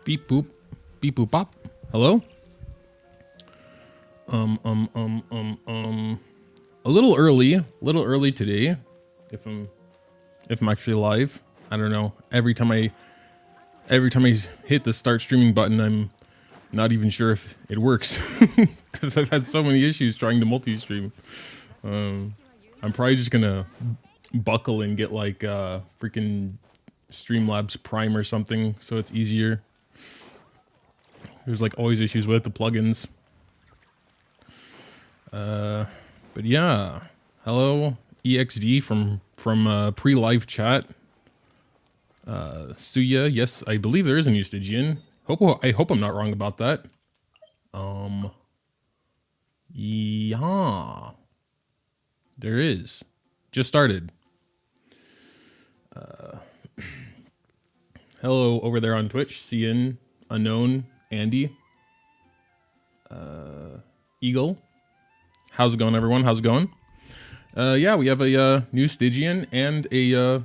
Beep boop. Beep boop bop. Hello? A little early today. If I'm actually live. I don't know. Every time I hit the start streaming button, I'm not even sure if it works. Because I've had so many issues trying to multi-stream. I'm probably just gonna buckle and get like freaking Streamlabs Prime or something, so it's easier. There's like always issues with the plugins. But yeah, hello EXD from pre-live chat. Suya, yes, I believe there is a new Stygian. I hope I'm not wrong about that. Yeah, there is. Just started. Hello over there on Twitch, Cian, Unknown, Andy, Eagle. How's it going, everyone? How's it going? Yeah, we have a new Stygian and a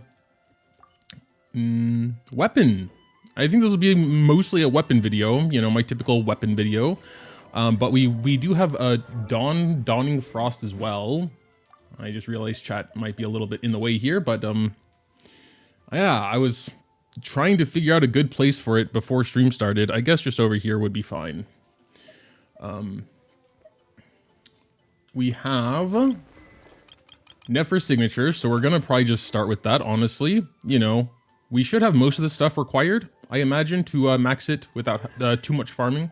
weapon. I think this will be mostly a weapon video, you know, my typical weapon video. But we do have a Dawning Frost as well. I just realized chat might be a little bit in the way here, but yeah, I was trying to figure out a good place for it before stream started. I guess just over here would be fine. We have nefer signature, so we're gonna probably just start with that, honestly. You know, we should have most of the stuff required, I imagine, to max it without too much farming.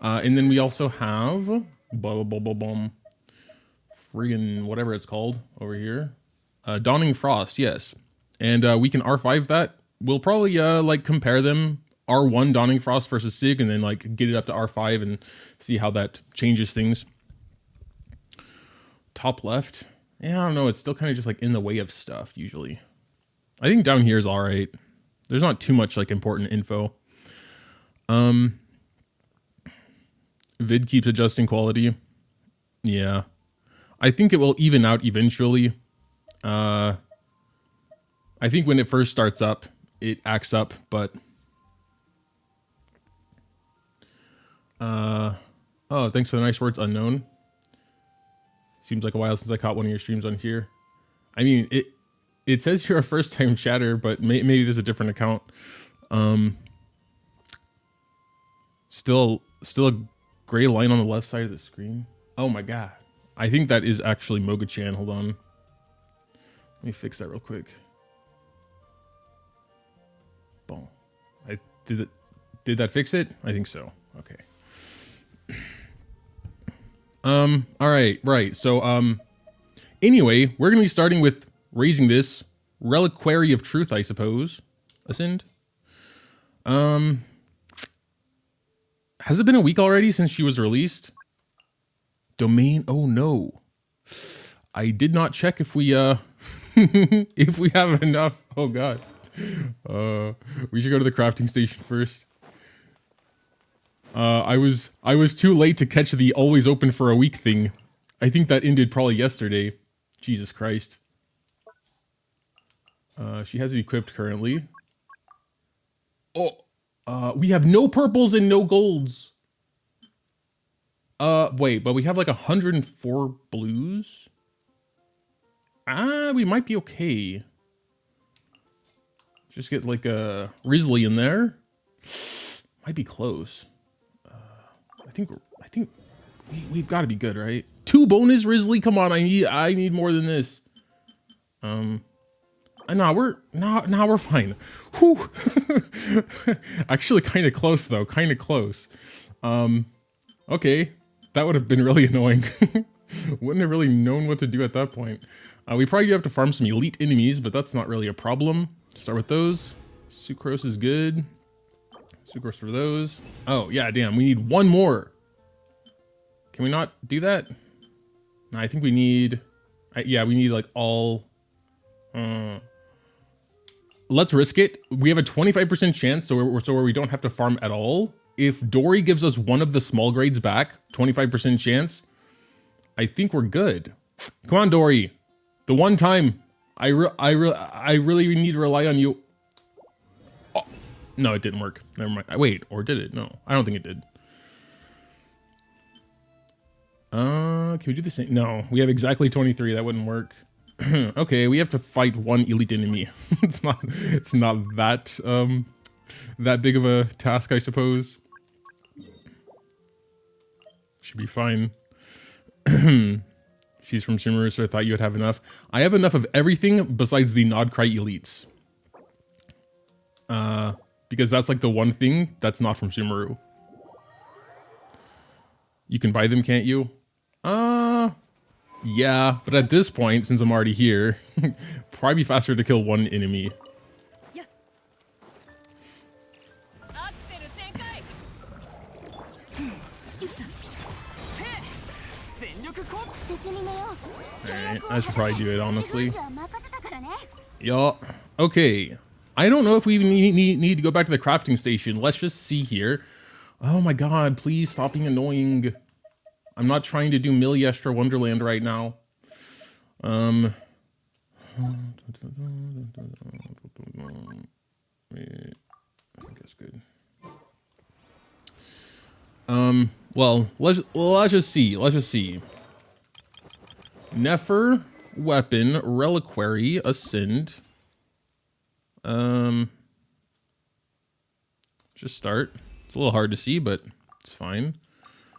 And then we also have friggin' whatever it's called over here. Dawning Frost, yes. And we can R5 that. We'll probably like compare them, R1 Dawning Frost versus Sig, and then like get it up to R5 and see how that changes things. Top left. Yeah, I don't know. It's still kind of just like in the way of stuff usually. I think down here is all right. There's not too much like important info. Vid keeps adjusting quality. Yeah. I think it will even out eventually. I think when it first starts up, it acts up, but oh, thanks for the nice words, Unknown. Seems like a while since I caught one of your streams on here. I mean, it says you're a first-time chatter, but maybe there's a different account. Still a gray line on the left side of the screen. Oh my god. I think that is actually Moga-chan. Hold on. Let me fix that real quick. Boom. Did that fix it? I think so. Okay. All right. So, anyway, we're going to be starting with raising this Reliquary of Truth, I suppose. Ascend. Has it been a week already since she was released? Domain. Oh no. I did not check if we, if we have enough. Oh god. We should go to the crafting station first. I was too late to catch the always open for a week thing. I think that ended probably yesterday. Jesus Christ. She has it equipped currently. Oh, we have no purples and no golds. Wait, but we have like 104 blues. We might be okay. Just get like a Risley in there. Might be close. I think we've got to be good, right? 2 bonus Risley. Come on, I need more than this. No, we're fine. Whew. Actually, kind of close though. Kind of close. Okay, that would have been really annoying. Wouldn't have really known what to do at that point. We probably do have to farm some elite enemies, but that's not really a problem. Start with those. Sucrose is good. Sucrose for those. Oh, yeah, damn. We need one more. Can we not do that? No, I think we need... yeah, we need, like, all... let's risk it. We have a 25% chance, so where we don't have to farm at all. If Dory gives us one of the small grades back, 25% chance, I think we're good. Come on, Dory. The one time I really need to rely on you. No, it didn't work. Never mind. Wait, or did it? No, I don't think it did. Can we do the same? No, we have exactly 23. That wouldn't work. Okay, we have to fight one elite enemy. It's not that that big of a task, I suppose. Should be fine. She's from Sumeru, so I thought you would have enough. I have enough of everything besides the Nodcry elites. Because that's like the one thing that's not from Sumeru. You can buy them, can't you? Yeah, but at this point, since I'm already here, probably be faster to kill one enemy. Alright, I should probably do it, honestly. Yo, okay. I don't know if we even need to go back to the crafting station. Let's just see here. Oh my god, please stop being annoying. I'm not trying to do Miliestra Wonderland right now. I think that's good. Well, let's just see. Let's just see. Nefer, weapon, reliquary, ascend. Just start. It's a little hard to see, but it's fine.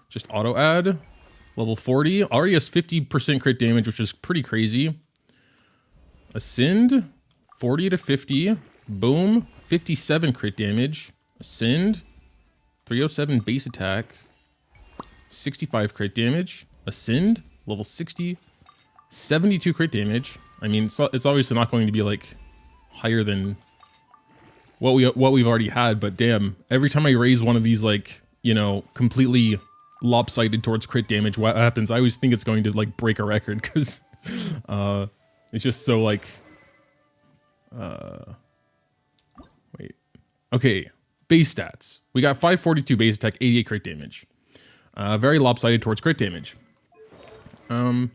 Just auto add. Level 40. Already has 50% crit damage, which is pretty crazy. Ascend. 40 to 50. Boom. 57 crit damage. Ascend. 307 base attack. 65 crit damage. Ascend. Level 60. 72 crit damage. I mean, it's obviously not going to be like higher than what we've already had, but damn, every time I raise one of these, like, you know, completely lopsided towards crit damage weapons, I always think it's going to like break a record because it's just so like wait. Okay, base stats. We got 542 base attack, 88 crit damage. Very lopsided towards crit damage. Can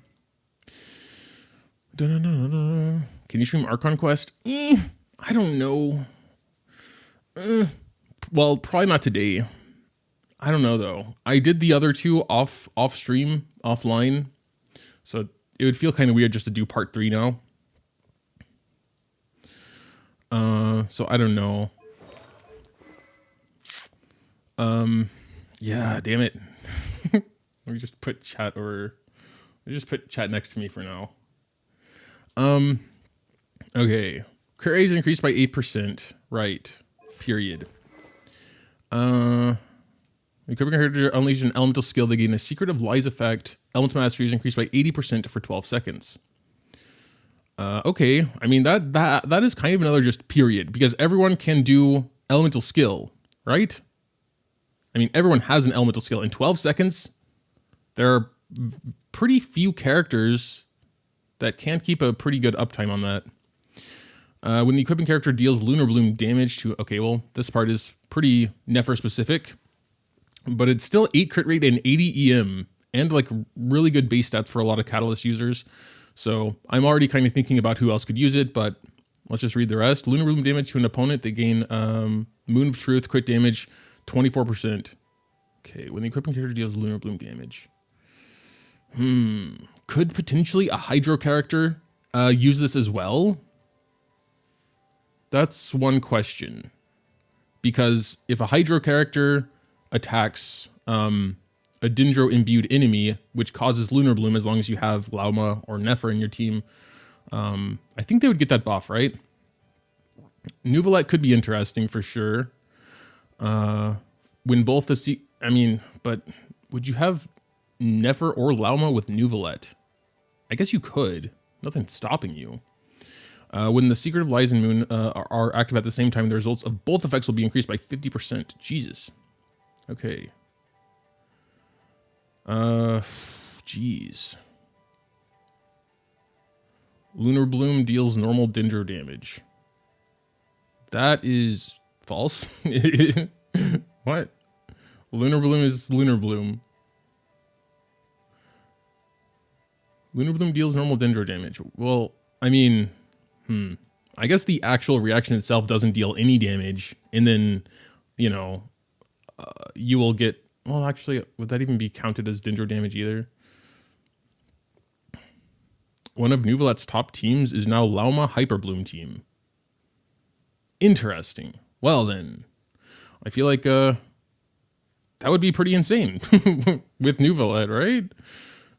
you stream Archon Quest? I don't know. Well, probably not today. I don't know though. I did the other two off stream, offline. So it would feel kind of weird just to do part 3 now. So I don't know. Yeah, damn it. Let me just put chat over. Let me just put chat next to me for now. Okay. Crit rate is increased by 8%. Right. Period. Equipping her to unleash an elemental skill, they gain a Secret of Lies effect. Elemental mastery is increased by 80% for 12 seconds. Okay. I mean, that is kind of another just period, because everyone can do elemental skill, right? I mean, everyone has an elemental skill. In 12 seconds, there are pretty few characters that can't keep a pretty good uptime on that. When the equipping character deals Lunar Bloom damage to... Okay, well, this part is pretty nefer specific, but it's still 8 crit rate and 80 EM, and like really good base stats for a lot of Catalyst users. So I'm already kind of thinking about who else could use it, but let's just read the rest. Lunar Bloom damage to an opponent, they gain Moon of Truth, crit damage, 24%. Okay, when the equipping character deals Lunar Bloom damage. Could potentially a Hydro character use this as well? That's one question. Because if a Hydro character attacks a Dendro imbued enemy, which causes Lunar Bloom as long as you have Lauma or Nefer in your team, I think they would get that buff, right? Nuvolette could be interesting for sure. When both the... I mean, but would you have Nefer or Lauma with Nuvolette? I guess you could. Nothing's stopping you. When the Secret of Lies and Moon are active at the same time, the results of both effects will be increased by 50%. Jesus. Okay. Jeez. Lunar Bloom deals normal Dendro damage. That is false. What? Lunar Bloom is Lunar Bloom. Lunar Bloom deals normal Dendro damage. Well, I mean... I guess the actual reaction itself doesn't deal any damage, and then, you know, you will get, well, actually, would that even be counted as Dendro damage either? One of Nuvolet's top teams is now Lauma Hyperbloom team. Interesting. Well then, I feel like that would be pretty insane with Nuvolet, right?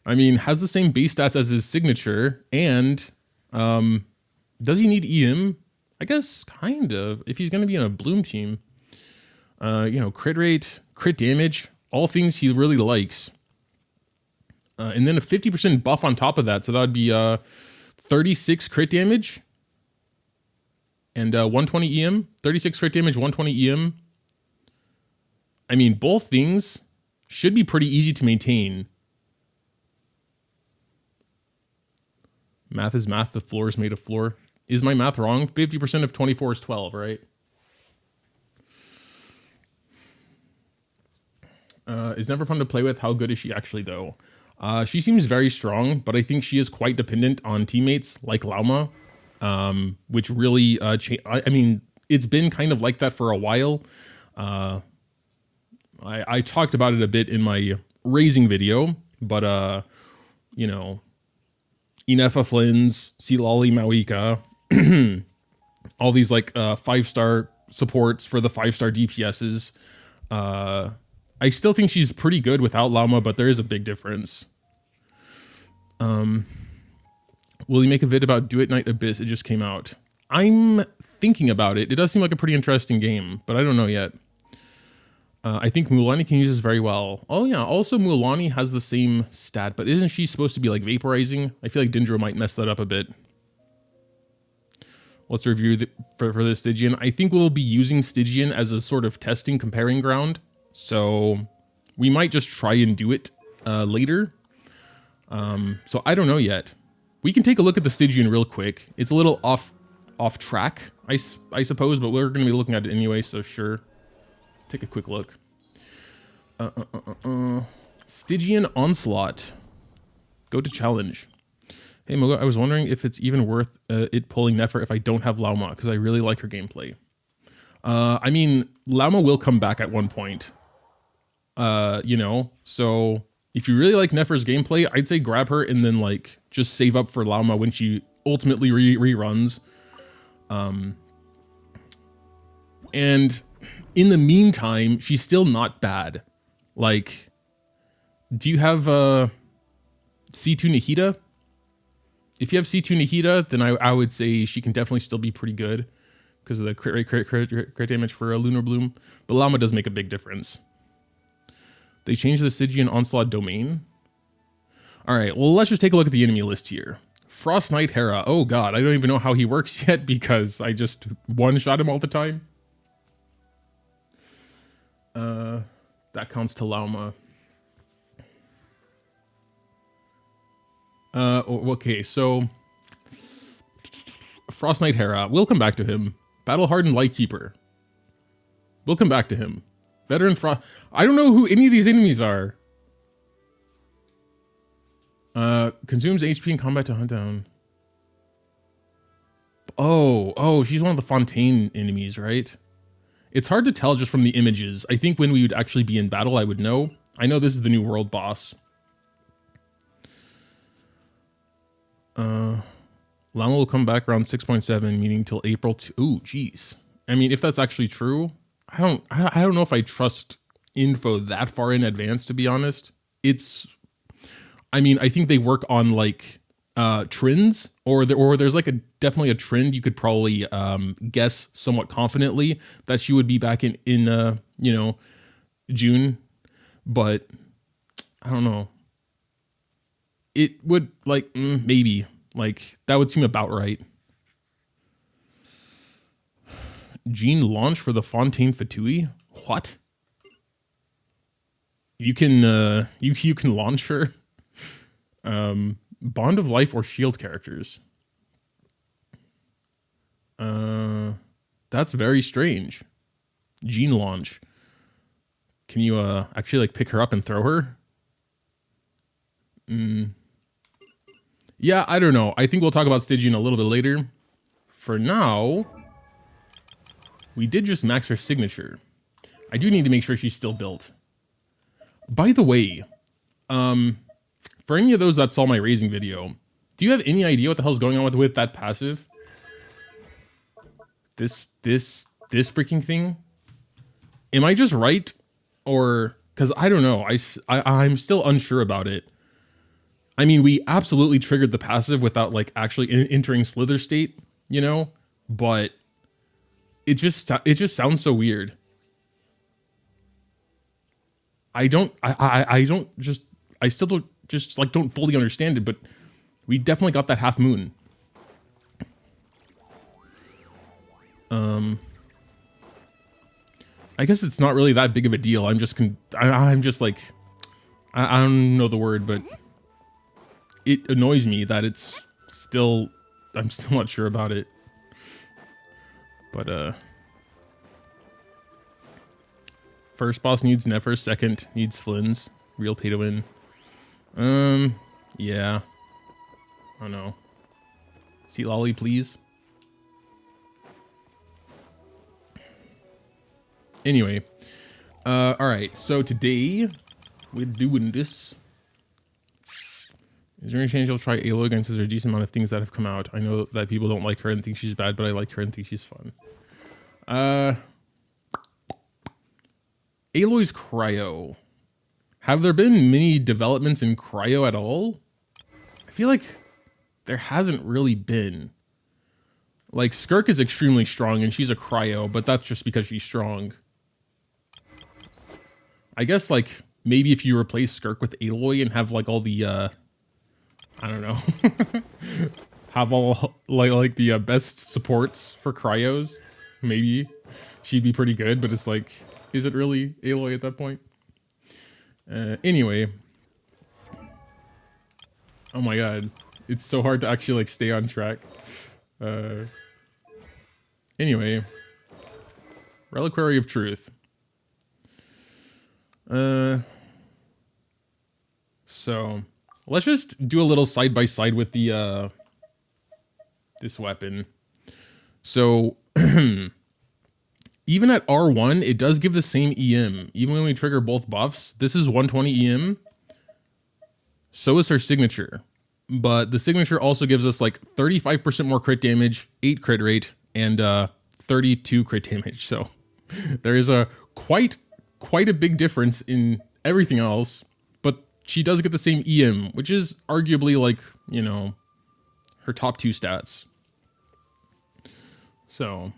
I mean, has the same base stats as his signature, and does he need EM? I guess kind of, if he's going to be in a Bloom team. You know, crit rate, crit damage, all things he really likes. And then a 50% buff on top of that, so that would be 36 crit damage and 120 EM. 36 crit damage, 120 EM. I mean, both things should be pretty easy to maintain. Math is math, the floor is made of floor. Is my math wrong? 50% of 24 is 12, right? Is never fun to play with. How good is she actually, though? She seems very strong, but I think she is quite dependent on teammates like Lauma, which really, I mean, it's been kind of like that for a while. I talked about it a bit in my raising video, but, you know, Inefa Flynn's, Silali Mawika, all these like 5-star supports for the 5-star DPSs. I still think she's pretty good without Lauma, but there is a big difference. Will he make a vid about Do It Night Abyss? It just came out. I'm thinking about it. It does seem like a pretty interesting game, but I don't know yet. I think Mulaney can use this very well. Oh yeah, also Mulaney has the same stat, but isn't she supposed to be like vaporizing? I feel like Dendro might mess that up a bit. Let's review for the Stygian. I think we'll be using Stygian as a sort of testing comparing ground. So we might just try and do it later. So I don't know yet. We can take a look at the Stygian real quick. It's a little off track, I suppose, but we're going to be looking at it anyway, so sure. Take a quick look. Stygian Onslaught. Go to challenge. Hey Moga, I was wondering if it's even worth it pulling Nefer if I don't have Lauma, because I really like her gameplay. I mean, Lauma will come back at one point. You know, so if you really like Nefer's gameplay, I'd say grab her and then like just save up for Lauma when she ultimately reruns. And in the meantime, she's still not bad. Like, do you have C2 Nahida? If you have C2 Nahida, then I would say she can definitely still be pretty good because of the crit damage for a Lunar Bloom. But Lauma does make a big difference. They changed the Stygian Onslaught domain. All right, well, let's just take a look at the enemy list here. Frost Knight Hera. Oh god, I don't even know how he works yet because I just one-shot him all the time. That counts to Lauma. Okay, so Frost Knight Hera. We'll come back to him. Battle Hardened Lightkeeper. We'll come back to him. Veteran Frost. I don't know who any of these enemies are. Consumes HP in combat to hunt down. Oh, she's one of the Fontaine enemies, right? It's hard to tell just from the images. I think when we would actually be in battle, I would know. I know this is the new world boss. Lama will come back around 6.7, meaning till April 2. Ooh, geez. I mean, if that's actually true, I don't know if I trust info that far in advance, to be honest. I mean, I think they work on like trends, or there's like definitely a trend you could probably guess somewhat confidently that she would be back in you know, June, but I don't know. It would like maybe like that would seem about right. Gene launch for the Fontaine Fatui? What? You can you can launch her. Bond of Life or Shield characters. That's very strange. Gene launch. Can you actually like pick her up and throw her? Yeah, I don't know. I think we'll talk about Stygian a little bit later. for now, we did just max her signature. I do need to make sure she's still built. By the way, for any of those that saw my raising video, do you have any idea what the hell's going on with that passive? This freaking thing? Am I just right? Or, because I don't know, I'm still unsure about it. I mean, we absolutely triggered the passive without like actually entering slither state, you know? But it just sounds so weird. I still don't fully understand it, but we definitely got that half moon. I guess it's not really that big of a deal. I'm just like, I don't know the word, but it annoys me that it's still, I'm still not sure about it. But, first boss needs nefer, second needs flins. Real pay to win. Yeah. I don't know. Seat lolly, please. Anyway. Alright, so today we're doing this. Is there any chance you'll try Aloy against there's a decent amount of things that have come out? I know that people don't like her and think she's bad, but I like her and think she's fun. Aloy's cryo. Have there been many developments in cryo at all? I feel like there hasn't really been. Like, Skirk is extremely strong and she's a cryo, but that's just because she's strong. I guess, like, maybe if you replace Skirk with Aloy and have, like, all the, I don't know. have all, like the best supports for cryos, maybe she'd be pretty good, but it's like, is it really Aloy at that point? Anyway. Oh my god. It's so hard to actually, like, stay on track. Anyway. Reliquary of Truth. So, let's just do a little side-by-side with the, this weapon. So, even at R1, it does give the same EM. Even when we trigger both buffs, this is 120 EM. So is her signature. But the signature also gives us like 35% more crit damage, 8 crit rate, and 32 crit damage. So there is a quite a big difference in everything else. But she does get the same EM, which is arguably like, you know, her top 2 stats. So,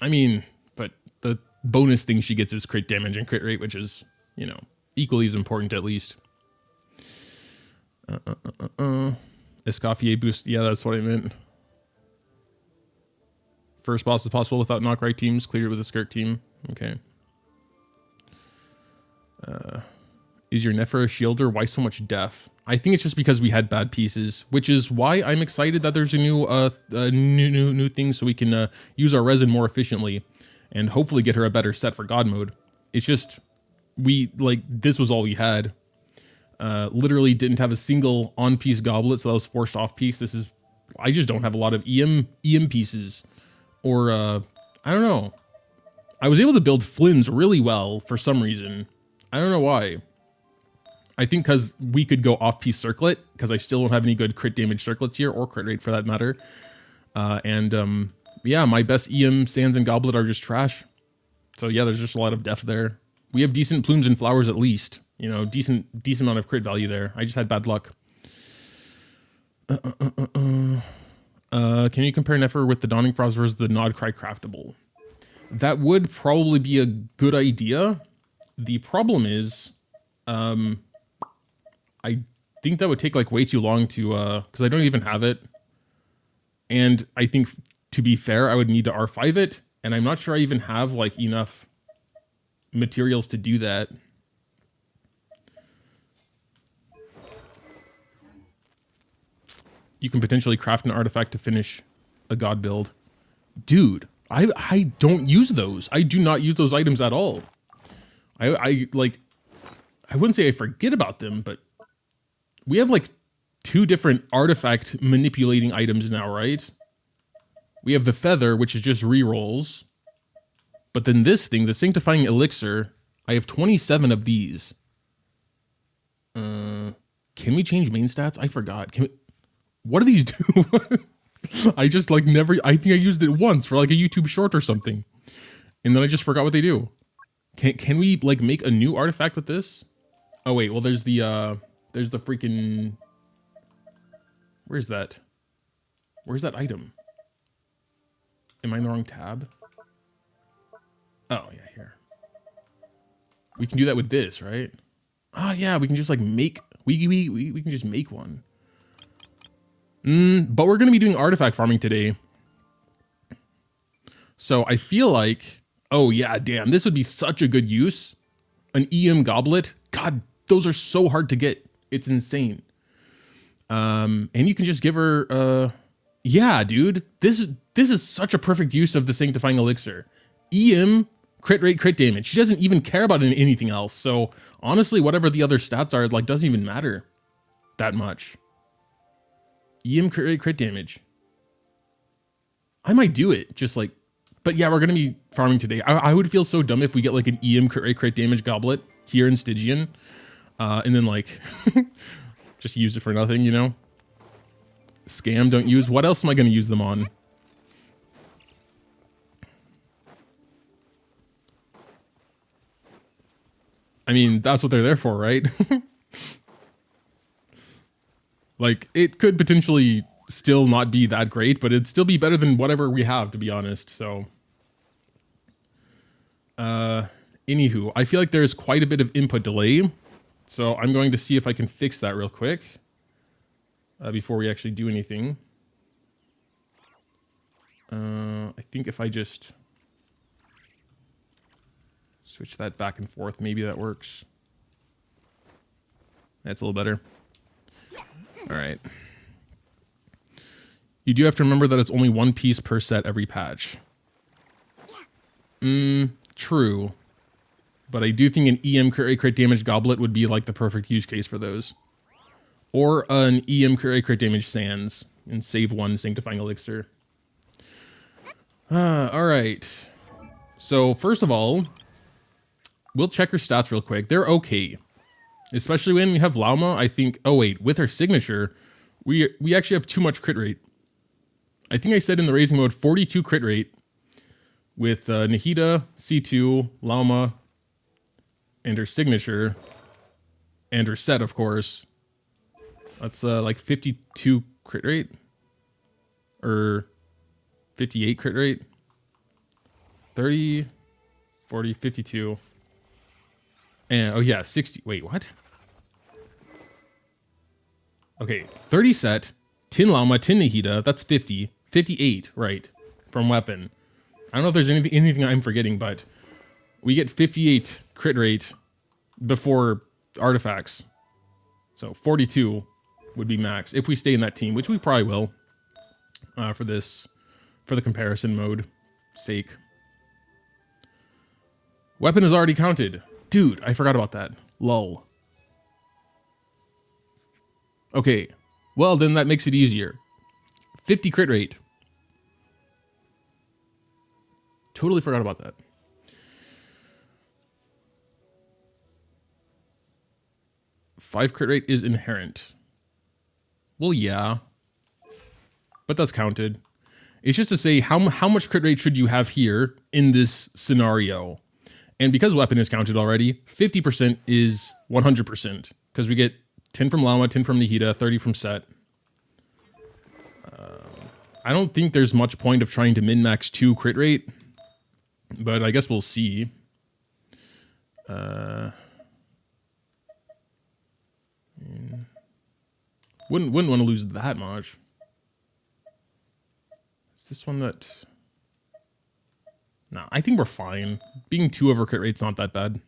I mean, but the bonus thing she gets is crit damage and crit rate, which is, you know, equally as important at least. Escoffier boost. Yeah, that's what I meant. First boss is possible without knock-right teams. Cleared with a Skirk team. Okay. Is your nefer a shielder? Why so much def? I think it's just because we had bad pieces, which is why I'm excited that there's a new thing so we can use our resin more efficiently and hopefully get her a better set for God mode. It's just, this was all we had. Literally didn't have a single on-piece goblet, so that was forced off-piece. I just don't have a lot of EM pieces. Or, I don't know. I was able to build flins really well for some reason. I don't know why. I think because we could go off-piece circlet, because I still don't have any good crit damage circlets here, or crit rate for that matter. Yeah, my best EM sands and goblet are just trash. So yeah, there's just a lot of def there. We have decent plumes and flowers at least. You know, decent amount of crit value there. I just had bad luck. Can you compare Nefer with the Dawning Frost versus the Nod Cry craftable? That would probably be a good idea. The problem is, I think that would take like way too long to, because I don't even have it. And I think, to be fair, I would need to R5 it. And I'm not sure I even have like enough materials to do that. You can potentially craft an artifact to finish a god build. Dude, I don't use those. I do not use those items at all. I wouldn't say I forget about them, but we have like 2 different artifact manipulating items now, right? We have the feather, which is just rerolls. But then this thing, the sanctifying elixir, I have 27 of these. Can we change main stats? I forgot. What do these do? I just like never, I think I used it once for like a YouTube short or something. And then I just forgot what they do. Can we like make a new artifact with this? Oh wait, well there's the freaking, where's that? Where's that item? Am I in the wrong tab? Oh yeah, here. We can do that with this, right? Oh yeah, we can just like make, we can just make one. But we're gonna be doing artifact farming today. So I feel like, oh yeah, damn, this would be such a good use. An EM goblet. God, those are so hard to get. It's insane. And you can just give her, yeah, dude, this is such a perfect use of the sanctifying elixir. EM, crit rate, crit damage. She doesn't even care about anything else. So honestly, whatever the other stats are, like, doesn't even matter that much. EM, crit rate, crit damage. I might do it, just like, but yeah, we're gonna be farming today. I would feel so dumb if we get like an EM crit rate, crit damage goblet here in Stygian, and then like just use it for nothing, you know? Scam, don't use. What else am I gonna use them on? I mean, that's what they're there for, right? Like, it could potentially still not be that great, but it'd still be better than whatever we have, to be honest, so. Anywho, I feel like there's quite a bit of input delay, so I'm going to see if I can fix that real quick before we actually do anything. I think if I just switch that back and forth, maybe that works. That's a little better. All right. You do have to remember that it's only one piece per set every patch. True. But I do think an EM crit damage goblet would be like the perfect use case for those. Or an EM crit damage sands and save one sanctifying elixir. All right. So first of all, we'll check her stats real quick. They're okay. Especially when we have Lauma, I think, oh wait, with her signature, we actually have too much crit rate. I think I said in the raising mode 42 crit rate with Nahida, C2, Lauma, and her signature, and her set, of course. That's like 52 crit rate, or 58 crit rate, 30, 40, 52, and oh yeah, 60, wait, what? Okay, 30 set, 10 Lauma, 10 Nahida, that's 50, 58, right, from weapon. I don't know if there's anything I'm forgetting, but we get 58 crit rate before artifacts. So 42 would be max if we stay in that team, which we probably will for the comparison mode sake. Weapon is already counted. Dude, I forgot about that. Lol. Okay, well then that makes it easier. 50 crit rate. Totally forgot about that. Five crit rate is inherent. Well, yeah. But that's counted. It's just to say how much crit rate should you have here in this scenario. And because weapon is counted already, 50% is 100%. Because we get 10 from Llama, 10 from Nahida, 30 from Set. I don't think there's much point of trying to min-max 2 crit rate. But I guess we'll see. Wouldn't want to lose that much. Is this one that... No, I think we're fine. Being 2 over crit rate's not that bad.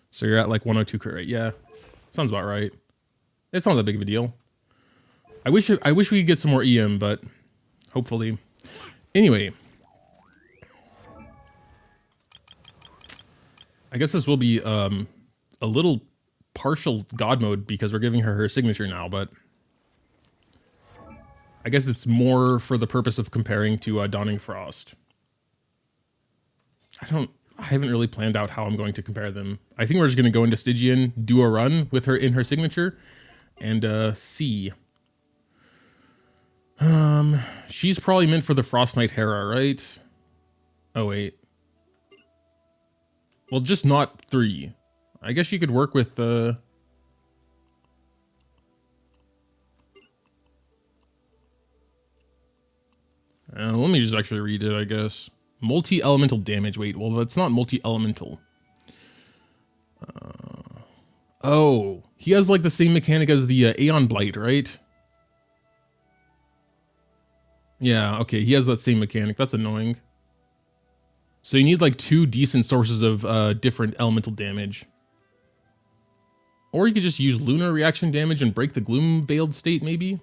So you're at like 102 crit rate. Yeah, sounds about right. It's not that big of a deal. I wish we could get some more EM, but hopefully. Anyway. I guess this will be a little partial god mode because we're giving her signature now, but I guess it's more for the purpose of comparing to Dawning Frost. I haven't really planned out how I'm going to compare them. I think we're just going to go into Stygian, do a run with her in her signature, and see. She's probably meant for the Frost Knight Hera, right? Oh, wait. Well, just not 3. I guess you could work with let me just actually read it, I guess. Multi-elemental damage. Wait, well, that's not multi-elemental. Oh, he has like the same mechanic as the Aeon Blight, right? Yeah, okay, he has that same mechanic. That's annoying. So you need like 2 decent sources of different elemental damage. Or you could just use lunar reaction damage and break the gloom veiled state, maybe?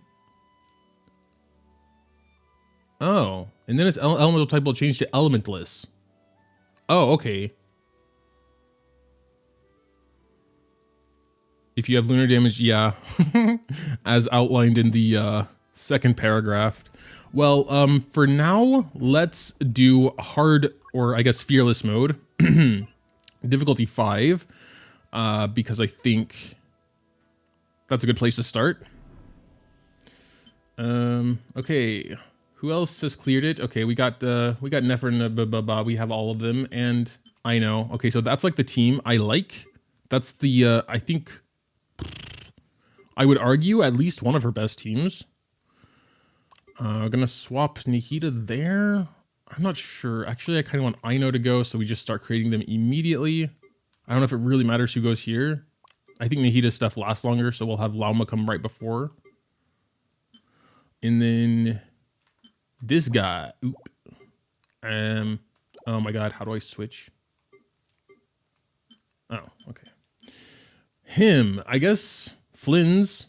Oh, and then its elemental type will change to elementless. Oh, okay. If you have lunar damage, yeah. As outlined in the second paragraph. Well, for now, let's do hard, or I guess fearless mode. Difficulty 5. Because I think that's a good place to start. Okay. Who else has cleared it? Okay, we got nefer and we have all of them, and I know. Okay, so that's like the team I like. That's the I think I would argue at least one of her best teams. I'm gonna swap Nikita there. I'm not sure. Actually, I kind of want Aino to go, so we just start creating them immediately. I don't know if it really matters who goes here. I think Nahita's stuff lasts longer, so we'll have Lauma come right before. And then this guy. Oop. Oh my god, how do I switch? Oh, okay. Him. I guess Flynn's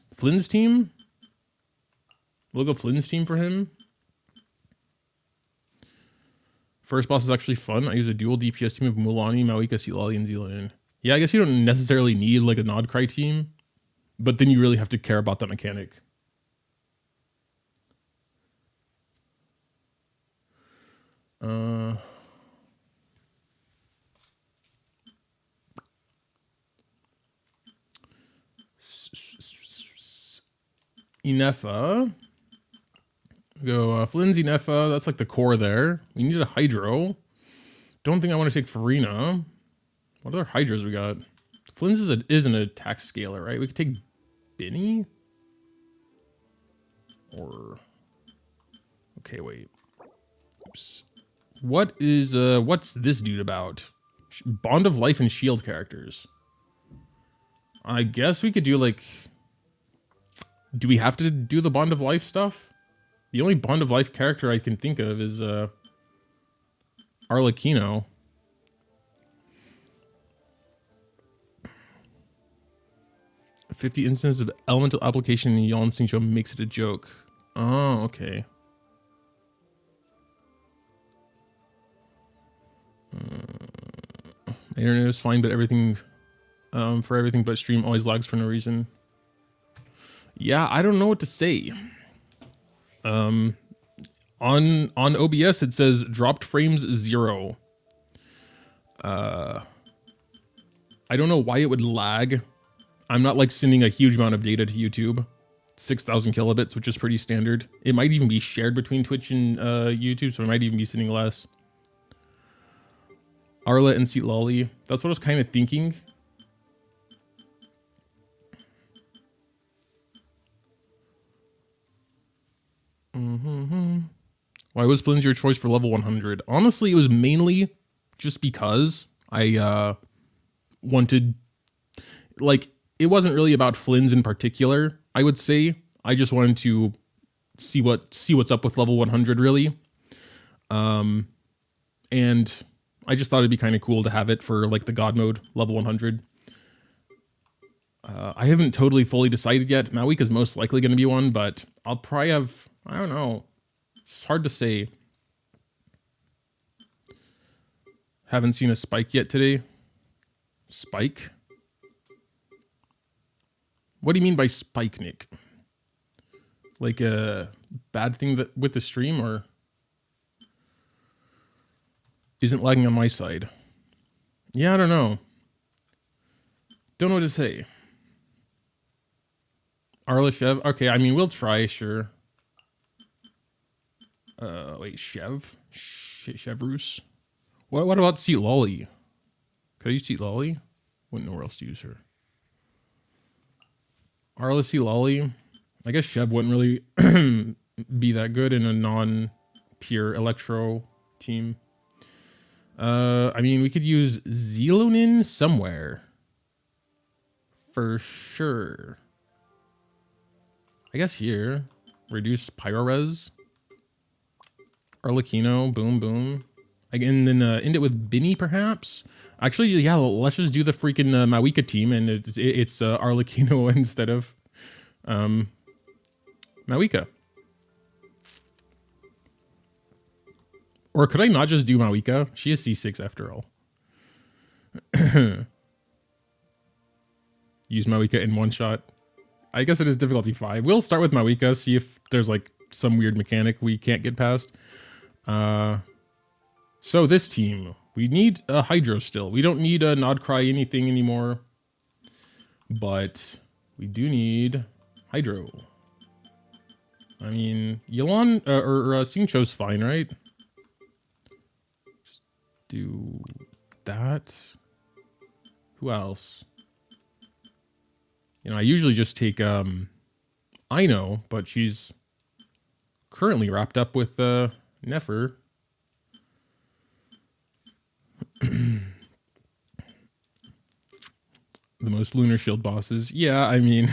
team. We'll go Flynn's team for him. First boss is actually fun. I use a dual DPS team of Mulani, Mawika, Silali, and Zealand. Yeah, I guess you don't necessarily need like a Nodcry team, but then you really have to care about that mechanic. Inefa. Go Flynn's Inefa. That's like the core there. We need a Hydro. Don't think I want to take Farina. What other Hydras we got? Flynn's is an attack scaler, right? We could take Benny? Or... Okay, wait. Oops. What is, what's this dude about? Bond of Life and Shield characters. I guess we could do, like... Do we have to do the Bond of Life stuff? The only Bond of Life character I can think of is, Arlecchino. "50 instances of elemental application in Yon Xingqiu makes it a joke." Oh, okay. My internet is fine, but everything, for everything but stream always lags for no reason. Yeah, I don't know what to say. On OBS it says dropped frames 0. I don't know why it would lag. I'm not like sending a huge amount of data to YouTube. 6,000 kilobits, which is pretty standard. It might even be shared between Twitch and YouTube, so I might even be sending less. Arla and Seat Lolly. That's what I was kind of thinking. Why was Flynn's your choice for level 100? Honestly, it was mainly just because I wanted, like, it wasn't really about Flynn's in particular, I would say. I just wanted to see what's up with level 100, really. And I just thought it'd be kind of cool to have it for, like, the God mode, level 100. I haven't totally fully decided yet. Mawika's most likely going to be one, but I'll probably have, I don't know. It's hard to say. Haven't seen a Spike yet today. Spike? What do you mean by Spike, Nick? like a bad thing that with the stream, or isn't lagging on my side? Yeah, I don't know. Don't know what to say. Arla Chev. Okay, I mean, we'll try, sure. Wait, Chevrus. What about Seat Lolly? Could I use Seat Lolly? Wouldn't know where else to use her. Arla Seat Lolly. I guess Chev wouldn't really be that good in a non-pure Electro team. I mean, we could use Zelonin somewhere. For sure. I guess here. Reduce Pyro-Res. Arlecchino, boom, boom. And then end it with Binny, perhaps? Actually, yeah, let's just do the freaking Mawika team, and it's Arlecchino instead of Mawika. Or could I not just do Mawika? She is C6 after all. Use Mawika in one shot. I guess it is difficulty 5. We'll start with Mawika, see if there's like some weird mechanic we can't get past. So this team, we need a Hydro still. We don't need a Nodcry anything anymore. But we do need Hydro. I mean, Yelan or Xingqiu's fine, right? Just do that. Who else? You know, I usually just take Ino, but she's currently wrapped up with nefer. The most Lunar Shield bosses. Yeah, I mean,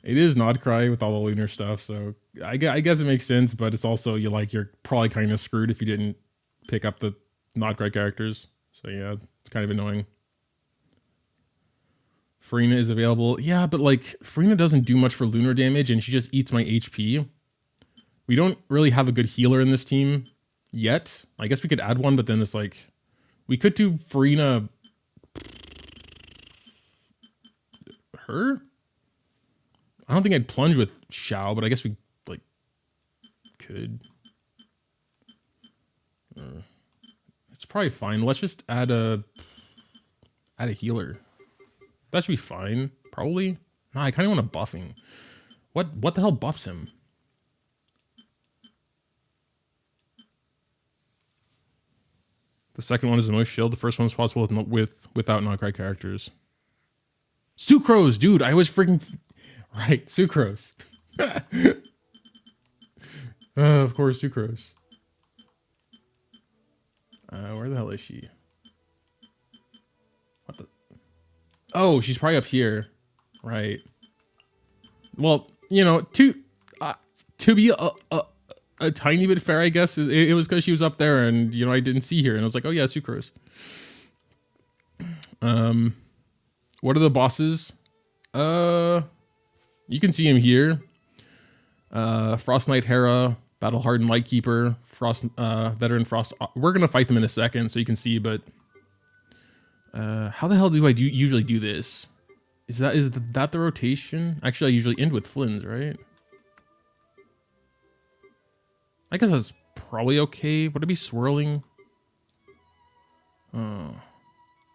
it is Nodcry with all the lunar stuff, so I guess it makes sense, but it's also, you're probably kind of screwed if you didn't pick up the Nodcry characters. So yeah, it's kind of annoying. Farina is available. Yeah, but like, Farina doesn't do much for lunar damage, and she just eats my HP. We don't really have a good healer in this team yet. I guess we could add one, but then it's like, we could do Farina... her? I don't think I'd plunge with Xiao, but I guess we, like, could. It's probably fine. Let's just add a healer. That should be fine, probably. Nah, I kind of want a buffing. What the hell buffs him? The second one is the most shield. The first one is possible without Nodcry characters. Sucrose, dude. I was freaking right. Sucrose. Of course, Sucrose. Where the hell is she? What the? Oh, she's probably up here, right? Well, you know, to be a tiny bit fair, I guess it was because she was up there, and you know, I didn't see her, and I was like, oh yeah, Sucrose. What are the bosses? You can see him here. Frost Knight Hera, Battle Hardened Lightkeeper, Frost Veteran Frost. We're gonna fight them in a second, so you can see. But how the hell do I usually do this? Is that the rotation? Actually, I usually end with Flynn's, right? I guess that's probably okay. Would it be swirling? Oh,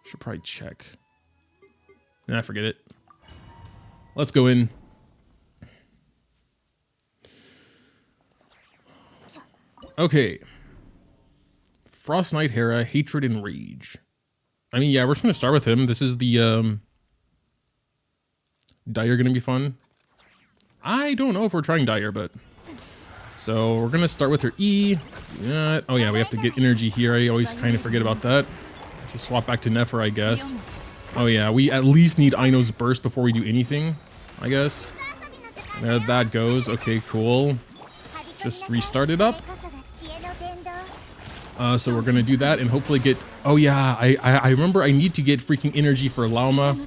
should probably check. Nah, forget it. Let's go in. Okay. Frost Knight Hera, Hatred and Rage. I mean, yeah, we're just gonna start with him. This is the Dire gonna be fun. I don't know if we're trying Dire, but so we're gonna start with her E. Oh yeah, we have to get energy here. I always kind of forget about that. Just swap back to Nefer, I guess. Oh yeah, we at least need Ino's burst before we do anything, I guess. There that goes. Okay, cool. Just restart it up. So we're gonna do that and hopefully get. Oh yeah, I remember I need to get freaking energy for Lauma.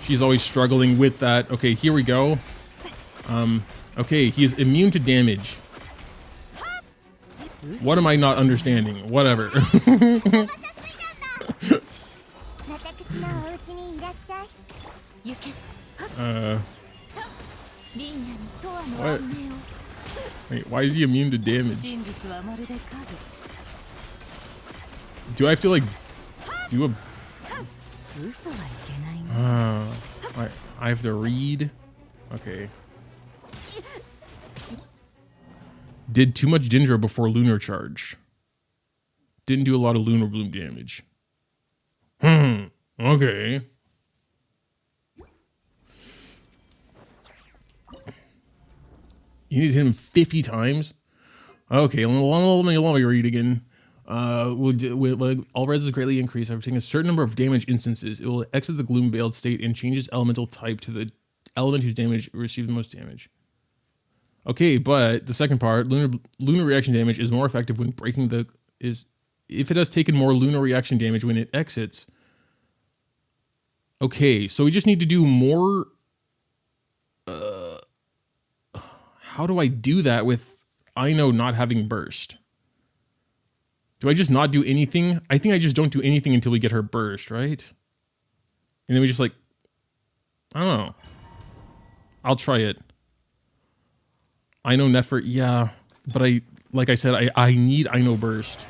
She's always struggling with that. Okay, here we go. Okay, he is immune to damage. What am I not understanding? Whatever. What? Wait, why is he immune to damage? Do I have to like do a... I have to read? Okay. Did too much Dendro before Lunar Charge. Didn't do a lot of Lunar Bloom damage. Okay. You need to hit him 50 times? Okay, let me read again. All res is greatly increased after taking a certain number of damage instances. It will exit the gloom veiled state and change its elemental type to the element whose damage receives the most damage. Okay, but the second part, lunar reaction damage is more effective when breaking the if it has taken more lunar reaction damage when it exits. Okay, so we just need to do more. How do I do that with Ino not having burst? Do I just not do anything? I think I just don't do anything until we get her burst, right? And then we just like, I don't know. I'll try it. I know nefer, yeah, but like I said, I need Ino burst.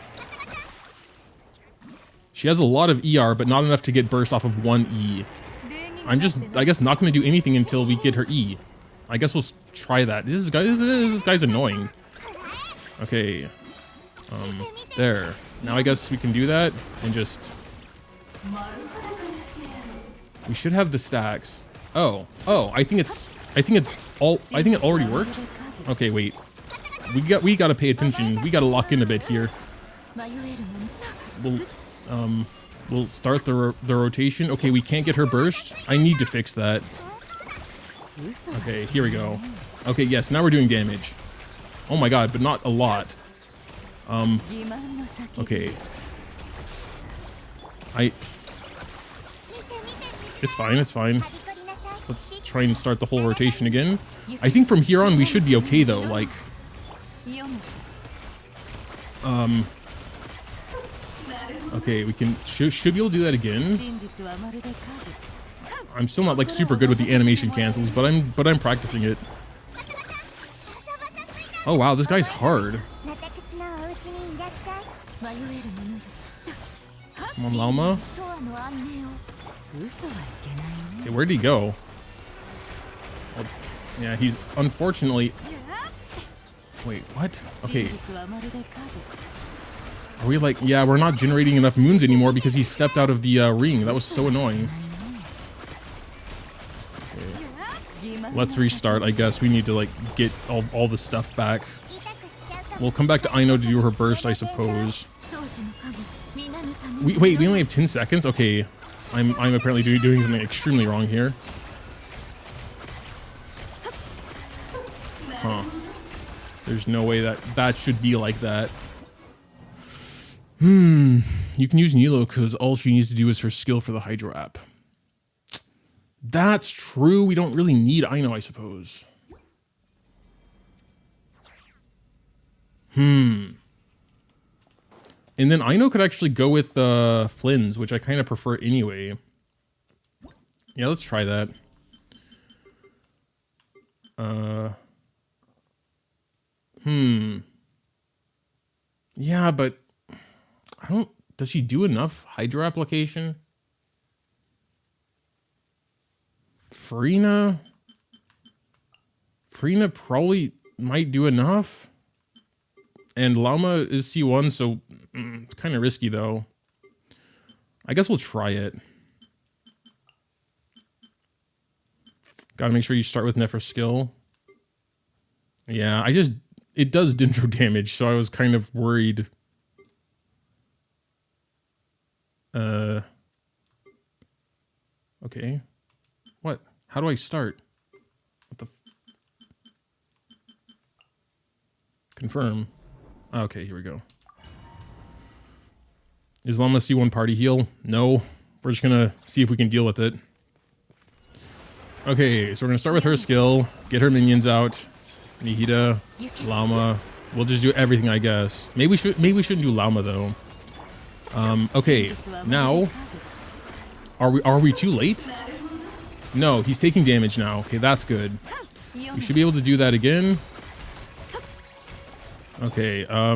She has a lot of ER, but not enough to get burst off of one E. I'm just, I guess, not going to do anything until we get her E. I guess we'll try that. This guy's annoying. Okay. There. Now I guess we can do that and just... We should have the stacks. Oh, I think it already worked. Okay, wait. We gotta pay attention. We gotta lock in a bit here. We'll start the rotation. Okay, we can't get her burst. I need to fix that. Okay, here we go. Okay, yes, now we're doing damage. Oh my god, but not a lot. Okay. It's fine. Let's try and start the whole rotation again. I think from here on we should be okay though, like... Okay, we can... Should be able to do that again? I'm still not like super good with the animation cancels, but I'm practicing it. Oh wow, this guy's hard. Come on, Llama. Okay, where'd he go? Oh, yeah, he's unfortunately... Wait, what? Okay. Are we like... Yeah, we're not generating enough moons anymore because he stepped out of the ring. That was so annoying. Okay. Let's restart, I guess. We need to like get all the stuff back. We'll come back to Ino to do her burst, I suppose. Wait, we only have 10 seconds? Okay. I'm apparently doing something extremely wrong here. Huh. There's no way that should be like that. You can use Nilo because all she needs to do is her skill for the Hydro app. That's true. We don't really need Ino, I suppose. And then Ino could actually go with Flynn's, which I kind of prefer anyway. Yeah, let's try that. Yeah, but I don't... Does she do enough Hydro application? Farina probably might do enough. And Llama is C1, so it's kind of risky though. I guess we'll try it. Gotta make sure you start with nefer skill. Yeah, it does Dendro damage, so I was kind of worried. Okay. What? How do I start? What the... Confirm. Okay, here we go. Is Llama C1 party heal? No. We're just gonna see if we can deal with it. Okay, so we're gonna start with her skill, get her minions out. Nihida, Llama. We'll just do everything, I guess. Maybe we shouldn't do Llama though. Okay, now are we too late? No, he's taking damage now. Okay, that's good. We should be able to do that again. Okay, I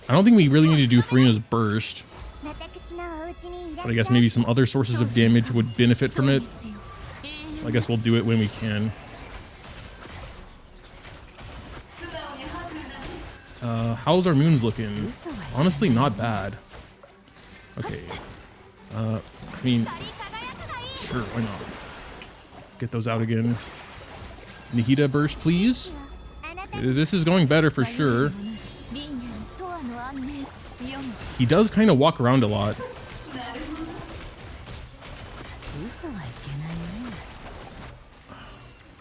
don't think we really need to do Furina's burst. But I guess maybe some other sources of damage would benefit from it. I guess we'll do it when we can. How's our moons looking? Honestly, not bad. Okay. I mean, sure, why not? Get those out again. Nihida burst, please. This is going better for sure. He does kind of walk around a lot.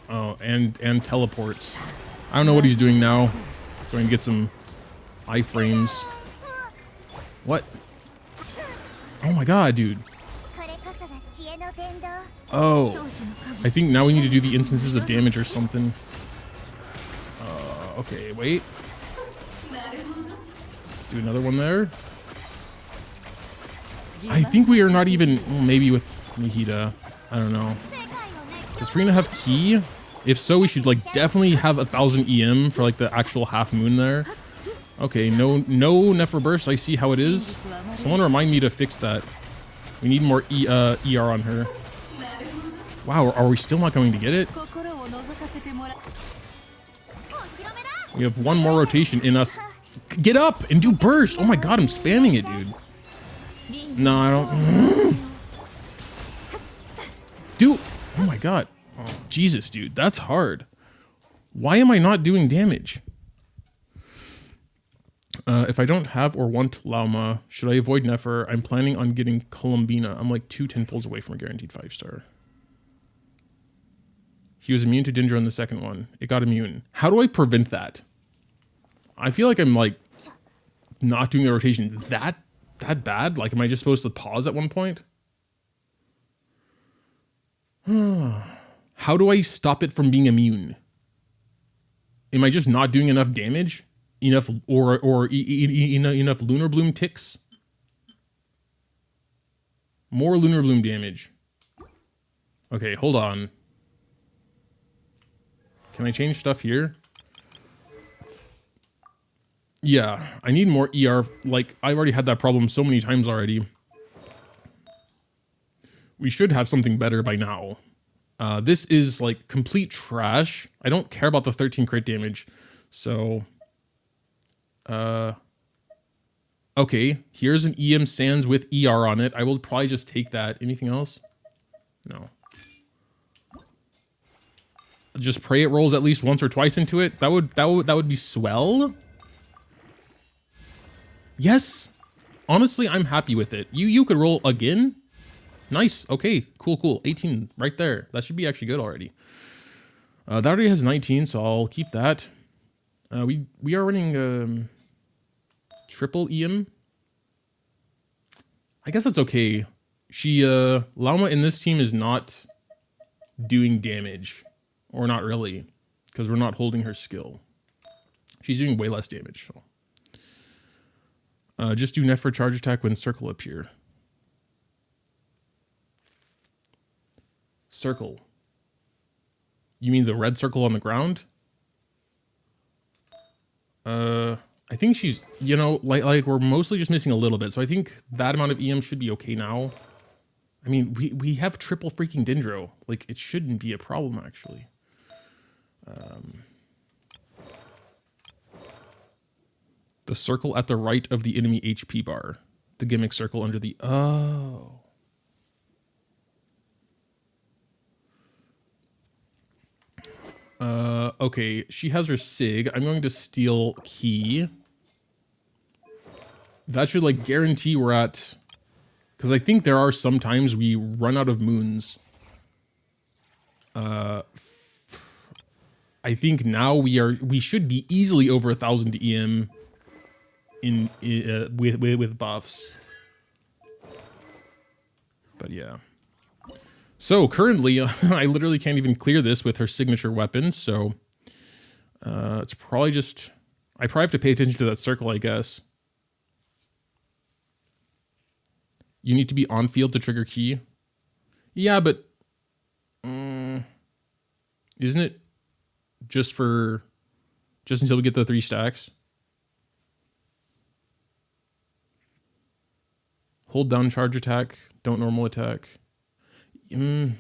Oh, and teleports. I don't know what he's doing now. Going to get some iframes. What? Oh my god, dude. Oh. I think now we need to do the instances of damage or something. Okay, wait. Let's do another one there. I think we are not even... Maybe with Nihida. I don't know. Does Furina have key? If so, we should like definitely have 1000 EM for like the actual half moon there. Okay, no nefer burst. I see how it is. Someone remind me to fix that. We need more ER on her. Wow, are we still not going to get it? We have one more rotation in us. Get up and do burst. Oh my god, I'm spamming it, dude. No, I don't. Dude, oh my god. Oh, Jesus, dude, that's hard. Why am I not doing damage? If I don't have or want Lauma, should I avoid Nefer? I'm planning on getting Columbina. I'm like 2 10 pulls away from a guaranteed 5-star. He was immune to Dindra in the second one. It got immune. How do I prevent that? I feel like I'm like not doing the rotation that bad. Like, am I just supposed to pause at one point? How do I stop it from being immune? Am I just not doing enough damage? Enough enough Lunar Bloom ticks? More Lunar Bloom damage. Okay, hold on. Can I change stuff here? Yeah, I need more ER. Like, I've already had that problem so many times already. We should have something better by now. This is like complete trash. I don't care about the 13 crit damage. So, okay, here's an EM Sands with ER on it. I will probably just take that. Anything else? No. Just pray it rolls at least once or twice into it. That would be swell. Yes. Honestly, I'm happy with it. You could roll again. Nice. Okay. Cool. 18 right there. That should be actually good already. That already has 19, so I'll keep that. We are running triple EM. I guess that's okay. Lauma in this team is not doing damage. Or not really, because we're not holding her skill. She's doing way less damage. So. Just do nefer charge attack when circle appear. Circle. You mean the red circle on the ground? I think she's, you know, like we're mostly just missing a little bit. So I think that amount of EM should be okay now. I mean, we have triple freaking Dendro. Like, it shouldn't be a problem, actually. The circle at the right of the enemy HP bar. The gimmick circle under the... Oh. Okay, she has her Sig. I'm going to steal Key. That should, like, guarantee we're at... Because I think there are some times we run out of moons. I think now we should be easily over 1000 EM with buffs. But yeah. So currently, I literally can't even clear this with her signature weapon. So it's probably just I probably have to pay attention to that circle, I guess. You need to be on field to trigger key. Yeah, but isn't it? just until we get the 3 stacks. Hold down charge attack, don't normal attack. I'm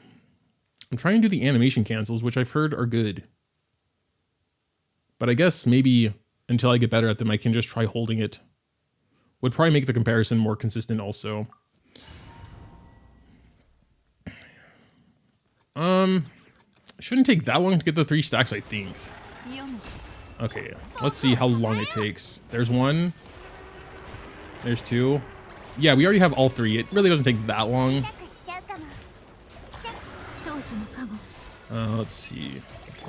trying to do the animation cancels, which I've heard are good. But I guess maybe until I get better at them, I can just try holding it. Would probably make the comparison more consistent also. Shouldn't take that long to get the 3 stacks, I think. Okay, let's see how long it takes. There's 1. There's 2. Yeah, we already have all 3. It really doesn't take that long. Let's see. Okay.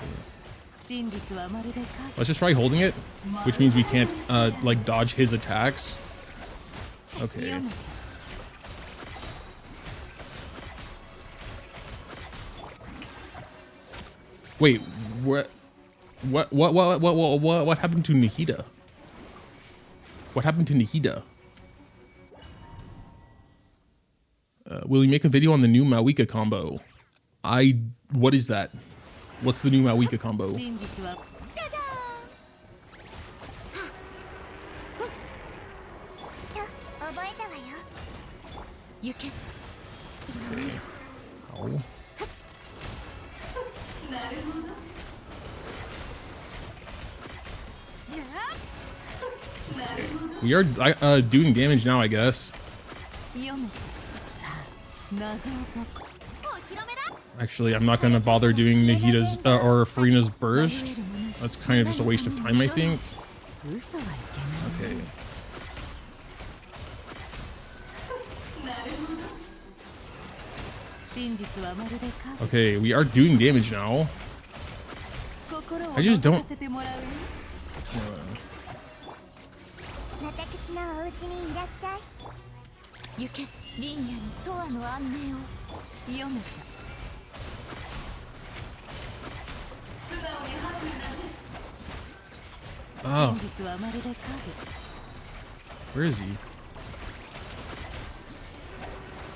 Let's just try holding it, which means we can't like dodge his attacks. Okay. Wait, what happened to Nihida? What happened to Nihida? Will you make a video on the new Mawika combo? What is that? What's the new Mawika combo? Okay. Ow. Okay. We are doing damage now, I guess. Actually, I'm not going to bother doing Nahida's or Furina's burst. That's kind of just a waste of time, I think. Okay. Okay, we are doing damage now. I just don't... Oh. Where is he?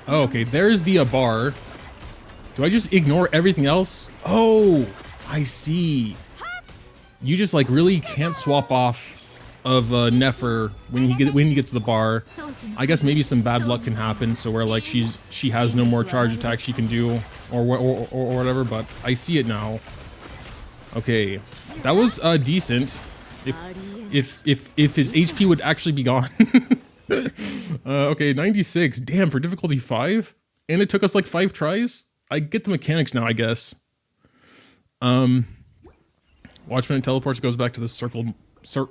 Oh, okay, there's the bar. Do I just ignore everything else? Oh, I see. You just like really can't swap off of nefer when he gets the bar. I guess maybe some bad luck can happen, so where like she has no more charge attack she can do or whatever. But I see it now. Okay, that was decent. If his HP would actually be gone. Okay, 96. Damn, for difficulty 5, and it took us like 5 tries. I get the mechanics now, I guess. Watch when it teleports, goes back to the circle.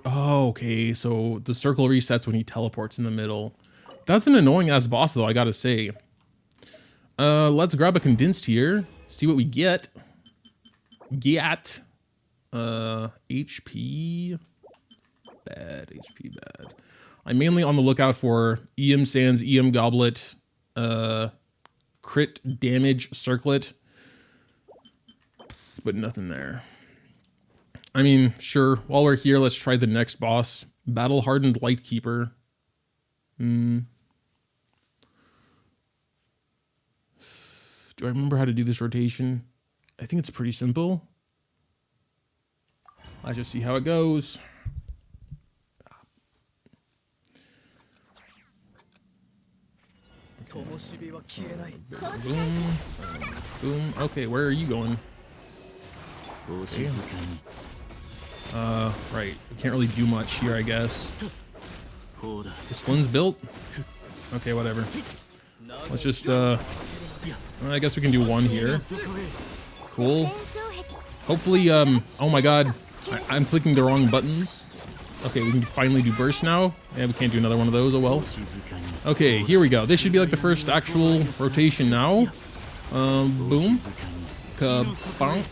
Oh, okay. So the circle resets when he teleports in the middle. That's an annoying ass boss, though, I gotta say. Let's grab a condensed here. See what we get. HP. Bad. HP bad. I'm mainly on the lookout for EM Sands, EM Goblet, crit damage circlet, but nothing there. I mean, sure, while we're here, let's try the next boss. Battle Hardened Lightkeeper. Do I remember how to do this rotation? I think it's pretty simple. Let's just see how it goes. Okay. Boom. Boom. Okay, where are you going? Okay. Right. We can't really do much here, I guess. This one's built? Okay, whatever. Let's just, I guess we can do 1 here. Cool. Hopefully, oh my god. I'm clicking the wrong buttons. Okay, we can finally do burst now. Yeah, we can't do another one of those, oh well. Okay, here we go. This should be like the first actual rotation now. Boom. Ka-bonk.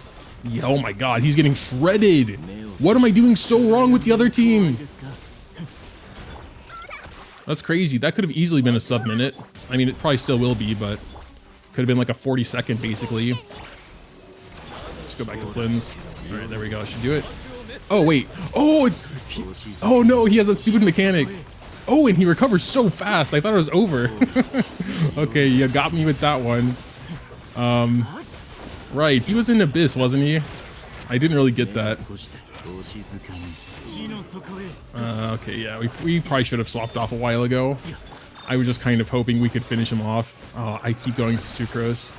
Yeah, oh my god, he's getting shredded. What am I doing so wrong with the other team? That's crazy. That could have easily been a sub-minute. I mean, it probably still will be, but could have been like a 40-second, basically. Let's go back to Flynn's. All right, there we go. I should do it. Oh, wait. Oh, oh, no, he has a stupid mechanic. Oh, and he recovers so fast. I thought it was over. Okay, you got me with that one. Right, he was in Abyss, wasn't he? I didn't really get that. Okay, yeah, we probably should have swapped off a while ago. I was just kind of hoping we could finish him off. Oh, I keep going to Sucrose.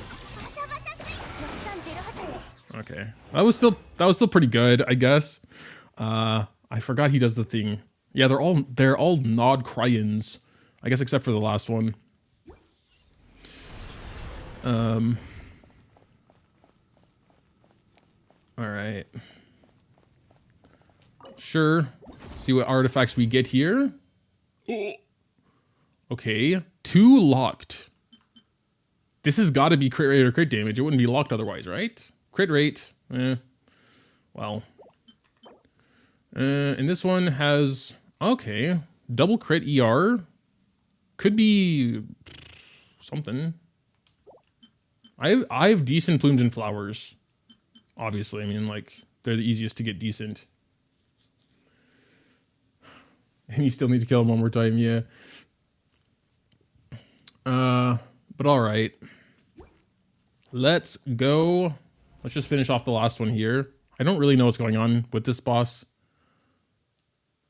Okay, that was still pretty good, I guess. I forgot he does the thing. Yeah, they're all Nod Cryans, I guess, except for the last one. All right. Sure. See what artifacts we get here. Okay, 2 locked. This has got to be crit rate or crit damage. It wouldn't be locked otherwise, right? Crit rate, well. And this one has, okay, double crit ER. Could be something. I have decent Plumes and Flowers. Obviously, I mean, like, they're the easiest to get decent. And you still need to kill him one more time, yeah. But all right. Let's go. Let's just finish off the last one here. I don't really know what's going on with this boss.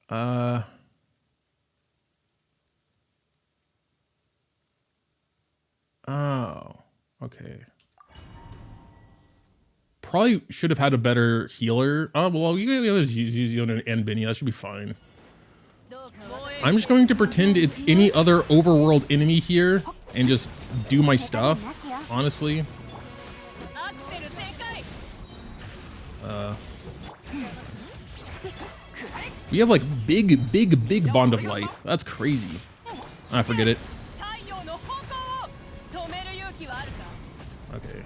Oh, okay. Probably should have had a better healer. Oh, well, you use Yona and Benny. That should be fine. I'm just going to pretend it's any other overworld enemy here and just do my stuff, honestly. We have like big Bond of Life. That's crazy. I forget it. Okay.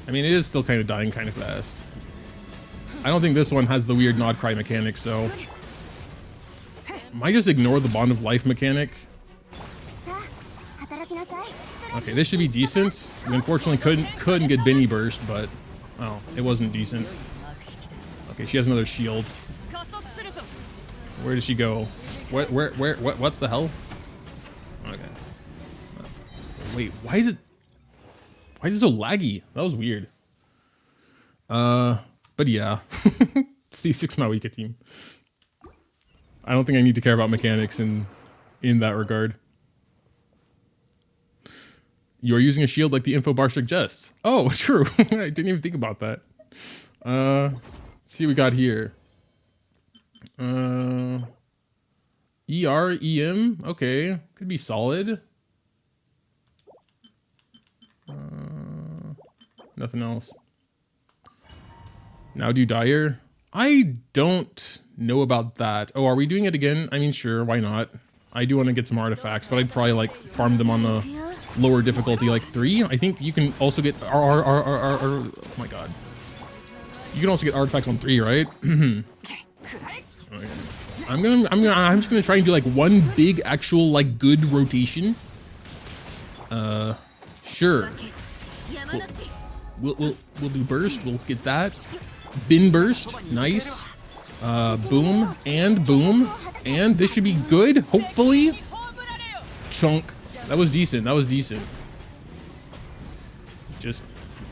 I mean, it is still kind of dying kind of fast. I don't think this one has the weird Nod Cry mechanic, so... Might just ignore the Bond of Life mechanic. Okay, this should be decent. We unfortunately couldn't get Benny Burst, but... Oh, it wasn't decent. Okay, she has another shield. Where does she go? What the hell? Okay. Wait, why is it so laggy? That was weird. But yeah. It's the 6 Mawika team. I don't think I need to care about mechanics in that regard. You are using a shield like the info bar suggests. Oh, true. I didn't even think about that. See what we got here. ER, EM, okay. Could be solid. Nothing else. Now do Dire. I don't know about that. Oh, are we doing it again? I mean, sure, why not? I do want to get some artifacts, but I'd probably like farm them on the lower difficulty, like 3. I think you can also get oh my god. You can also get artifacts on 3, right? Okay. I'm just gonna try and do like one big actual like good rotation. Sure. We'll do burst. We'll get that. Bin burst, nice. Boom and boom, and this should be good. Hopefully. Chunk. That was decent. That was decent. Just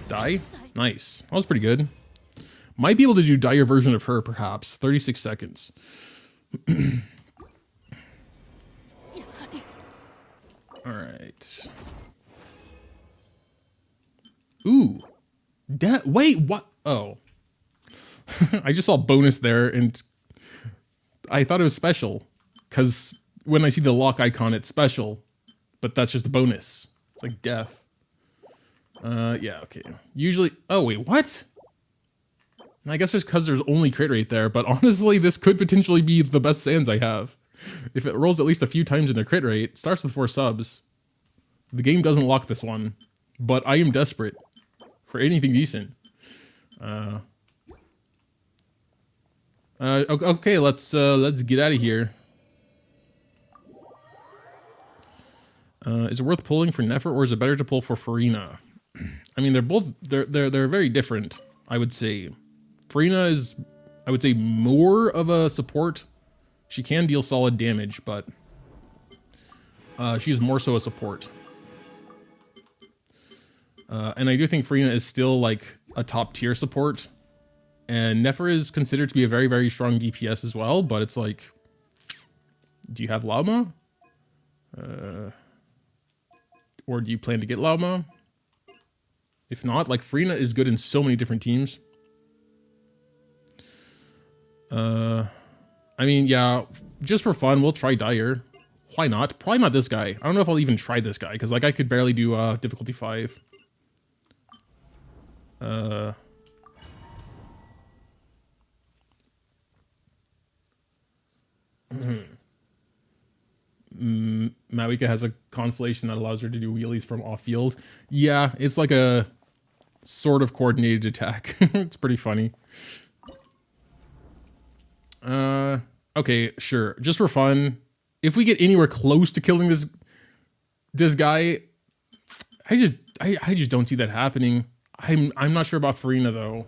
die. Nice. That was pretty good. Might be able to do dire version of her, perhaps. 36 seconds. All right. Ooh. Wait, what? Oh. I just saw bonus there, and I thought it was special. Because when I see the lock icon, it's special. But that's just a bonus. It's like death. Yeah, okay. Usually... Oh, wait, what? I guess it's because there's only crit rate there, but honestly, this could potentially be the best Sands I have. If it rolls at least a few times in a crit rate, starts with 4 subs. The game doesn't lock this one, but I am desperate for anything decent. Okay, let's get out of here. Is it worth pulling for Nefer, or is it better to pull for Farina? I mean, they're very different, I would say. Farina is, I would say, more of a support. She can deal solid damage, but she is more so a support. And I do think Farina is still like a top tier support. And Nefer is considered to be a very, very strong DPS as well, but it's like, do you have Lauma? Or do you plan to get Lauma? If not, like, Frina is good in so many different teams. I mean, yeah, just for fun, we'll try Dire. Why not? Probably not this guy. I don't know if I'll even try this guy, because, like, I could barely do difficulty 5. Mawika has a constellation that allows her to do wheelies from off-field. Yeah, it's like a sort of coordinated attack. It's pretty funny. Okay, sure. Just for fun, if we get anywhere close to killing this guy, I just don't see that happening. I'm not sure about Farina though.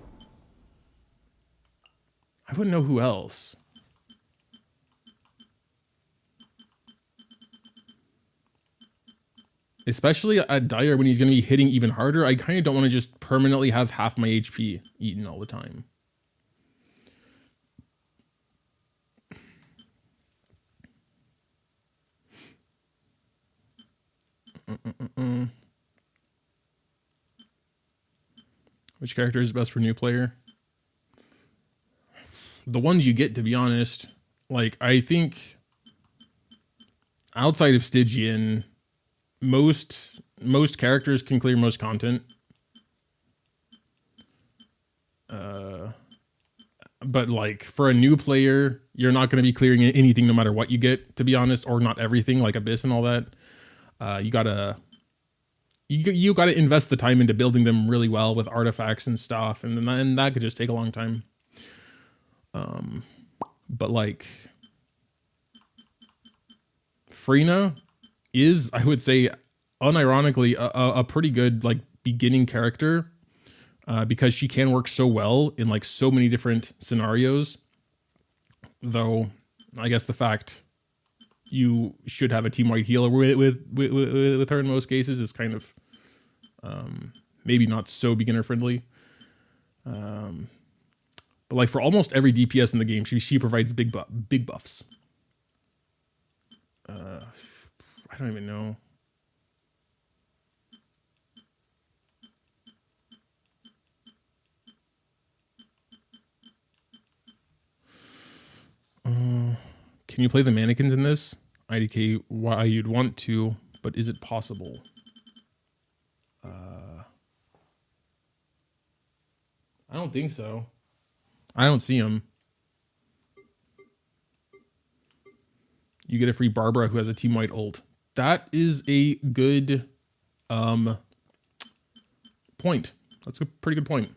I wouldn't know who else. Especially at Dire when he's going to be hitting even harder, I kind of don't want to just permanently have half my HP eaten all the time. Which character is best for new player? The ones you get, to be honest. Like, I think outside of Stygian, most characters can clear most content. But like for a new player, you're not going to be clearing anything no matter what you get, to be honest, or not everything, like Abyss and all that. You gotta invest the time into building them really well with artifacts and stuff, and that could just take a long time. But like Frina is, I would say, unironically, a pretty good like beginning character, because she can work so well in like so many different scenarios. Though, I guess the fact you should have a team-wide healer with her in most cases is kind of maybe not so beginner friendly. But like for almost every DPS in the game, she provides big buffs. I don't even know. Can you play the mannequins in this? IDK, why you'd want to, but is it possible? I don't think so. I don't see them. You get a free Barbara who has a team-wide ult. That is a good point. That's a pretty good point.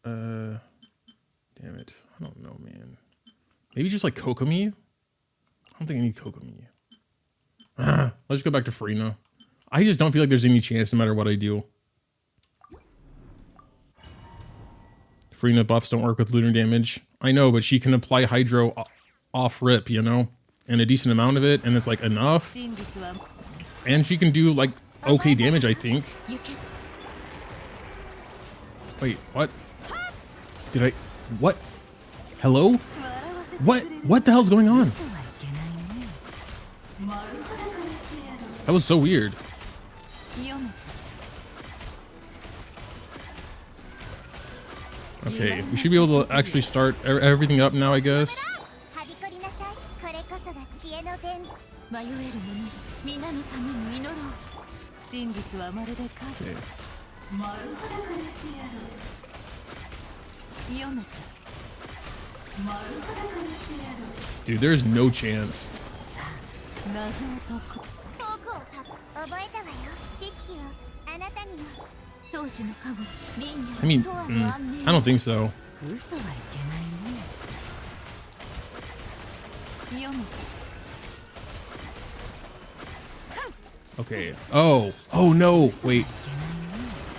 Damn it. I don't know, man. Maybe just like Kokomi? I don't think I need Kokomi. Let's go back to Farina. I just don't feel like there's any chance no matter what I do. Farina buffs don't work with lunar damage. I know, but she can apply Hydro off rip, you know? And a decent amount of it, and it's like enough. And she can do like okay damage, I think. Wait, what? Did I... What? Hello? What the hell's going on? That was so weird. Okay, we should be able to actually start everything up now, I guess. Okay. Dude, there's no chance. I mean, I don't think so. Okay. Oh no, wait.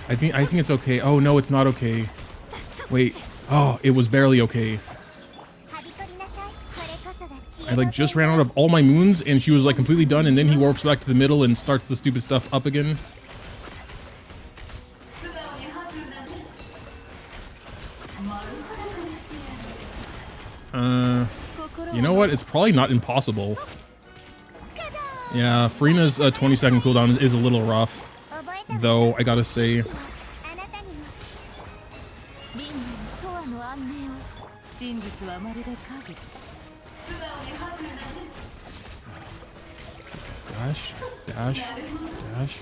I think it's okay. Oh no, it's not okay. Wait. Oh, it was barely okay. I like just ran out of all my moons and she was like completely done, and then he warps back to the middle and starts the stupid stuff up again. You know what? It's probably not impossible. Yeah, Furina's 20-second cooldown is a little rough, though, I gotta say. Dash, dash, dash.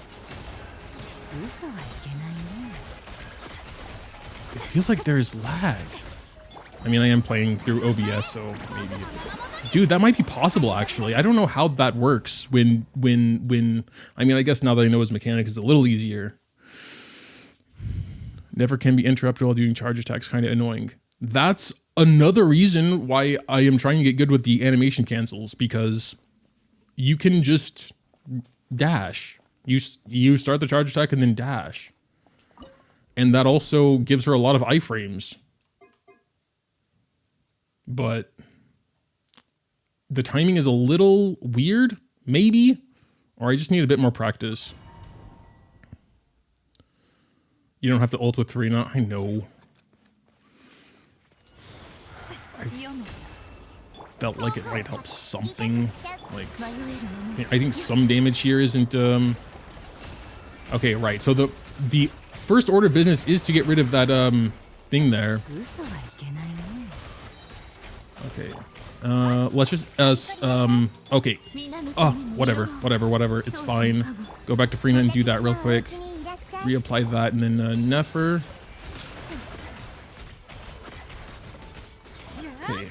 It feels like there's lag. I mean, I am playing through OBS, so maybe. Dude, that might be possible, actually. I don't know how that works when, I mean, I guess now that I know his mechanic is a little easier. Never can be interrupted while doing charge attacks, kind of annoying. That's another reason why I am trying to get good with the animation cancels, because you can just dash. You start the charge attack and then dash. And that also gives her a lot of iframes. But the timing is a little weird, maybe, or I just need a bit more practice. You don't have to ult with Furina. I know. I felt like it might help something. Like, I think some damage here isn't. Okay, right. So the first order of business is to get rid of that thing there. Okay. Let's just okay. Oh, whatever. It's fine. Go back to Furina and do that real quick. Reapply that, and then nefer. Okay.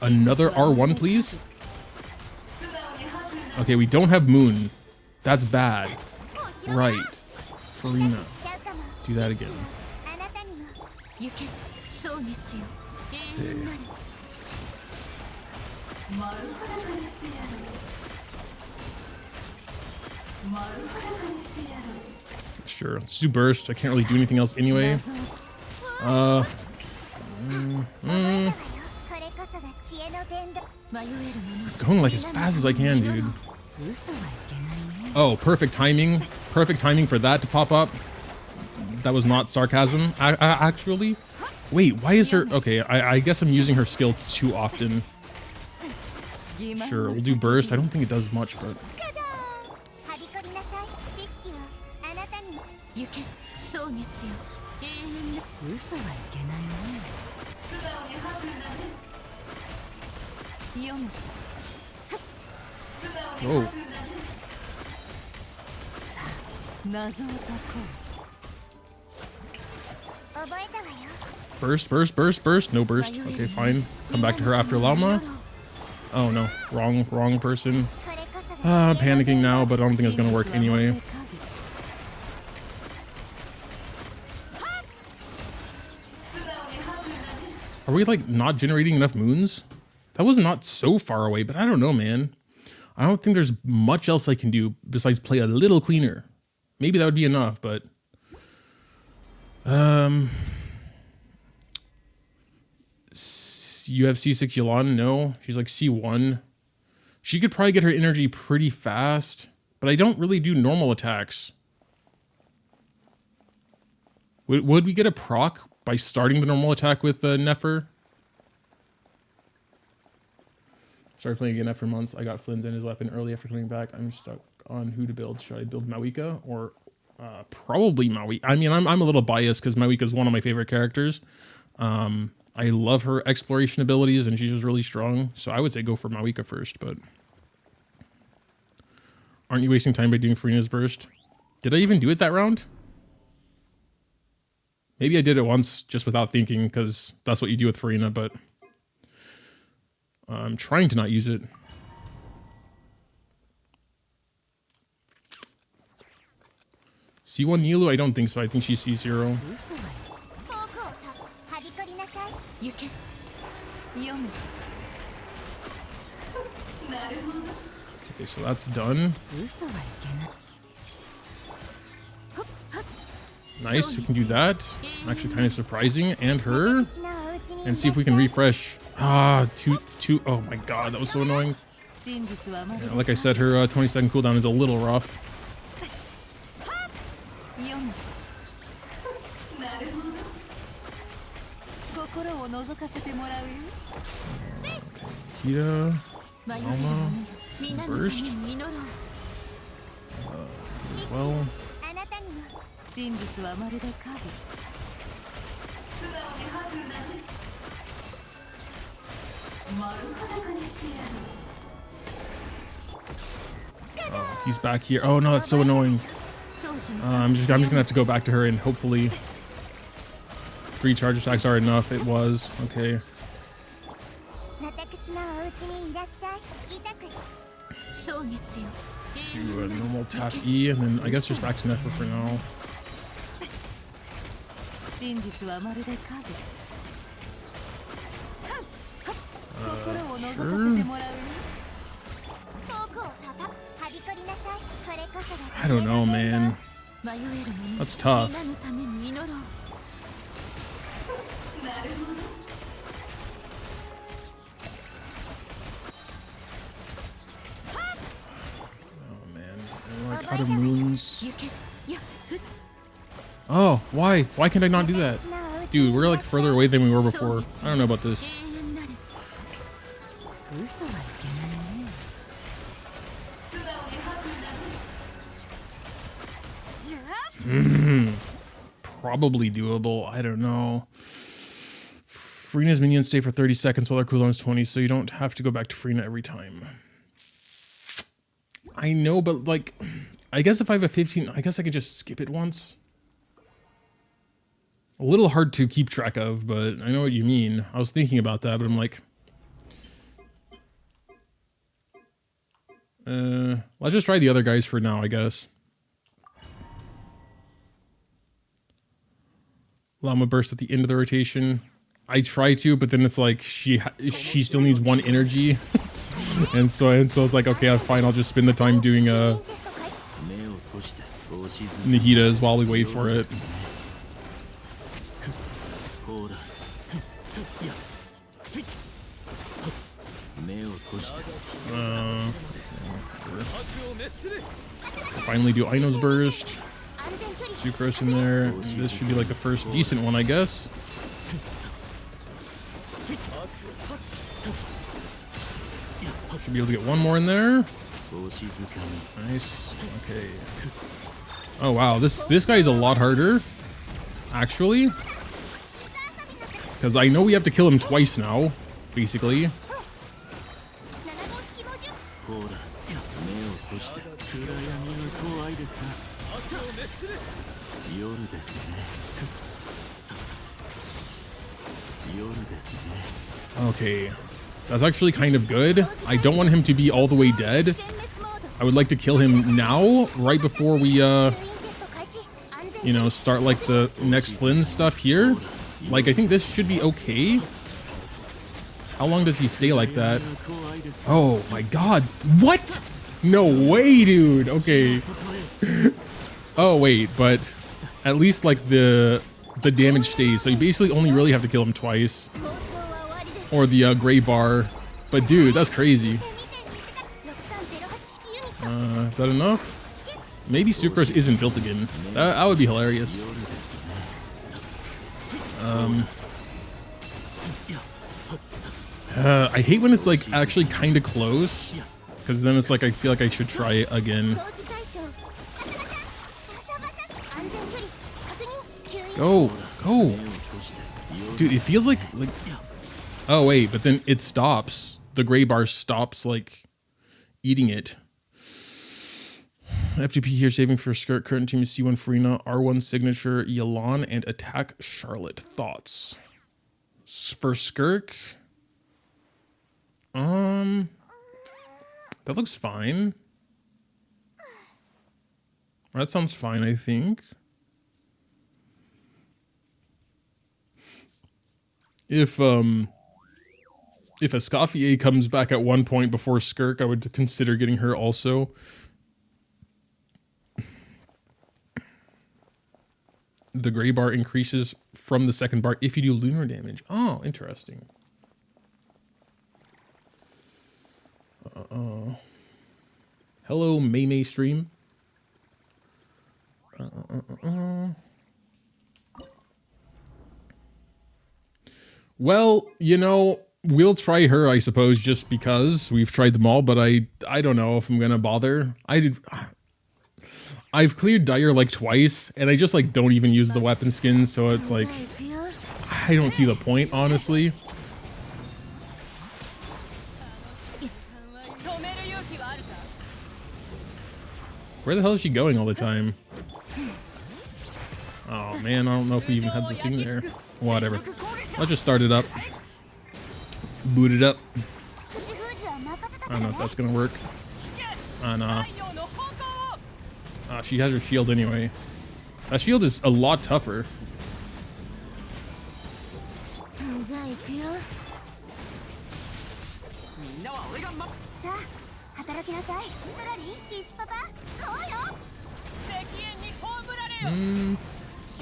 Another R1, please. Okay, we don't have Moon. That's bad. Right. Furina. Do that again. Okay. Sure, let's do burst. I can't really do anything else anyway. Going like as fast as I can, dude. Oh, perfect timing. Perfect timing for that to pop up. That was not sarcasm, actually. Wait, why is her... Okay, I guess I'm using her skill too often. Sure, we'll do burst. I don't think it does much, but... Oh. Burst. No burst. Okay, fine. Come back to her after Llama. Oh no, wrong person. I'm panicking now, but I don't think it's gonna work anyway. Are we like not generating enough moons? That was not so far away, but I don't know, man. I don't think there's much else I can do besides play a little cleaner. Maybe that would be enough, but... You have C6 Yelan? No. She's like C1. She could probably get her energy pretty fast, but I don't really do normal attacks. Would we get a proc by starting the normal attack with nefer? Started playing again after months. I got Flynn's and his weapon early after coming back. I'm stuck on who to build. Should I build Mawika or probably Maui? I mean, I'm a little biased because Mawika is one of my favorite characters. I love her exploration abilities and she's just really strong. So I would say go for Mawika first, but aren't you wasting time by doing Furina's burst? Did I even do it that round? Maybe I did it once just without thinking because that's what you do with Furina, but I'm trying to not use it. C1 Nilu? I don't think so. I think she's C0. Okay, so that's done. Nice, we can do that. Actually kind of surprising. And her. And see if we can refresh. Two. Oh my god, that was so annoying. Yeah, like I said, her 20-second cooldown is a little rough. Kita, Mama, burst. Well. Oh, he's back here. Oh no, that's so annoying. I'm just gonna have to go back to her and hopefully 3 charge attacks are enough. It was okay. Do a normal tap E and then I guess just back to nefer for now. Sure. I don't know, man. That's tough. Oh man, I'm like out of moons. Oh, why? Why can't I not do that? Dude, we're like further away than we were before. I don't know about this. Probably doable. I don't know. Freena's minions stay for 30 seconds while their cooldown is 20, so you don't have to go back to Freena every time. I know, but like, I guess if I have a 15, I guess I could just skip it once. A little hard to keep track of, but I know what you mean. I was thinking about that, but I'm like, let's just try the other guys for now, I guess. Llama burst at the end of the rotation. I try to, but then it's like she still needs 1 energy, and so it's like, okay, fine. I'll just spend the time doing Nihitas while we wait for it. Finally do Ino's burst. Sucrose in there. This should be like the first decent one, I guess. Should be able to get 1 more in there. Nice. Okay. Oh wow, this guy is a lot harder, actually. Because I know we have to kill him twice now, basically. Okay, that's actually kind of good. I don't want him to be all the way dead. I would like to kill him now, right before we, you know, start like the next Flynn stuff here. Like, I think this should be okay. How long does he stay like that? Oh my god. What? No way, dude. Okay. Oh, wait, but at least like the damage stays. So you basically only really have to kill him twice. Or the gray bar. But dude, that's crazy. Is that enough? Maybe Sucrose isn't built again. That would be hilarious. I hate when it's like actually kind of close, because then it's like I feel like I should try again. Go, go, dude! It feels like oh wait, but then it stops. The gray bar stops like eating it. FTP here, saving for Skirt. Current team is C1 Farina, R1 Signature, Yelan, and Attack Charlotte. Thoughts for Skirk? That looks fine. That sounds fine, I think. If Escoffier comes back at one point before Skirk, I would consider getting her also. The gray bar increases from the second bar if you do lunar damage. Oh, interesting. Hello, May stream. Well, you know, we'll try her, I suppose, just because we've tried them all, but I don't know if I'm gonna bother. I've cleared Dire like twice, and I just like don't even use the weapon skins, so it's like I don't see the point, honestly. Where the hell is she going all the time? Oh man, I don't know if we even had the thing there. Whatever. Let's just start it up. Boot it up. I don't know if that's gonna work. Nah. She has her shield anyway. That shield is a lot tougher.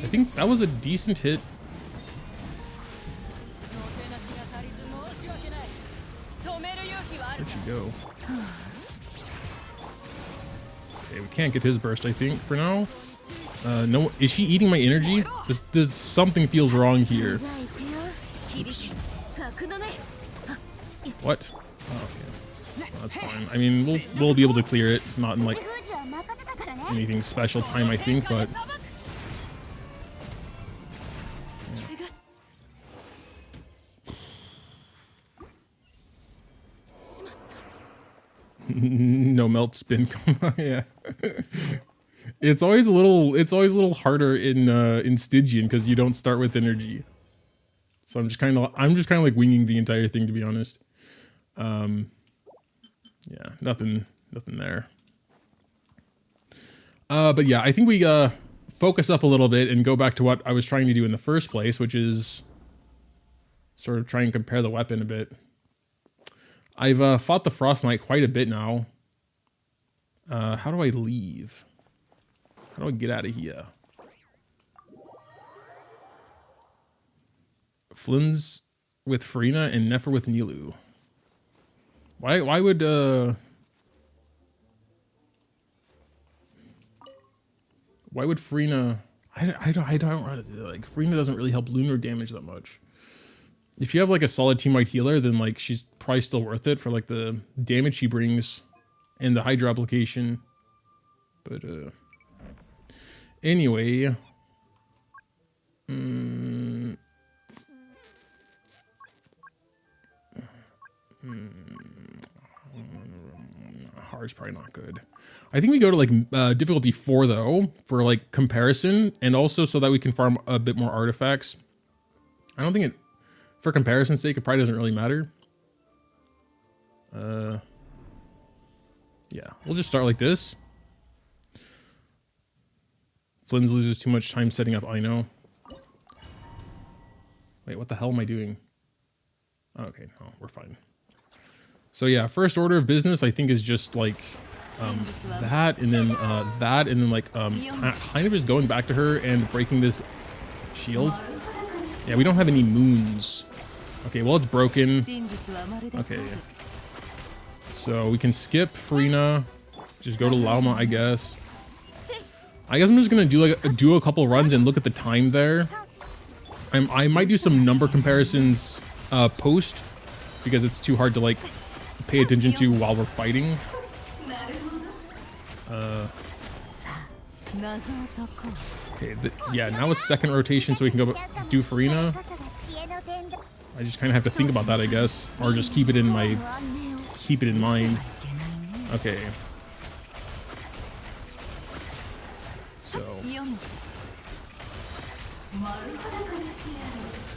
I think that was a decent hit. Where'd she go? Okay, we can't get his burst, I think, for now. No, is she eating my energy? This something feels wrong here. Oops. What? Oh, yeah. That's fine. I mean, we'll be able to clear it. Not in like anything special time, I think, but. No melt spin. Yeah. It's always a little harder in Stygian because you don't start with energy. So I'm just kind of like winging the entire thing, to be honest. Yeah, nothing there. But yeah, I think we focus up a little bit and go back to what I was trying to do in the first place, which is sort of try and compare the weapon a bit. I've fought the Frost Knight quite a bit now. How do I leave? How do I get out of here? Flynn's with Farina and Nefer with Nilu. Why would Farina? I don't like Farina doesn't really help lunar damage that much. If you have like a solid team-wide healer, then like she's probably still worth it for like the damage she brings and the Hydra application. But anyway, hard's probably not good. I think we go to like difficulty 4 though for like comparison, and also so that we can farm a bit more artifacts. I don't think it. For comparison's sake, it probably doesn't really matter. Yeah, we'll just start like this. Flynn loses too much time setting up, I know. Wait, what the hell am I doing? Oh, okay, no, we're fine. So yeah, first order of business, I think, is just like that, and then like kind of just going back to her and breaking this shield. Yeah, we don't have any moons. Okay, well, it's broken. Okay. So we can skip Farina. Just go to Lauma, I guess. I guess I'm just gonna do a couple runs and look at the time there. I might do some number comparisons post, because it's too hard to like pay attention to while we're fighting. Okay, yeah, now it's second rotation, so we can go do Farina. I just kind of have to think about that, I guess, or just keep it in mind. Okay. So,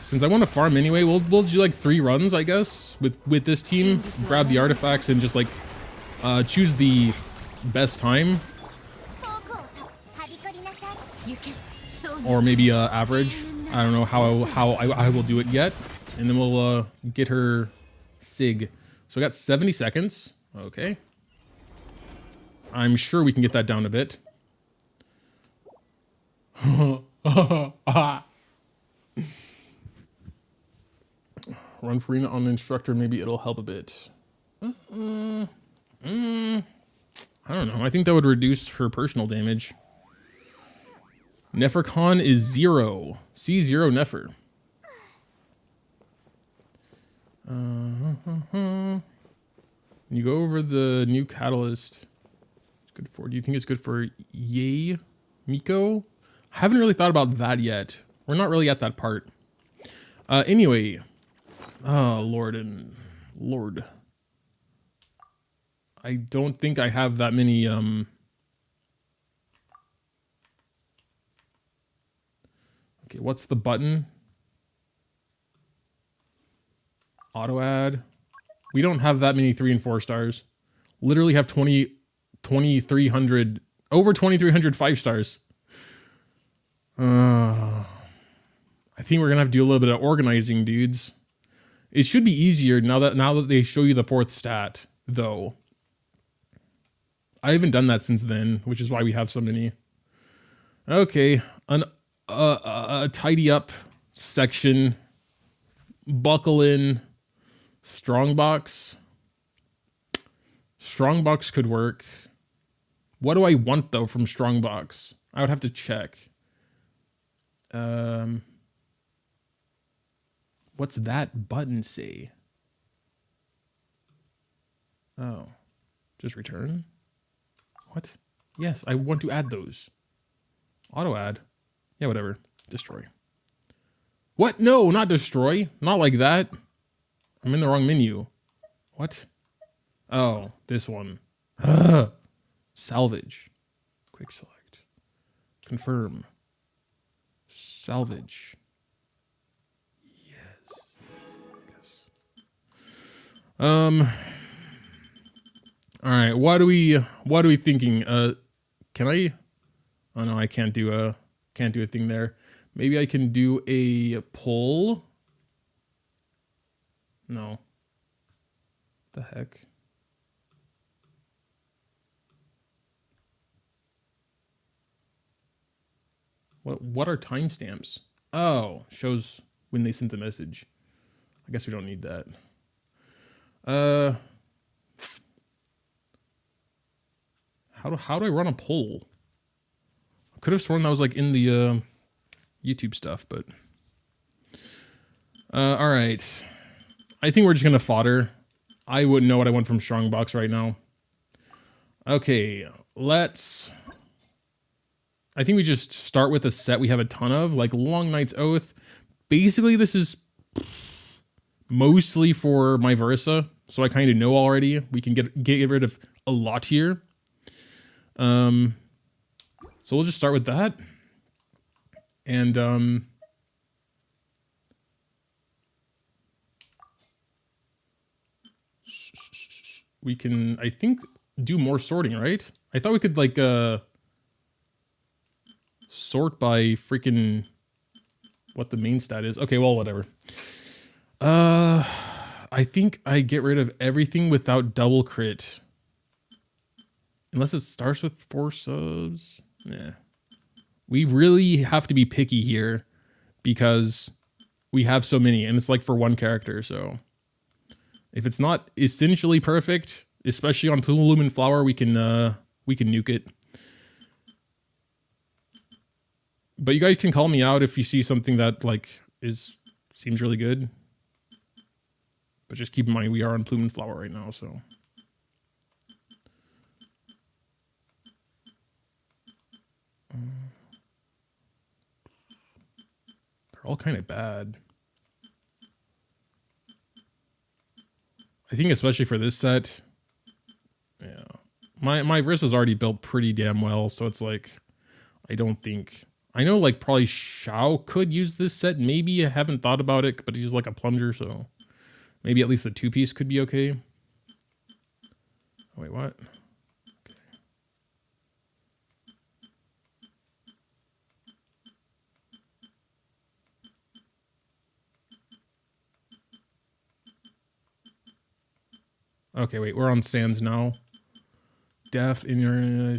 since I want to farm anyway, we'll do like 3 runs, I guess, with this team. Grab the artifacts and just like choose the best time. Or maybe average. I don't know how I will do it yet. And then we'll get her Sig. So we got 70 seconds. Okay. I'm sure we can get that down a bit. Run Farina on the instructor. Maybe it'll help a bit. I don't know. I think that would reduce her personal damage. Nefercon is 0. C0 Nefer. Can you go over the new catalyst? It's good for. Do you think it's good for Yay Miko? Haven't really thought about that yet. We're not really at that part. Anyway. Oh, Lord and Lord. I don't think I have that many, Okay, what's the button? Auto add. We don't have that many 3 and 4 stars. Literally have 2,300, over 2,300 5 stars. I think we're gonna have to do a little bit of organizing, dudes. It should be easier now that they show you the 4th stat, though. I haven't done that since then, which is why we have so many. Okay, a tidy up section. Buckle in. Strongbox. Strongbox could work. What do I want though from Strongbox? I would have to check. What's that button say? Oh, just return? What? Yes, I want to add those. Auto add. Yeah, whatever. Destroy. What? No, not destroy. Not like that. I'm in the wrong menu. What? Oh, this one. Salvage. Quick select. Confirm. Salvage. All right, what are we thinking? Can I? Oh no, I can't do a thing there. Maybe I can do a pull. No. The heck? What are timestamps? Oh, shows when they sent the message. I guess we don't need that. How do I run a poll? I could have sworn that was like in the YouTube stuff, but all right. I think we're just gonna fodder. I wouldn't know what I want from Strongbox right now. Okay, I think we just start with a set we have a ton of, like Long Night's Oath. Basically, this is mostly for my Versa, so I kind of know already. We can get rid of a lot here. So we'll just start with that. And we can, I think, do more sorting, right? I thought we could like sort by freaking what the main stat is. Okay, well, whatever. I think I get rid of everything without double crit. Unless it starts with 4 subs. Yeah. We really have to be picky here because we have so many and it's like for one character. So if it's not essentially perfect, especially on Bloom and Flower, we can nuke it. But you guys can call me out if you see something that like seems really good. But just keep in mind we are on Plume and Flower right now, so. They're all kind of bad. I think especially for this set, yeah. My Versa's already built pretty damn well, so it's like, I don't think... I know like probably Shao could use this set, maybe. I haven't thought about it, but he's like a plunger, so... Maybe at least the 2-piece could be okay. Wait, what? Okay, wait, we're on Sands now. Def in your...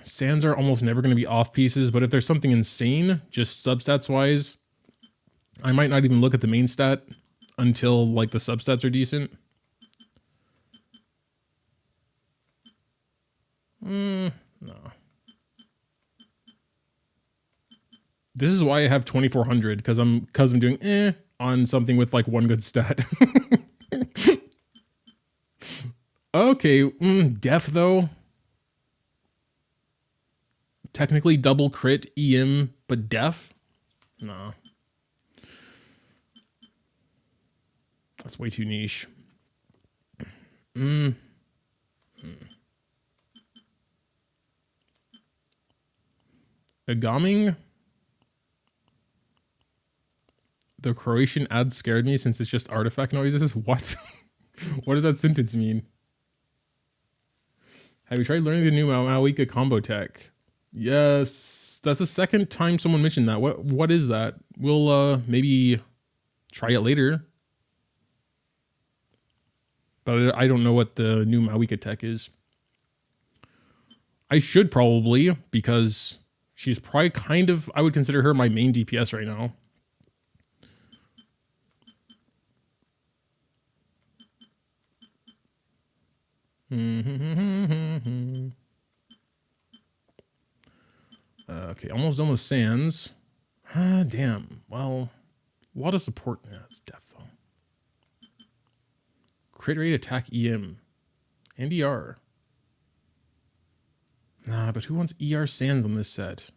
Sands are almost never going to be off pieces, but if there's something insane, just substats wise, I might not even look at the main stat until like the substats are decent. No. This is why I have 2400 because I'm doing on something with like one good stat. Okay, def though. Technically double crit EM, but def? Nah. That's way too niche. Agaming? The Croatian ad scared me since it's just artifact noises. What? What does that sentence mean? Have you tried learning the new Mawika combo tech? Yes, that's the second time someone mentioned that. What is that? We'll maybe try it later. But I don't know what the new Mawika tech is. I should probably, because she's probably kind of, I would consider her my main DPS right now. Okay, almost done with Sands. Damn. Well, a lot of support. Yeah, it's def though. Crit rate, attack, EM, and ER. Nah, but who wants ER Sands on this set?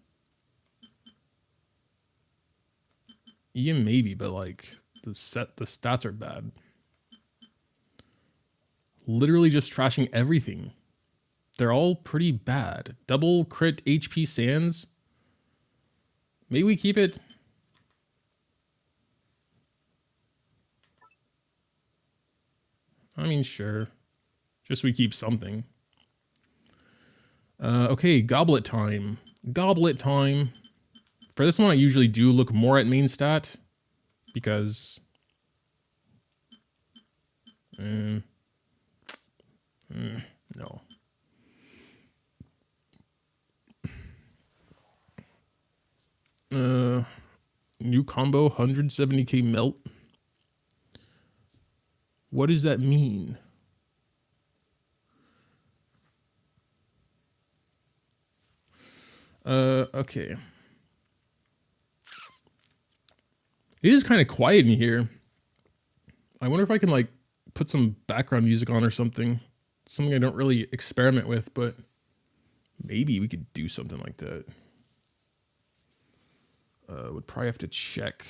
EM maybe, but like the stats are bad. Literally just trashing everything. They're all pretty bad. Double crit HP Sands. Maybe we keep it. I mean, sure. Just we keep something. Okay, goblet time. Goblet time. For this one, I usually do look more at main stat. Because... no. New combo, 170k melt. What does that mean? Okay. It is kind of quiet in here. I wonder if I can like put some background music on or something. Something I don't really experiment with, but maybe we could do something like that. Would probably have to check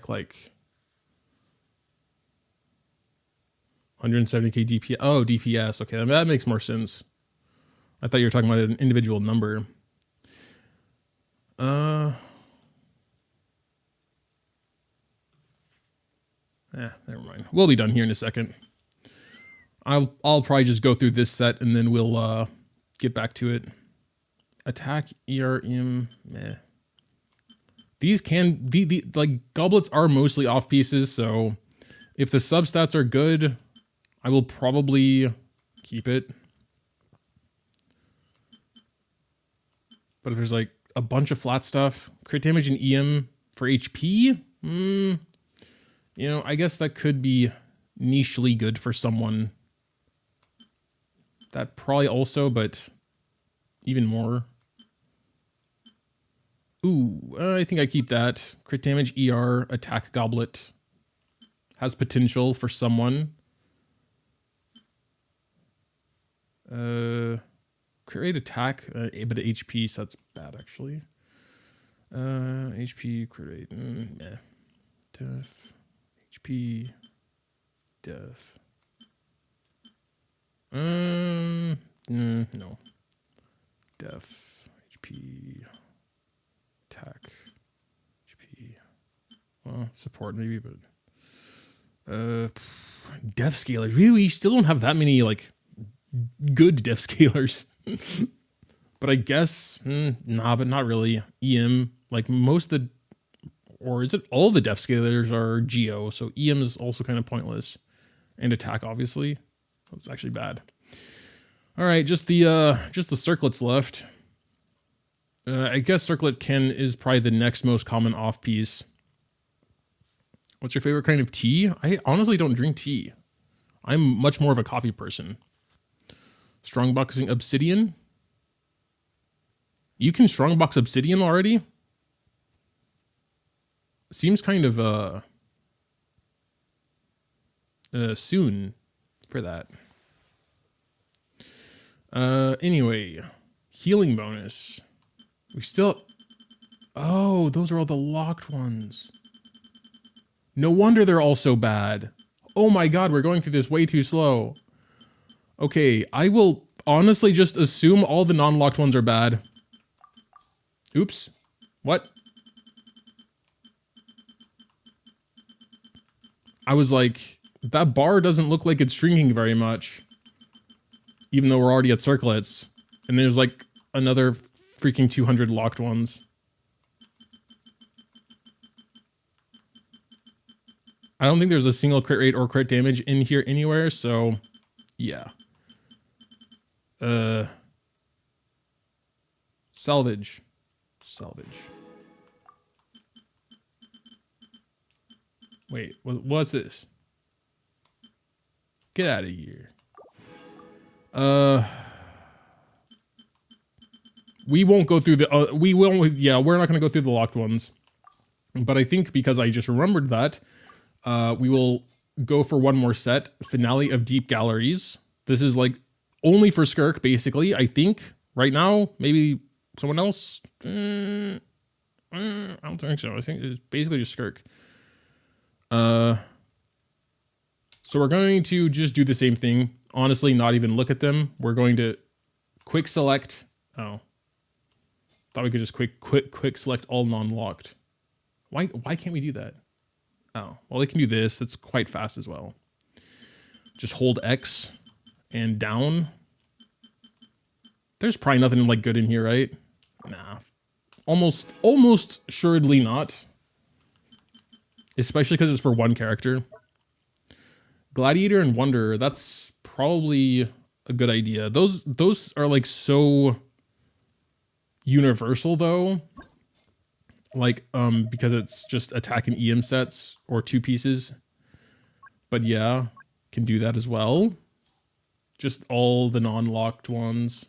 like 170k DPS. Oh, DPS. Okay, that makes more sense. I thought you were talking about an individual number. Never mind. We'll be done here in a second. I'll probably just go through this set and then we'll get back to it. Attack, ERM, meh. These can, like, goblets are mostly off pieces, so if the substats are good, I will probably keep it. But if there's like a bunch of flat stuff, crit damage and EM for HP, you know, I guess that could be nichely good for someone. That probably also, but even more. Ooh, I think I keep that. Crit damage, ER, attack goblet. Has potential for someone. Crit rate attack, but HP, so that's bad actually. HP, crit rate, yeah. Def, HP, def. No. Def, HP, attack, HP. Well, support maybe, but def scalers. We still don't have that many like good def scalers. But I guess nah, but not really. EM, like most of the, or is it all the def scalers are Geo, so EM is also kind of pointless. And attack, obviously. That's actually bad. All right, just the circlets left. I guess circlet Ken is probably the next most common off piece. What's your favorite kind of tea? I honestly don't drink tea. I'm much more of a coffee person. Strongboxing obsidian. You can strongbox obsidian already? Seems kind of soon for that. Anyway, healing bonus. We still... Oh, those are all the locked ones. No wonder they're all so bad. Oh my god, we're going through this way too slow. Okay, I will honestly just assume all the non-locked ones are bad. Oops. What? I was like, that bar doesn't look like it's shrinking very much. Even though we're already at circlets. And there's like another freaking 200 locked ones. I don't think there's a single crit rate or crit damage in here anywhere, so yeah. Salvage. Salvage. Wait, what's this? Get out of here. We won't go through the, we're not going to go through the locked ones. But I think because I just remembered that, we will go for one more set. Finale of Deep Galleries. This is like only for Skirk, basically, I think. Right now, maybe someone else? I don't think so. I think it's basically just Skirk. So we're going to just do the same thing. Honestly, not even look at them. We're going to quick select. Oh. Thought we could just quick select all non-locked. Why can't we do that? Oh, well, they can do this. It's quite fast as well. Just hold X and down. There's probably nothing like good in here, right? Nah. Almost assuredly not. Especially because it's for one character. Gladiator and Wanderer, that's probably a good idea. Those are like so universal though. Like, because it's just attack and EM sets or 2 pieces. But yeah, can do that as well. Just all the non-locked ones.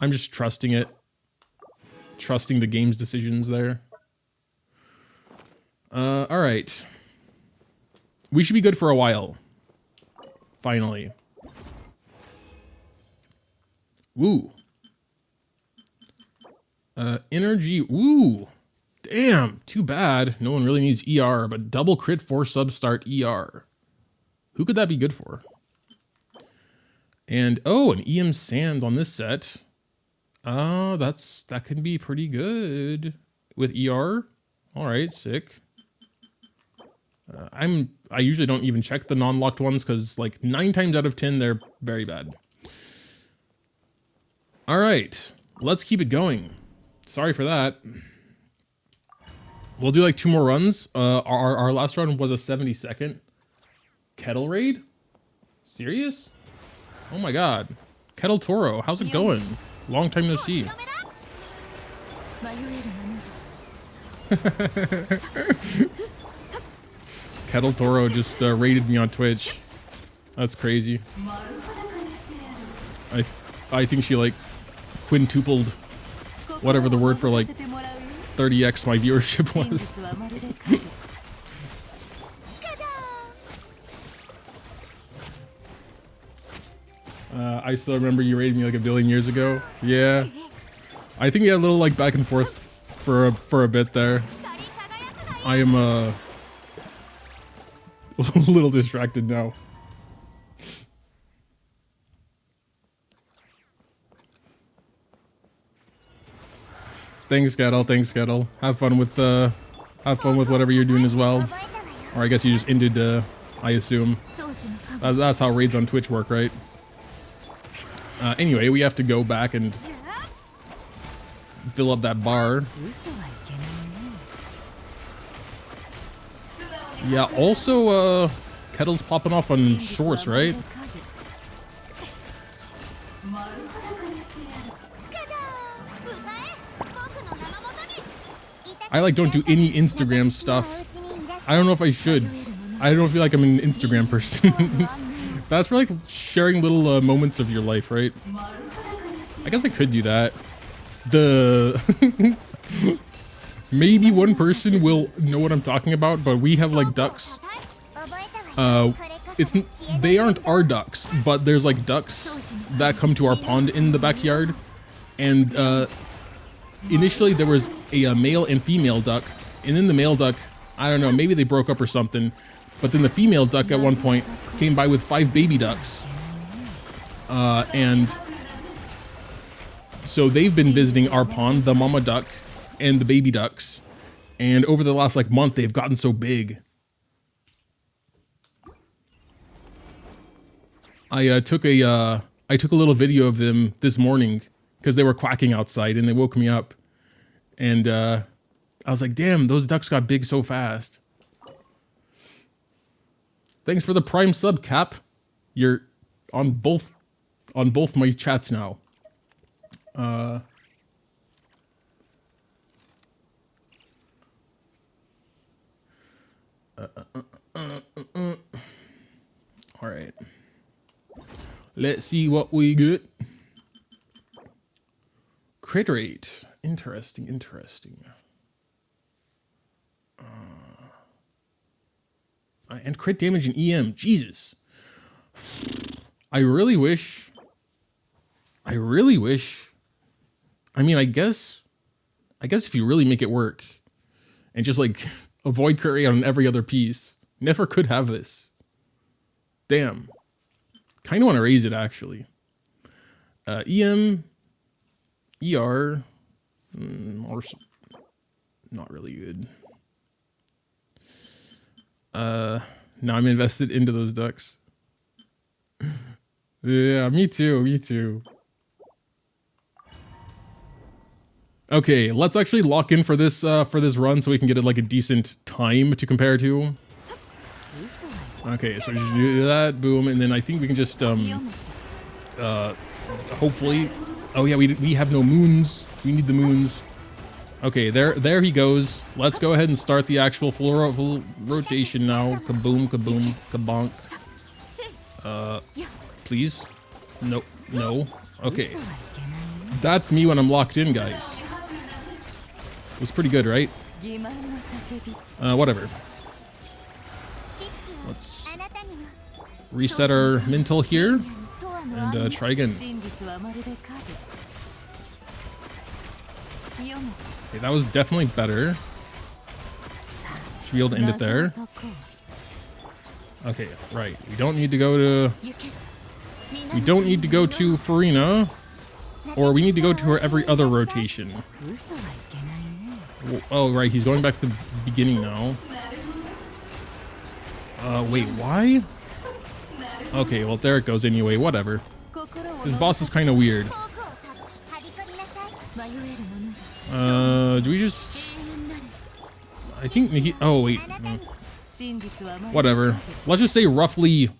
I'm just trusting it. Trusting the game's decisions there. Alright. We should be good for a while. Finally. Woo. Energy. Woo. Damn. Too bad. No one really needs ER, but double crit 4 sub start ER. Who could that be good for? And, oh, an EM Sands on this set. That can be pretty good with ER. All right, sick. I usually don't even check the non-locked ones because like 9 times out of 10 they're very bad. All right, let's keep it going. Sorry for that. We'll do like 2 more runs. Our last run was a 72nd. Kettle raid? Serious? Oh my god. Kettle Toro, how's it going? Long time no see. Kettle Toro just raided me on Twitch. That's crazy. I think she like quintupled whatever the word for like 30x my viewership was. I still remember you raided me like a billion years ago. Yeah. I think we had a little like back and forth for a bit there. I am a little distracted now. Thanks, Kettle. Thanks, Kettle. Have fun with whatever you're doing as well. Or I guess you just ended. I assume. That's how raids on Twitch work, right? Anyway, we have to go back and fill up that bar. Yeah, also, Kettle's popping off on shorts, right? I like don't do any Instagram stuff. I don't know if I should. I don't feel like I'm an Instagram person. That's for like sharing little moments of your life, right? I guess I could do that. The maybe one person will know what I'm talking about, but we have like ducks. They aren't our ducks, but there's like ducks that come to our pond in the backyard. And initially there was a male and female duck, and then the male duck, I don't know, maybe they broke up or something, but then the female duck at one point came by with 5 baby ducks. And so they've been visiting our pond, the mama duck and the baby ducks, and over the last like month they've gotten so big. I took a little video of them this morning because they were quacking outside and they woke me up, and I was like, damn, those ducks got big so fast. Thanks for the Prime sub, Cap. You're on both my chats now. All right. Let's see what we get. Crit rate. Interesting, interesting. And crit damage and EM. Jesus. I really wish. I mean, I guess if you really make it work and just like avoid crit rate on every other piece, nefer could have this. Damn. Kind of want to raise it, actually. EM, ER, or not really good. Now I'm invested into those ducks. Yeah, me too. Okay, let's actually lock in for this run so we can get like a decent time to compare to. Okay, so we just do that, boom, and then I think we can just hopefully. Oh yeah, we have no moons. We need the moons. Okay, there he goes. Let's go ahead and start the actual full rotation now. Kaboom, kaboom, kabonk. Please, no. Okay, that's me when I'm locked in, guys. It was pretty good, right? Whatever. Let's reset our mental here and try again. Okay, that was definitely better. Should be able to end it there. Okay, right. We don't need to go to Farina, or we need to go to her every other rotation. Oh, right. He's going back to the beginning now. Wait, why? Okay, well, there it goes anyway. Whatever. This boss is kind of weird. Do we just... I think... Oh, wait. Whatever. Let's just say roughly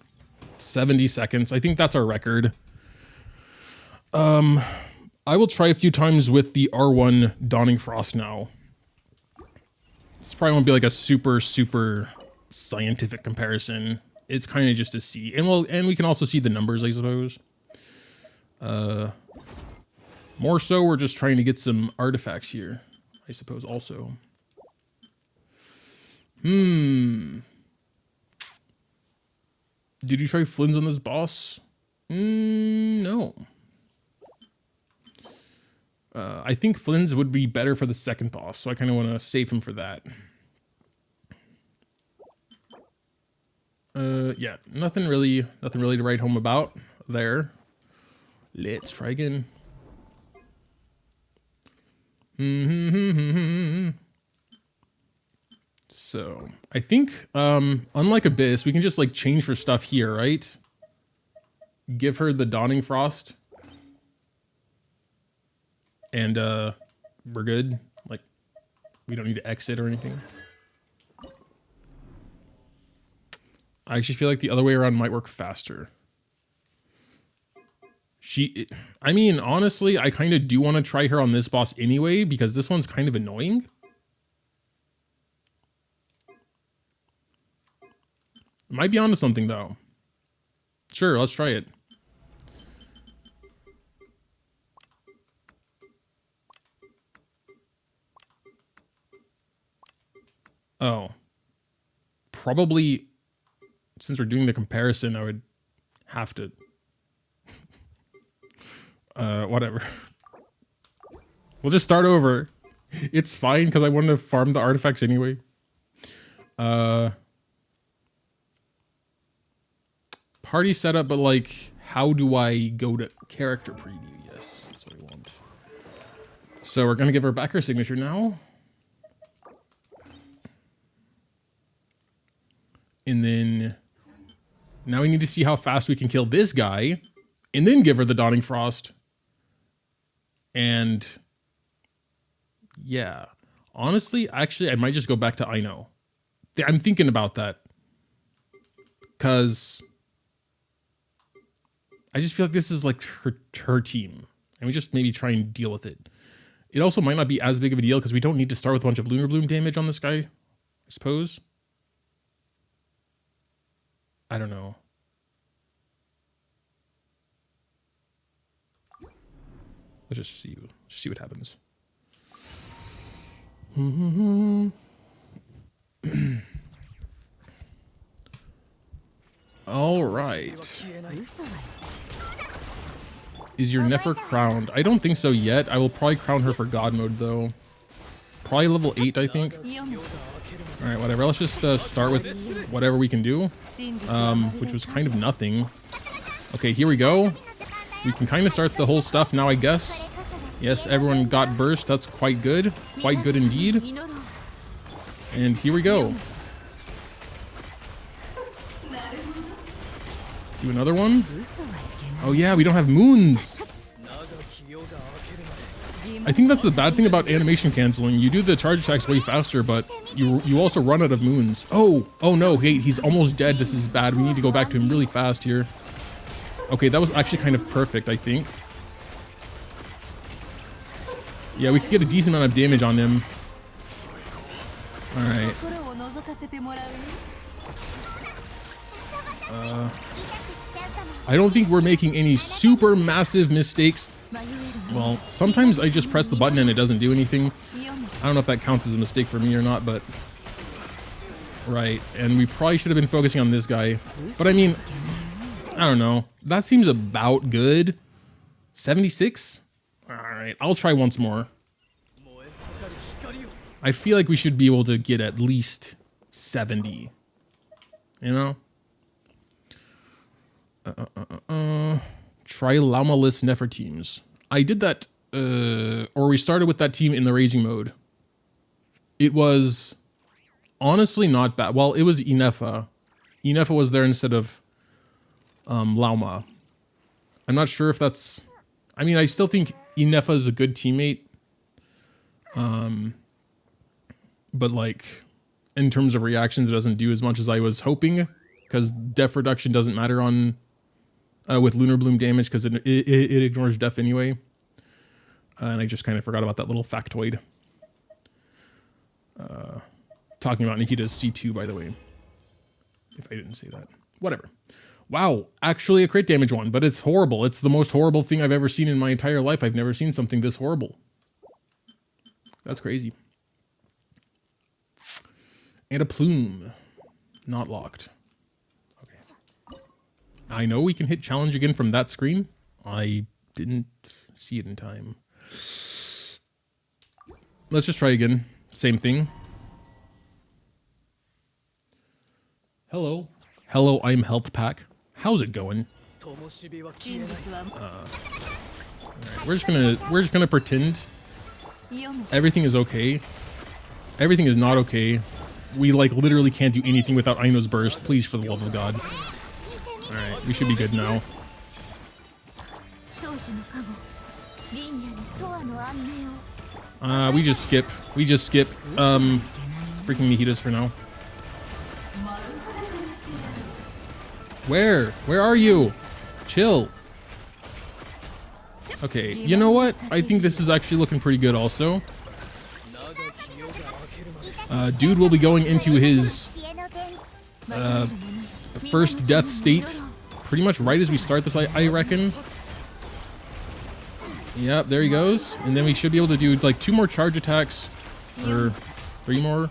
70 seconds. I think that's our record. I will try a few times with the R1 Dawning Frost now. This probably won't be like a super scientific comparison. It's kind of just to see, and we can also see the numbers, I suppose. More so, we're just trying to get some artifacts here, I suppose. Also, did you try Flynn's on this boss? No. I think Flynn's would be better for the second boss, so I kind of want to save him for that. Yeah, nothing really to write home about there. Let's try again. So I think, unlike Abyss, we can just like change for stuff here, right? Give her the Dawning Frost. And, we're good. Like, we don't need to exit or anything. I actually feel like the other way around might work faster. I mean, honestly, I kind of do want to try her on this boss anyway, because this one's kind of annoying. Might be onto something, though. Sure, let's try it. Oh. Probably, since we're doing the comparison, I would have to... whatever. We'll just start over. It's fine, because I wanted to farm the artifacts anyway. Party setup, but like, how do I go to character preview? Yes, that's what I want. So we're going to give her back her signature now. And then now we need to see how fast we can kill this guy and then give her the Dawning Frost. And yeah, honestly, actually, I might just go back to I know. I'm thinking about that because I just feel like this is like her team and we just maybe try and deal with it. It also might not be as big of a deal because we don't need to start with a bunch of Lunar Bloom damage on this guy, I suppose. I don't know. Let's just see what happens. All right. Is your nefer crowned? I don't think so yet. I will probably crown her for God mode though. Probably level 8, I think. All right, whatever. Let's just start with whatever we can do, which was kind of nothing. Okay, here we go. We can kind of start the whole stuff now, I guess. Yes, everyone got burst. That's quite good. Quite good indeed. And here we go. Do another one. Oh yeah, we don't have moons. I think that's the bad thing about animation canceling. You do the charge attacks way faster, but you also run out of moons. Oh no, hey, he's almost dead. This is bad. We need to go back to him really fast here. Okay, that was actually kind of perfect, I think. Yeah, we could get a decent amount of damage on him. Alright. I don't think we're making any super massive mistakes. Well, sometimes I just press the button and it doesn't do anything. I don't know if that counts as a mistake for me or not, but... Right, and we probably should have been focusing on this guy. But I mean, I don't know. That seems about good. 76? Alright, I'll try once more. I feel like we should be able to get at least 70. You know? Try Llama-less nefer teams. I did that, or we started with that team in the raising mode. It was honestly not bad. Well, it was Inefa. Inefa was there instead of Lauma. I'm not sure if that's... I mean, I still think Inefa is a good teammate. But like, in terms of reactions, it doesn't do as much as I was hoping. Because def reduction doesn't matter on... with Lunar Bloom damage, because it ignores def anyway. And I just kind of forgot about that little factoid. Talking about Nikita's C2, by the way. If I didn't say that. Whatever. Wow, actually a crit damage one, but it's horrible. It's the most horrible thing I've ever seen in my entire life. I've never seen something this horrible. That's crazy. And a plume. Not locked. Okay. I know we can hit challenge again from that screen. I didn't see it in time. Let's just try again. Same thing. Hello. Hello, I'm Health Pack. How's it going? Alright, we're just gonna pretend everything is okay. Everything is not okay. We like literally can't do anything without Aino's burst. Please, for the love of God. Alright, we should be good now. We just skip. We just skip. Freaking Nihitas for now. Where? Where are you? Chill. Okay, you know what? I think this is actually looking pretty good also. Dude will be going into his first death state pretty much right as we start this, I reckon. Yep, there he goes. And then we should be able to do like 2 more charge attacks, or 3 more.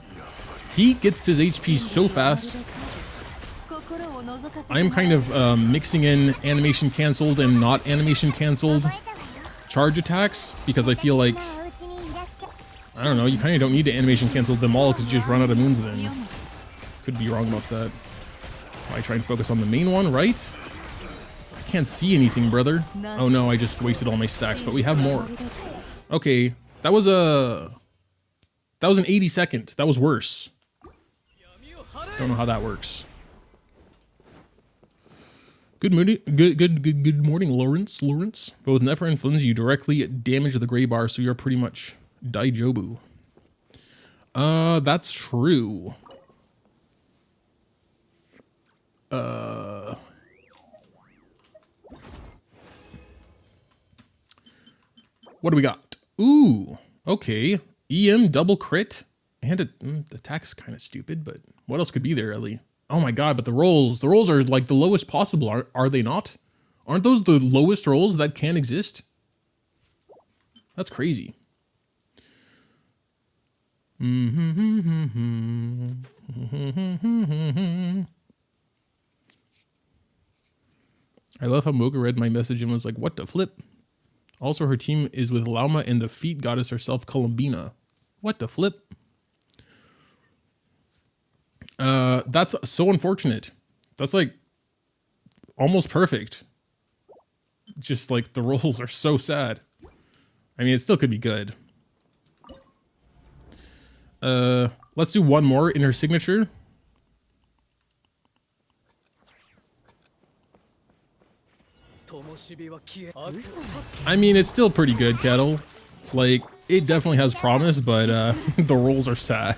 He gets his HP so fast. I am kind of mixing in animation canceled and not animation canceled charge attacks because I feel like, I don't know, you kind of don't need to animation cancel them all because you just run out of moons then. Could be wrong about that. I try and focus on the main one, right? I can't see anything, brother. Oh no, I just wasted all my stacks, but we have more. Okay, that was an 82nd. That was worse. Don't know how that works. Good morning, Lawrence. Both Nefer and Flinz, you directly damage the gray bar, so you're pretty much Daijobu. That's true. What do we got? Ooh, okay. EM double crit and the attack's kind of stupid, but what else could be there, Ellie? Oh my god, but the rolls are like the lowest possible, are they not? Aren't those the lowest rolls that can exist? That's crazy. I love how Moga read my message and was like, what the flip? Also, her team is with Lauma and the feet goddess herself, Columbina. What the flip? That's so unfortunate. That's like almost perfect. Just like the rolls are so sad. I mean, it still could be good. Let's do one more in her signature. I mean, it's still pretty good, Kettle. Like, it definitely has promise, but the rolls are sad.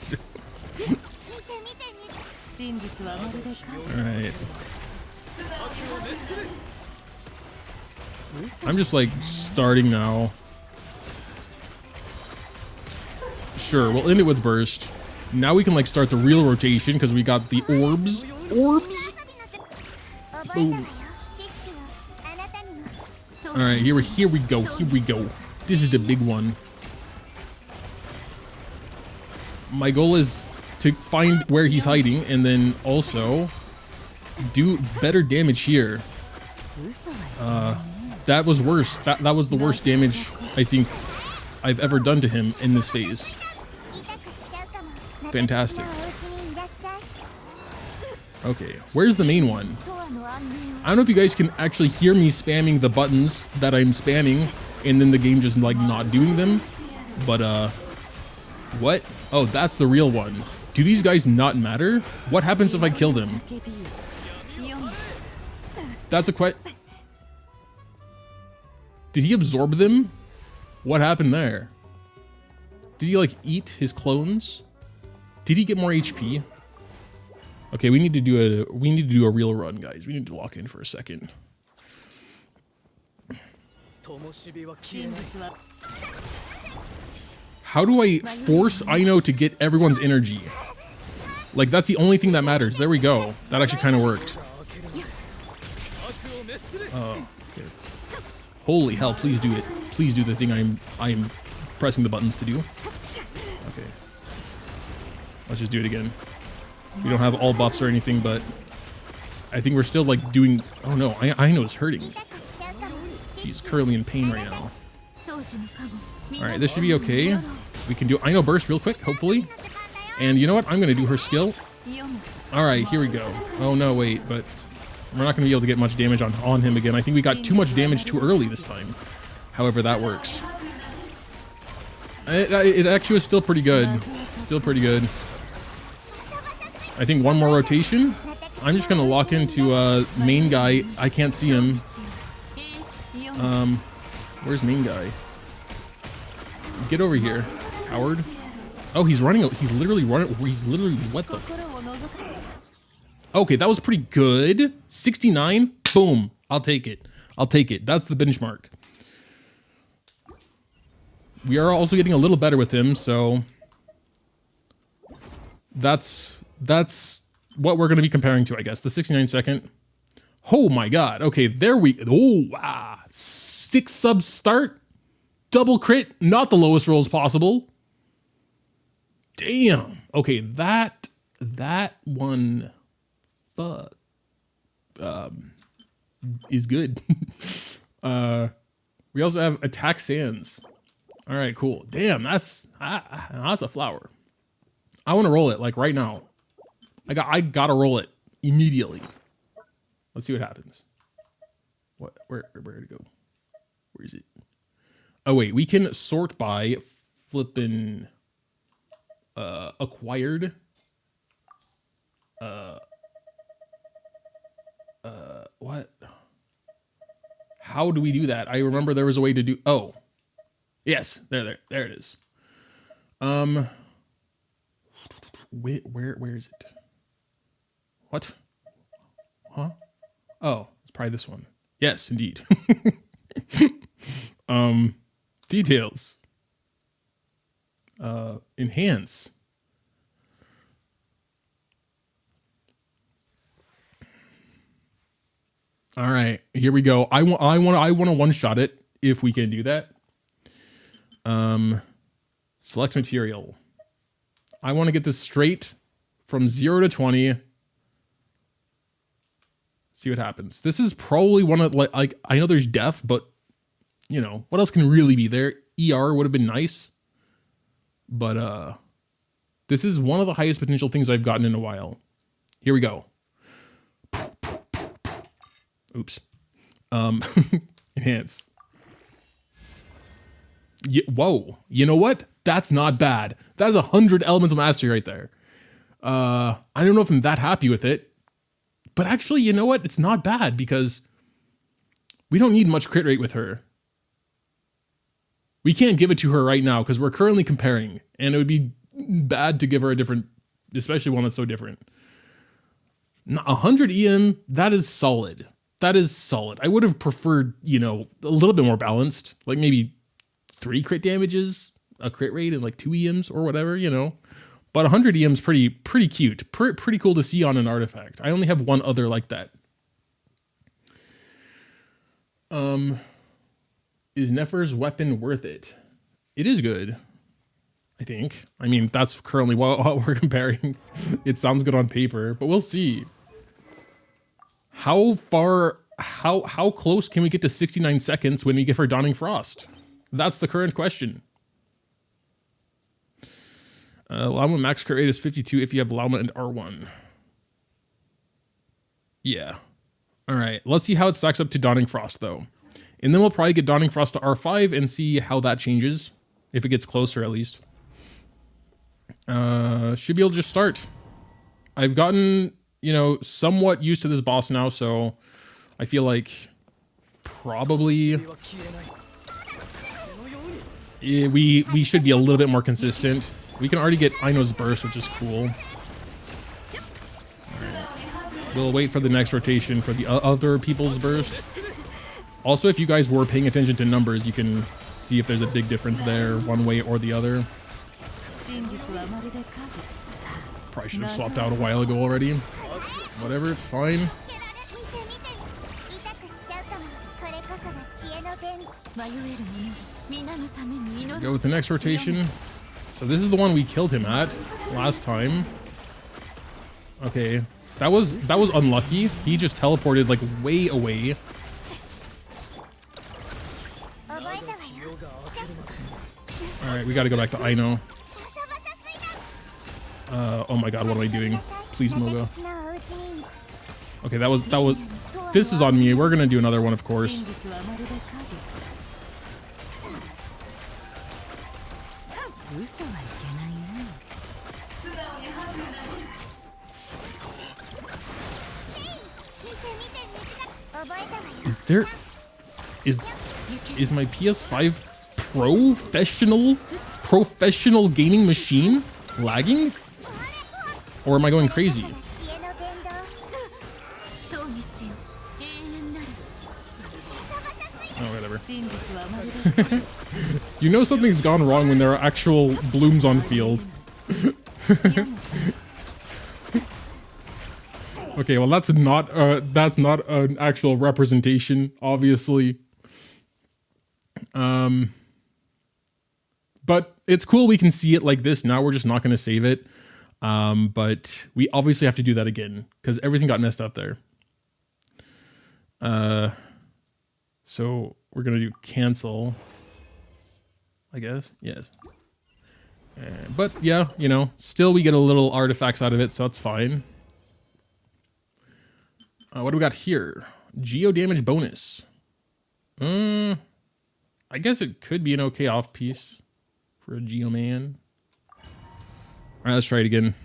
Alright. I'm just like starting now. Sure, we'll end it with burst. Now we can like start the real rotation because we got the orbs. Orbs! Boom. Alright, here we go. This is the big one. My goal is to find where he's hiding and then also do better damage here. That was worse. That was the worst damage I think I've ever done to him in this phase. Fantastic. Okay, where's the main one? I don't know if you guys can actually hear me spamming the buttons that I'm spamming and then the game just like not doing them. But what? Oh, that's the real one. Do these guys not matter? What happens if I kill them? That's a Did he absorb them? What happened there? Did he like eat his clones? Did he get more HP? Okay, we need to do a real run, guys. We need to lock in for a second. How do I force Aino to get everyone's energy? Like, that's the only thing that matters. There we go. That actually kind of worked. Oh, okay. Holy hell, please do it. Please do the thing I'm pressing the buttons to do. Okay. Let's just do it again. We don't have all buffs or anything, but I think we're still like doing... Oh no, Aino is hurting. He's currently in pain right now. Alright, this should be okay. We can do Aino burst real quick, hopefully. And you know what? I'm going to do her skill. Alright, here we go. Oh no, wait, but we're not going to be able to get much damage on him again. I think we got too much damage too early this time. However, that works. It actually was still pretty good. Still pretty good. I think one more rotation. I'm just going to lock into main guy. I can't see him. Where's main guy? Get over here, coward. Oh, he's running. He's literally running. He's literally, what the? Okay, that was pretty good. 69. Boom. I'll take it. I'll take it. That's the benchmark. We are also getting a little better with him, so that's what we're going to be comparing to, I guess. The 69 second. Oh my god. Okay, there we... Oh, wow. 6 sub start. Double crit. Not the lowest rolls possible. Damn. Okay, that that one is good. We also have Attack Sands. All right, cool. Damn, that's a flower. I want to roll it like right now. I gotta roll it immediately. Let's see what happens. What? Where did it go? Where is it? Oh wait, we can sort by flipping acquired. What? How do we do that? I remember there was a way to do. Oh, yes, there it is. Where is it? What? Huh? Oh, it's probably this one. Yes, indeed. Details. Enhance. All right, here we go. I want to one shot it if we can do that. Select material. I want to get this straight from 0 to 20. See what happens. This is probably one of like I know there's def, but you know, what else can really be there? ER would have been nice. But this is one of the highest potential things I've gotten in a while. Here we go. Oops. Enhance. Whoa. You know what? That's not bad. That's 100 elements of mastery right there. I don't know if I'm that happy with it. But actually, you know what? It's not bad because we don't need much crit rate with her. We can't give it to her right now because we're currently comparing. And it would be bad to give her a different, especially one that's so different. 100 EM, that is solid. That is solid. I would have preferred, you know, a little bit more balanced. Like maybe 3 crit damages, a crit rate, and like 2 EMs or whatever, you know. But 100 EM's pretty cute. Pretty cool to see on an artifact. I only have one other like that. Is Nefer's weapon worth it? It is good, I think. I mean, that's currently what we're comparing. It sounds good on paper, but we'll see. How close can we get to 69 seconds when we give her Dawning Frost? That's the current question. Llama max crit rate is 52 if you have Llama and R1. Yeah. All right. Let's see how it stacks up to Dawning Frost, though. And then we'll probably get Dawning Frost to R5 and see how that changes. If it gets closer, at least. Should be able to just start. I've gotten, you know, somewhat used to this boss now, so I feel like probably we should be a little bit more consistent. We can already get Aino's burst, which is cool. Right. We'll wait for the next rotation for the other people's burst. Also, if you guys were paying attention to numbers, you can see if there's a big difference there, one way or the other. Probably should have swapped out a while ago already. Whatever, it's fine. Go with the next rotation. So this is the one we killed him at last time. Okay, that was unlucky. He just teleported like way away. All right, we got to go back to Aino. Oh my god, what am I doing? Please, Moga. Okay, that was. This is on me. We're gonna do another one, of course. Is my PS5 professional gaming machine lagging? Or am I going crazy? Oh, whatever. You know something's gone wrong when there are actual blooms on field. Okay, well that's not an actual representation, obviously. But it's cool we can see it like this now. We're just not going to save it. But we obviously have to do that again because everything got messed up there. So we're going to do cancel, I guess. Yes. But yeah, you know, still we get a little artifacts out of it, so that's fine. What do we got here? Geo damage bonus. I guess it could be an okay off piece for a Geo man. All right, let's try it again.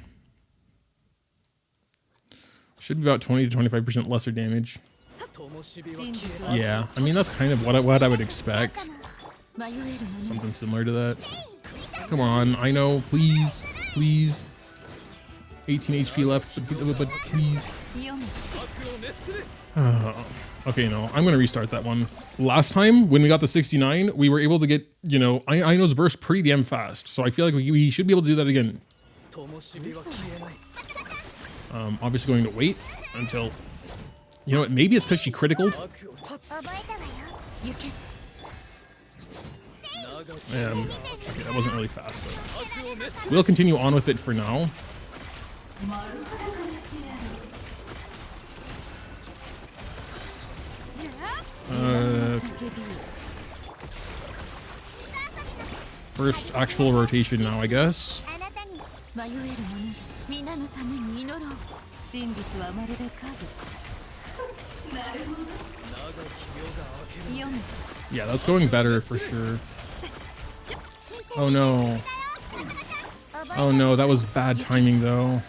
Should be about 20 to 25% lesser damage. Yeah, I mean, that's kind of what I would expect. Something similar to that. Come on, I know, please, please. 18 HP left, but please. Okay, no, I'm gonna restart that one. Last time, when we got the 69, we were able to get, you know, Aino's burst pretty damn fast. So I feel like we should be able to do that again. Obviously going to wait until, you know what, maybe it's because she criticaled. Okay, that wasn't really fast, but we'll continue on with it for now. First actual rotation now, I guess. Yeah, that's going better for sure. Oh no. Oh no, that was bad timing though.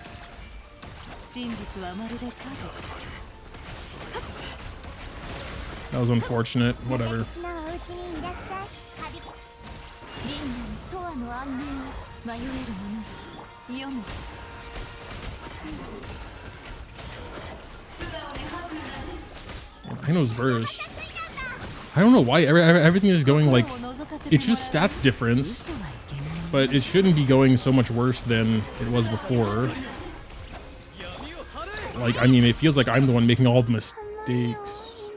That was unfortunate. Whatever. Aino's verse. I don't know why everything is going like, it's just stats difference, but it shouldn't be going so much worse than it was before. Like, I mean, it feels like I'm the one making all the mistakes,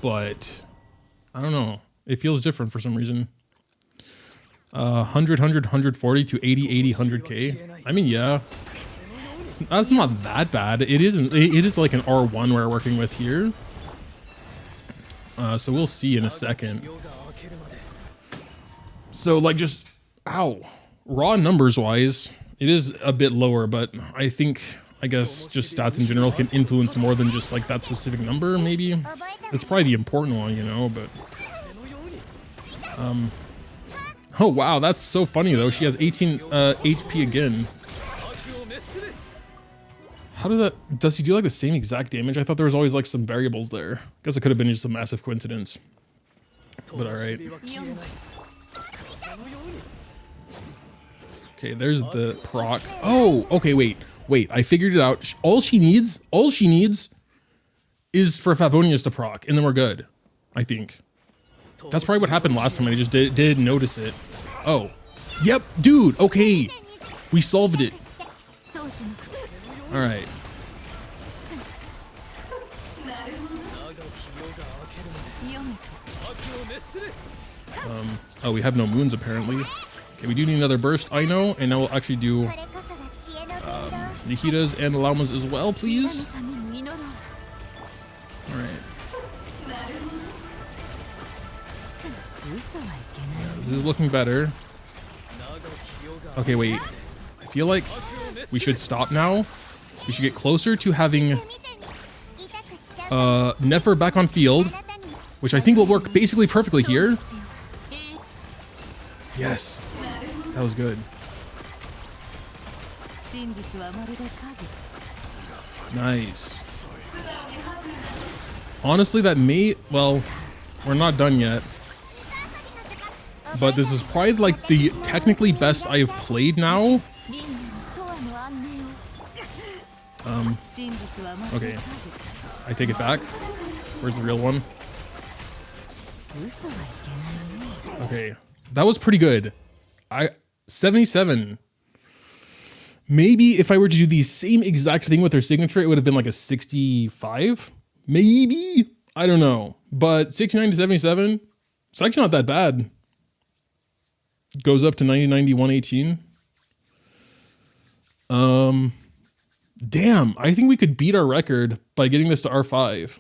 but I don't know. It feels different for some reason. 100, 100, 140 to 80, 80, 100k. I mean, yeah, that's not that bad. It is like an R1 we're working with here. So we'll see in a second. So like just, ow, raw numbers wise, it is a bit lower, but I guess just stats in general can influence more than just like that specific number, maybe. That's probably the important one, you know, but... Oh wow, that's so funny though. She has 18 HP again. How does that... Does he do like the same exact damage? I thought there was always like some variables there. Guess it could have been just a massive coincidence. But alright. Okay, there's the proc. Oh, okay, wait. I figured it out. All she needs is for Favonius to proc, and then we're good. I think. That's probably what happened last time, and I just didn't notice it. Oh. Yep, dude, okay. We solved it. Alright. Oh, we have no moons apparently. Okay, we do need another burst, I know, and now we'll actually do Nihitas and Laumas as well, please. Alright. Yeah, this is looking better. Okay, wait. I feel like we should stop now. We should get closer to having Nefer back on field, which I think will work basically perfectly here. Yes, that was good. Nice. Honestly, that may... Well, we're not done yet. But this is probably like the technically best I have played now. Okay. I take it back. Where's the real one? Okay. That was pretty good. 77. Maybe if I were to do the same exact thing with her signature, it would have been like a 65. Maybe. I don't know. But 69 to 77, it's actually not that bad. Goes up to 90, 90, 118. Damn, I think we could beat our record by getting this to R5.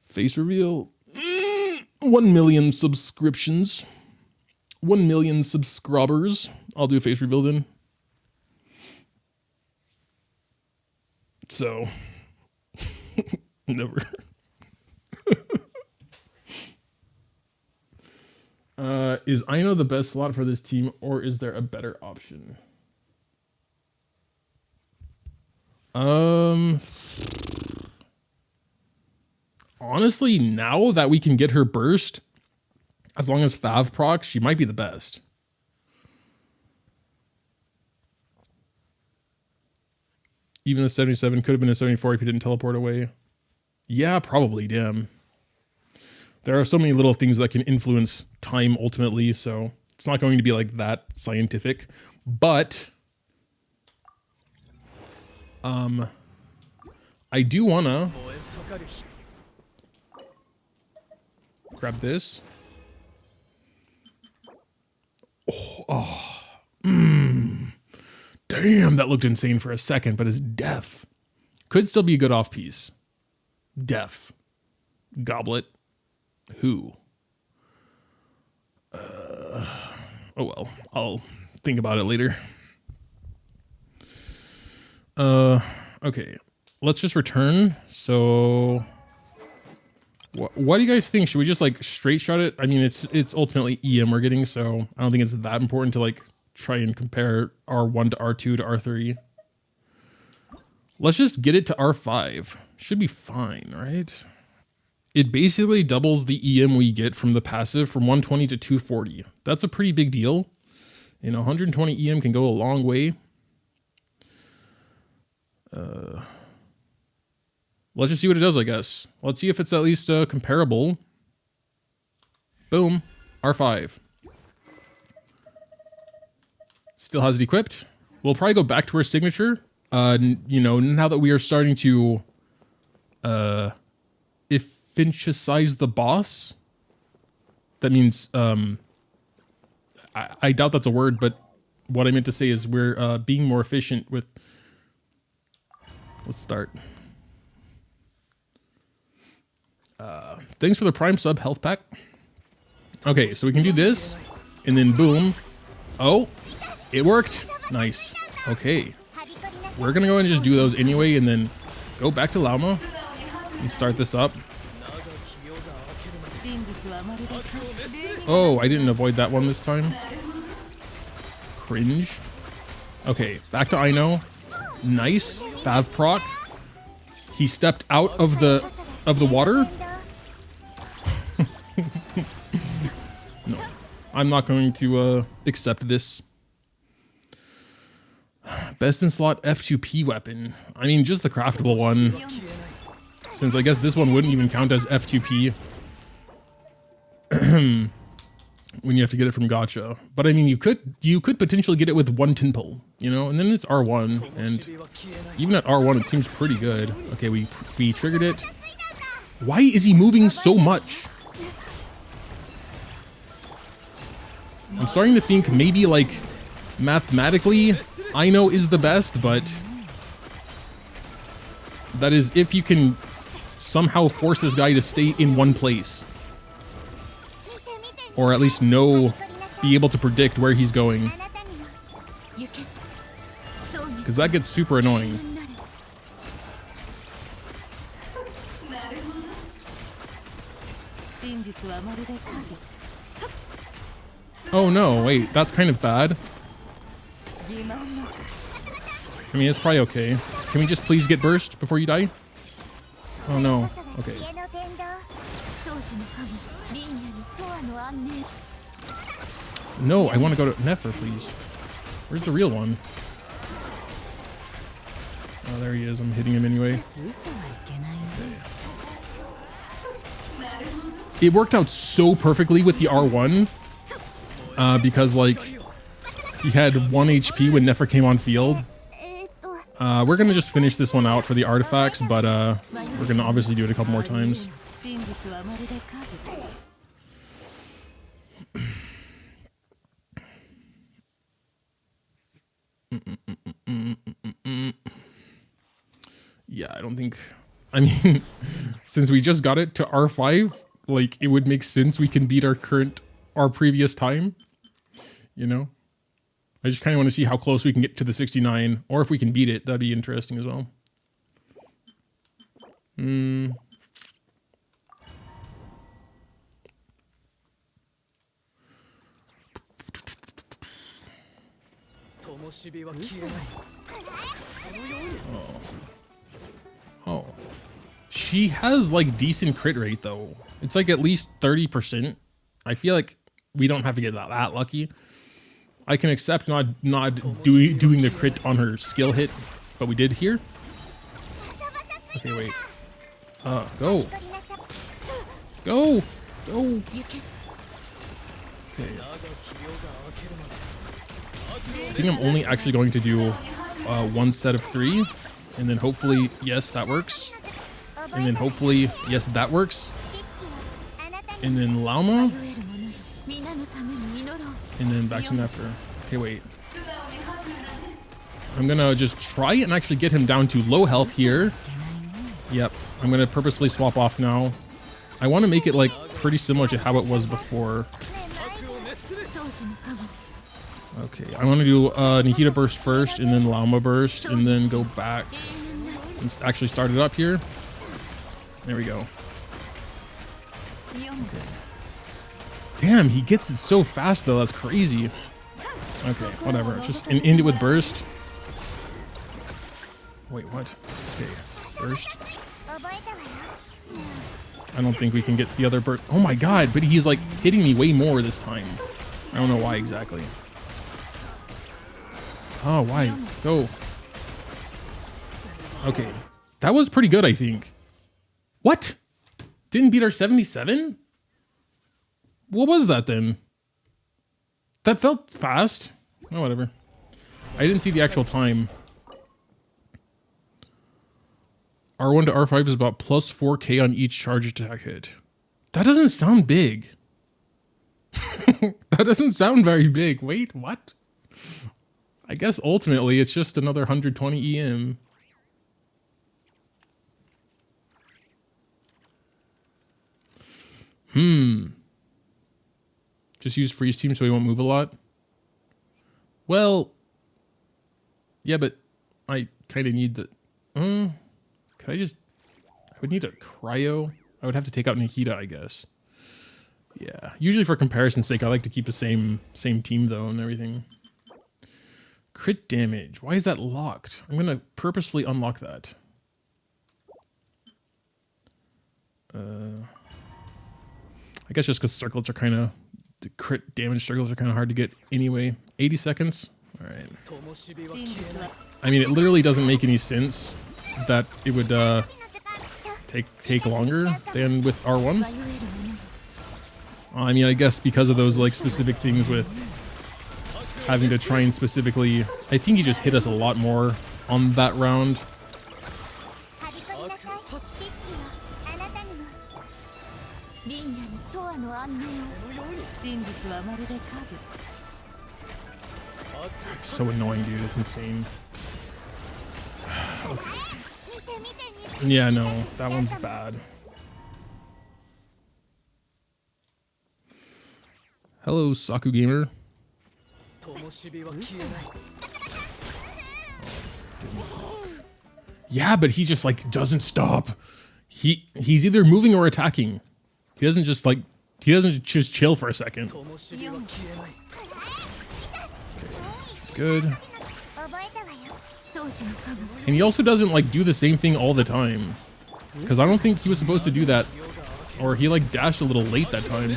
Face reveal. 1 million subscriptions. 1 million subscribers. I'll do a face reveal then. So, never. Is Ino the best slot for this team, or is there a better option? Honestly, now that we can get her burst, as long as Fav procs, she might be the best. Even the 77 could have been a 74 if he didn't teleport away. Yeah, probably, damn. There are so many little things that can influence time ultimately, so it's not going to be like that scientific. But I do wanna grab this. Damn, that looked insane for a second, but it's def. Could still be a good off piece. Def. Goblet. Who? Oh well, I'll think about it later. Okay, let's just return. So, what do you guys think? Should we just like straight shot it? I mean, it's ultimately EM we're getting, so I don't think it's that important to like try and compare R1 to R2 to R3. Let's just get it to R5. Should be fine, right? It basically doubles the EM we get from the passive from 120 to 240. That's a pretty big deal. And 120 EM can go a long way. Let's just see what it does, I guess. Let's see if it's at least comparable. Boom. R5. Still has it equipped. We'll probably go back to our signature. You know, now that we are starting to efficientize the boss. That means I doubt that's a word, but what I meant to say is we're being more efficient with. Let's start. Thanks for the Prime sub health pack. Okay, so we can do this, and then boom. Oh, it worked. Nice. Okay. We're gonna go and just do those anyway, and then go back to Lauma and start this up. Oh, I didn't avoid that one this time. Cringe. Okay, back to Ino. Nice. Fav proc. He stepped out of the water. No, I'm not going to accept this. Best in slot F2P weapon. I mean, just the craftable one. Since I guess this one wouldn't even count as F2P. When you have to get it from gacha. But I mean, you could potentially get it with one tinple, you know, and then it's R1, and even at R1 it seems pretty good. Okay, we triggered it. Why is he moving so much? I'm starting to think maybe like mathematically Ino is the best, but that is if you can somehow force this guy to stay in one place. Or at least be able to predict where he's going. Because that gets super annoying. Oh no, wait, that's kind of bad. I mean, it's probably okay. Can we just please get burst before you die? Oh no, okay. No, I want to go to Nefer, please. Where's the real one? Oh, there he is. I'm hitting him anyway. Okay. It worked out so perfectly with the R1 because, like, he had 1 HP when Nefer came on field. We're going to just finish this one out for the artifacts, but we're going to obviously do it a couple more times. don't think... I mean, since we just got it to R5, like, it would make sense we can beat our previous time. You know? I just kind of want to see how close we can get to the 69, or if we can beat it. That'd be interesting as well. Oh. She has, like, decent crit rate, though. It's, like, at least 30%. I feel like we don't have to get that lucky. I can accept not doing the crit on her skill hit, but we did here. Okay, wait. Go. Go! Go! Okay. I think I'm only actually going to do one set of 3, and then hopefully, yes, that works. And then hopefully, yes, that works. And then Lauma. And then back to nefer. Okay, wait. I'm gonna just try and actually get him down to low health here. Yep. I'm gonna purposely swap off now. I want to make it like pretty similar to how it was before. Okay, I want to do Nikita burst first, and then Lauma burst, and then go back and actually start it up here. There we go. Okay. Damn, he gets it so fast though. That's crazy. Okay, whatever. Just end it with burst. Wait, what? Okay, burst. I don't think we can get the other burst. Oh my god, but he's like hitting me way more this time. I don't know why exactly. Oh, why? Go. Okay. That was pretty good, I think. What? Didn't beat our 77? What was that then? That felt fast. Oh, whatever. I didn't see the actual time. R1 to R5 is about plus 4k on each charge attack hit. That doesn't sound big. That doesn't sound very big. Wait, what? I guess ultimately it's just another 120 EM. Just use freeze team so he won't move a lot. Well, yeah, but I kind of need the... could I just... I would need a cryo. I would have to take out Nikita, I guess. Yeah, usually for comparison's sake, I like to keep the same team though and everything. Crit damage. Why is that locked? I'm gonna purposefully unlock that. I guess just because circlets are kind of... The crit damage circles are kind of hard to get anyway. 80 seconds? Alright. I mean, it literally doesn't make any sense that it would take longer than with R1. I mean, I guess because of those like specific things with having to try and specifically... I think he just hit us a lot more on that round. It's so annoying, dude. It's insane. Okay. Yeah, no, that one's bad. Hello, Saku Gamer. Yeah, but he just like doesn't stop. He's either moving or attacking. He doesn't just like... He doesn't just chill for a second. Okay, good. And he also doesn't like do the same thing all the time. Because I don't think he was supposed to do that. Or he like dashed a little late that time.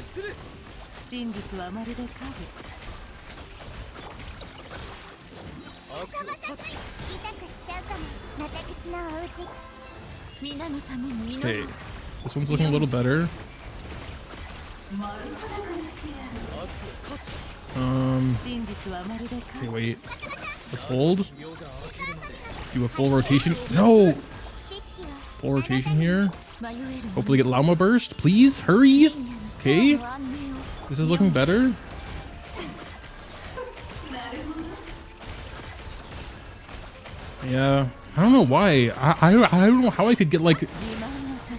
Okay, this one's looking a little better. Okay, wait. Let's hold. Do a full rotation. No! Full rotation here. Hopefully get Lauma burst. Please, hurry! Okay. This is looking better. Yeah. I don't know why. I don't know how I could get like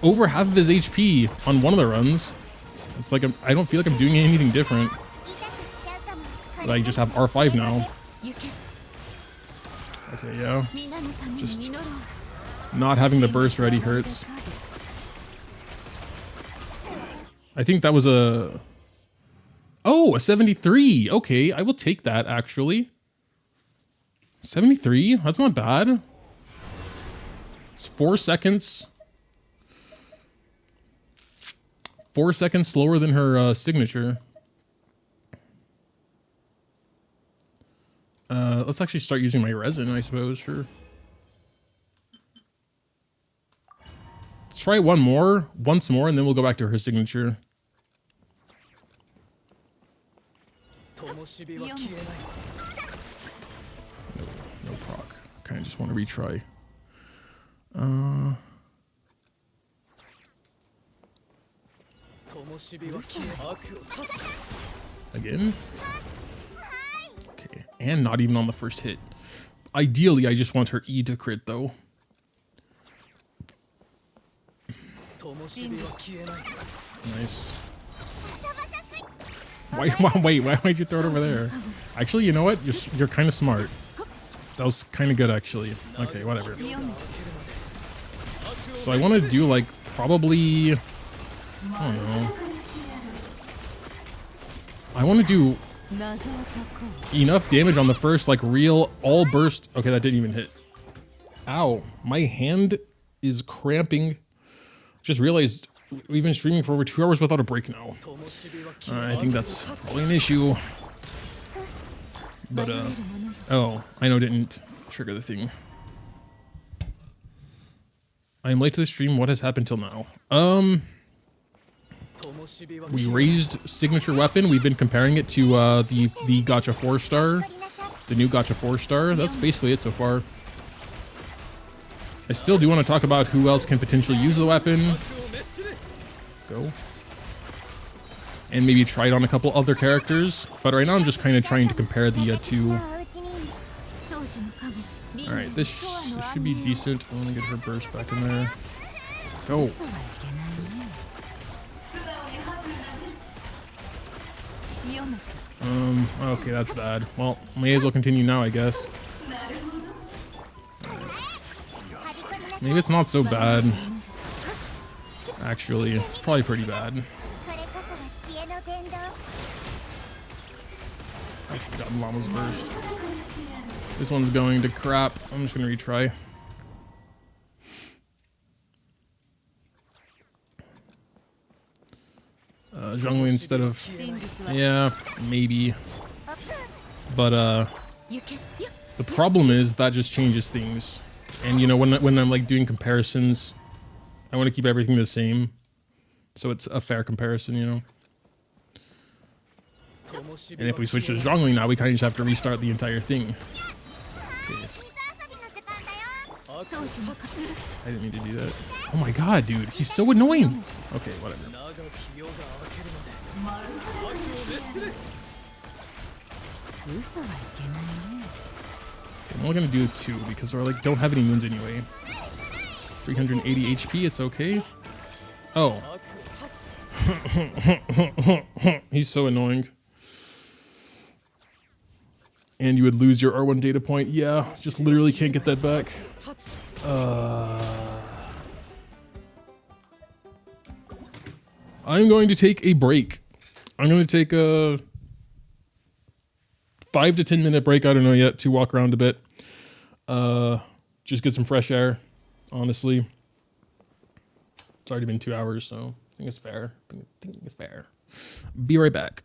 over half of his HP on one of the runs. It's like I don't feel like I'm doing anything different. But I just have R5 now. Okay, yeah. Just not having the burst ready hurts. I think that was a... Oh, a 73. Okay, I will take that, actually. 73? That's not bad. It's 4 seconds. 4 seconds slower than her signature. Let's actually start using my resin, I suppose, sure. Let's try once more, and then we'll go back to her signature. No proc. Kind of just want to retry. Again? Okay, and not even on the first hit. Ideally, I just want her E to crit, though. Nice. Wait, why would you throw it over there? Actually, you know what? You're kind of smart. That was kind of good, actually. Okay, whatever. So I want to do, like, probably... I don't know. I want to do enough damage on the first, like, real all burst. Okay, that didn't even hit. Ow. My hand is cramping. Just realized we've been streaming for over 2 hours without a break now. I think that's probably an issue. But, oh, I know it didn't trigger the thing. I am late to the stream. What has happened till now? We raised signature weapon. We've been comparing it to the Gacha 4-star. The new Gacha 4-star. That's basically it so far. I still do want to talk about who else can potentially use the weapon. Go. And maybe try it on a couple other characters. But right now I'm just kind of trying to compare the two. Alright, this should be decent. I want to get her burst back in there. Go. Okay, that's bad. Well, may as well continue now, I guess. Maybe it's not so bad. Actually, it's probably pretty bad. I should have gotten Llama's burst. This one's going to crap. I'm just gonna retry. Zhongli instead of... Yeah, maybe. But, the problem is that just changes things. And, you know, when I'm, like, doing comparisons, I want to keep everything the same. So it's a fair comparison, you know? And if we switch to Zhongli now, we kind of just have to restart the entire thing. Okay. I didn't mean to do that. Oh my god, dude. He's so annoying. Okay, whatever. I'm only gonna do 2 because we like don't have any moons anyway. 380 HP, it's okay. Oh. He's so annoying. And you would lose your R1 data point. Yeah, just literally can't get that back. I'm going to take a break. I'm going to take a 5 to 10 minute break. I don't know yet, to walk around a bit. Just get some fresh air, honestly. It's already been 2 hours, so I think it's fair. I think it's fair. Be right back.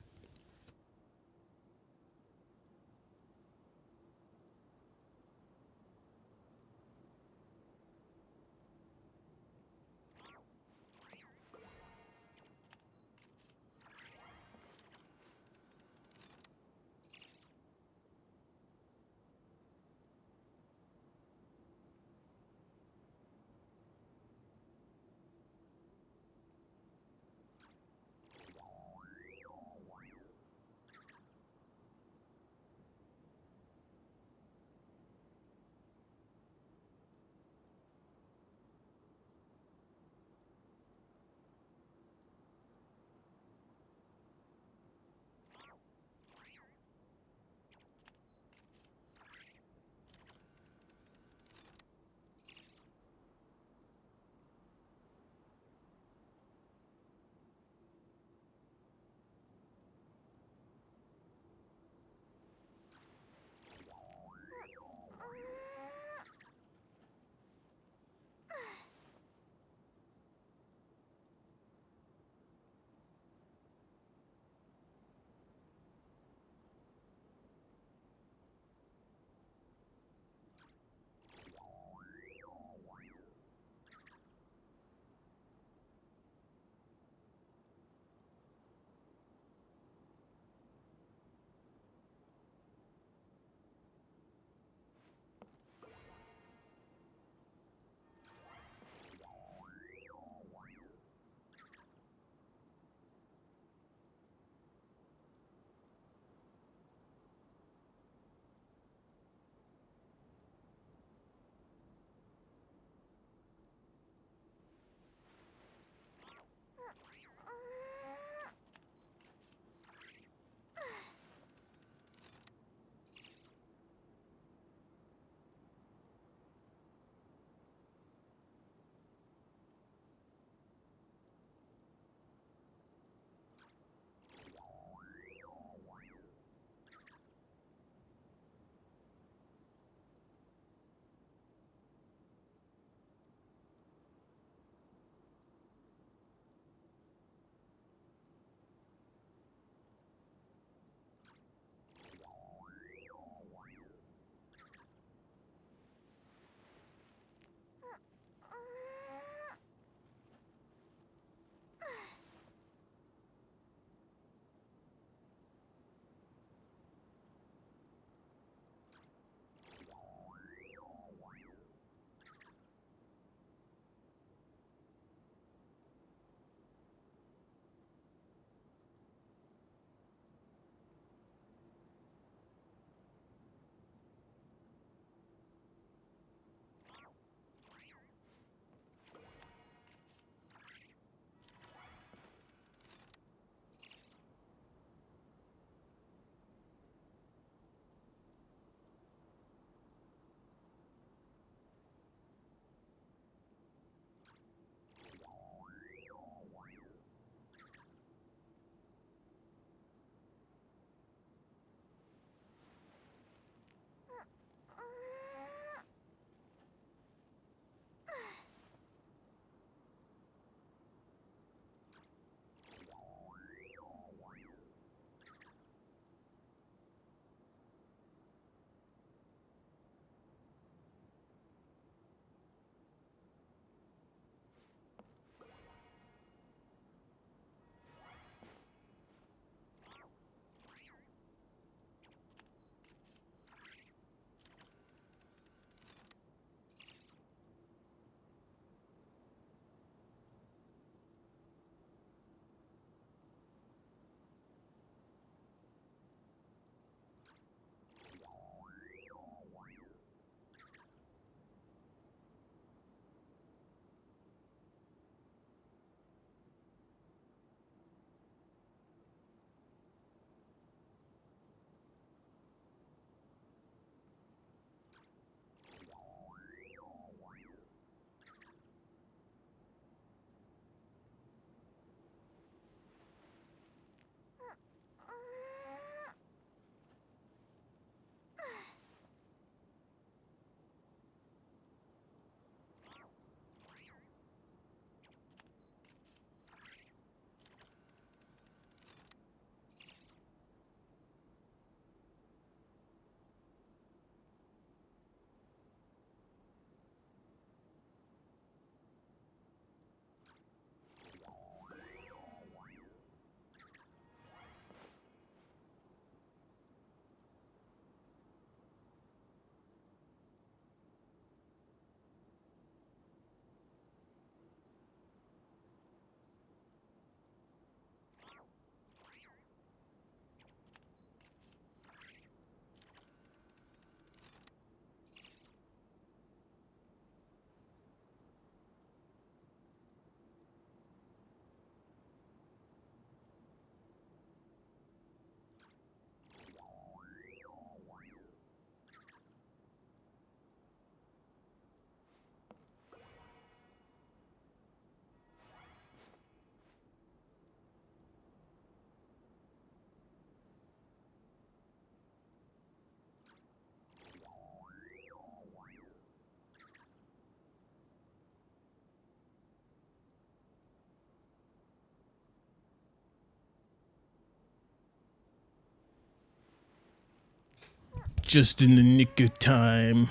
Just in the nick of time.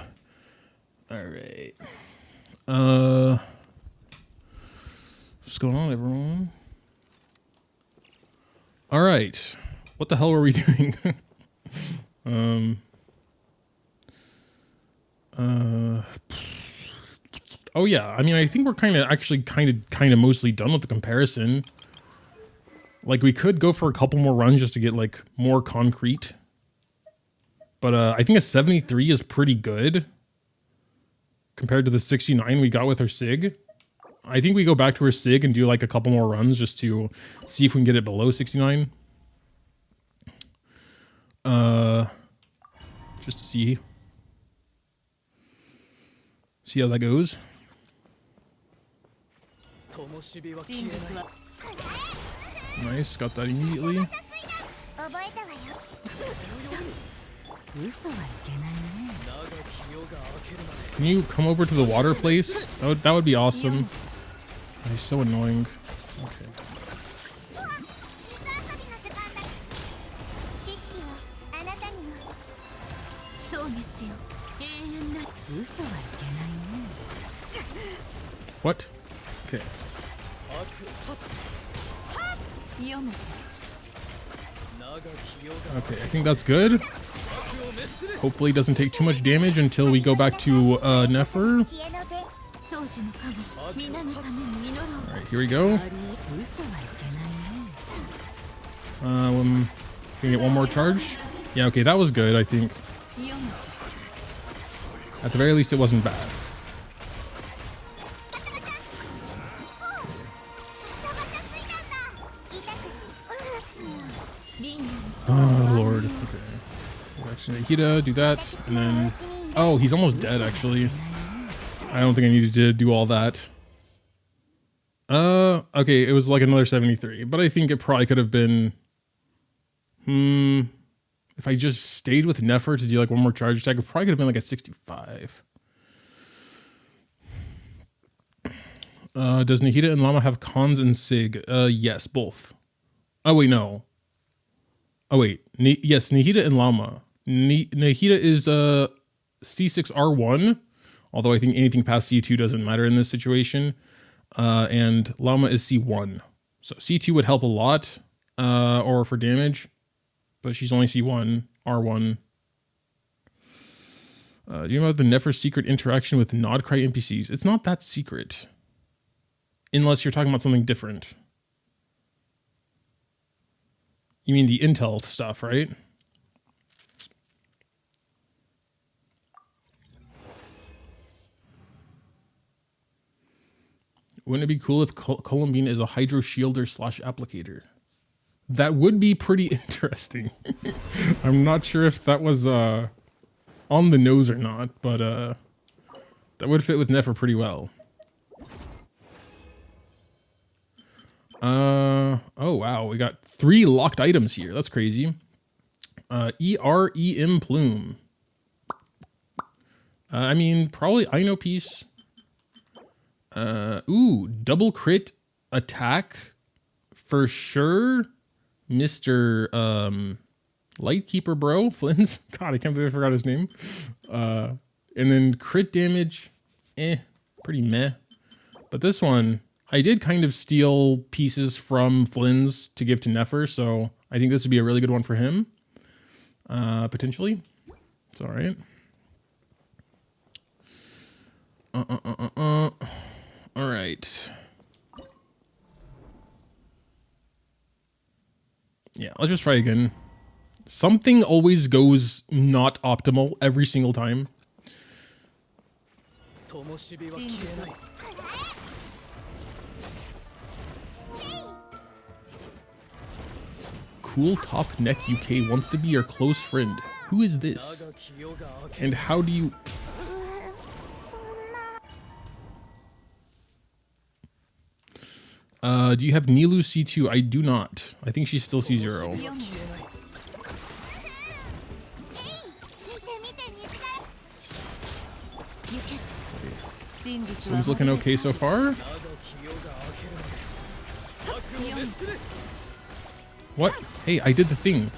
All right. What's going on, everyone? All right. What the hell were we doing? Oh yeah. I mean, I think we're kind of mostly done with the comparison. Like, we could go for a couple more runs just to get like more concrete. But I think a 73 is pretty good compared to the 69 we got with our SIG. I think we go back to our SIG and do like a couple more runs just to see if we can get it below 69. Just to see how that goes. Nice, got that immediately. Can you come over to the water place? That would be awesome. He's so annoying. Okay. What? Okay. Okay, I think that's good. Hopefully it doesn't take too much damage until we go back to nefer. Alright, here we go. Can we get one more charge? Yeah, okay, that was good, I think. At the very least, it wasn't bad. Oh, Lord. Okay. Reaction to Hida, do that, and then... Oh, he's almost dead, actually. I don't think I needed to do all that. Okay, it was like another 73, but I think it probably could have been... If I just stayed with nefer to do like one more charge attack, it probably could have been like a 65. Does Nahida and Llama have cons and sig? Yes, both. Oh, wait, no. Oh, wait. Yes, Nahida and Llama. Nahida is C6R1, although I think anything past C2 doesn't matter in this situation. And Llama is C1. So C2 would help a lot, or for damage, but she's only C1, R1. Do you know about the nefer secret interaction with Nodcry NPCs? It's not that secret. Unless you're talking about something different. You mean the intel stuff, right? Wouldn't it be cool if Columbine is a hydro shielder / applicator? That would be pretty interesting. I'm not sure if that was on the nose or not, but that would fit with nefer pretty well. Oh wow, we got 3 locked items here. That's crazy. EREM plume. I mean, probably Ino piece. Ooh, double crit attack for sure. Mr. Lightkeeper bro, Flynn's. God, I can't believe I forgot his name. And then crit damage, pretty meh. But this one, I did kind of steal pieces from Flynn's to give to nefer, so I think this would be a really good one for him. Potentially. It's alright. Alright. Yeah, let's just try again. Something always goes not optimal every single time. Cool Top Neck UK wants to be your close friend. Who is this? And how do you... do you have Nilu C2? I do not. I think she's still C0. So it's looking okay so far. What? Hey, I did the thing.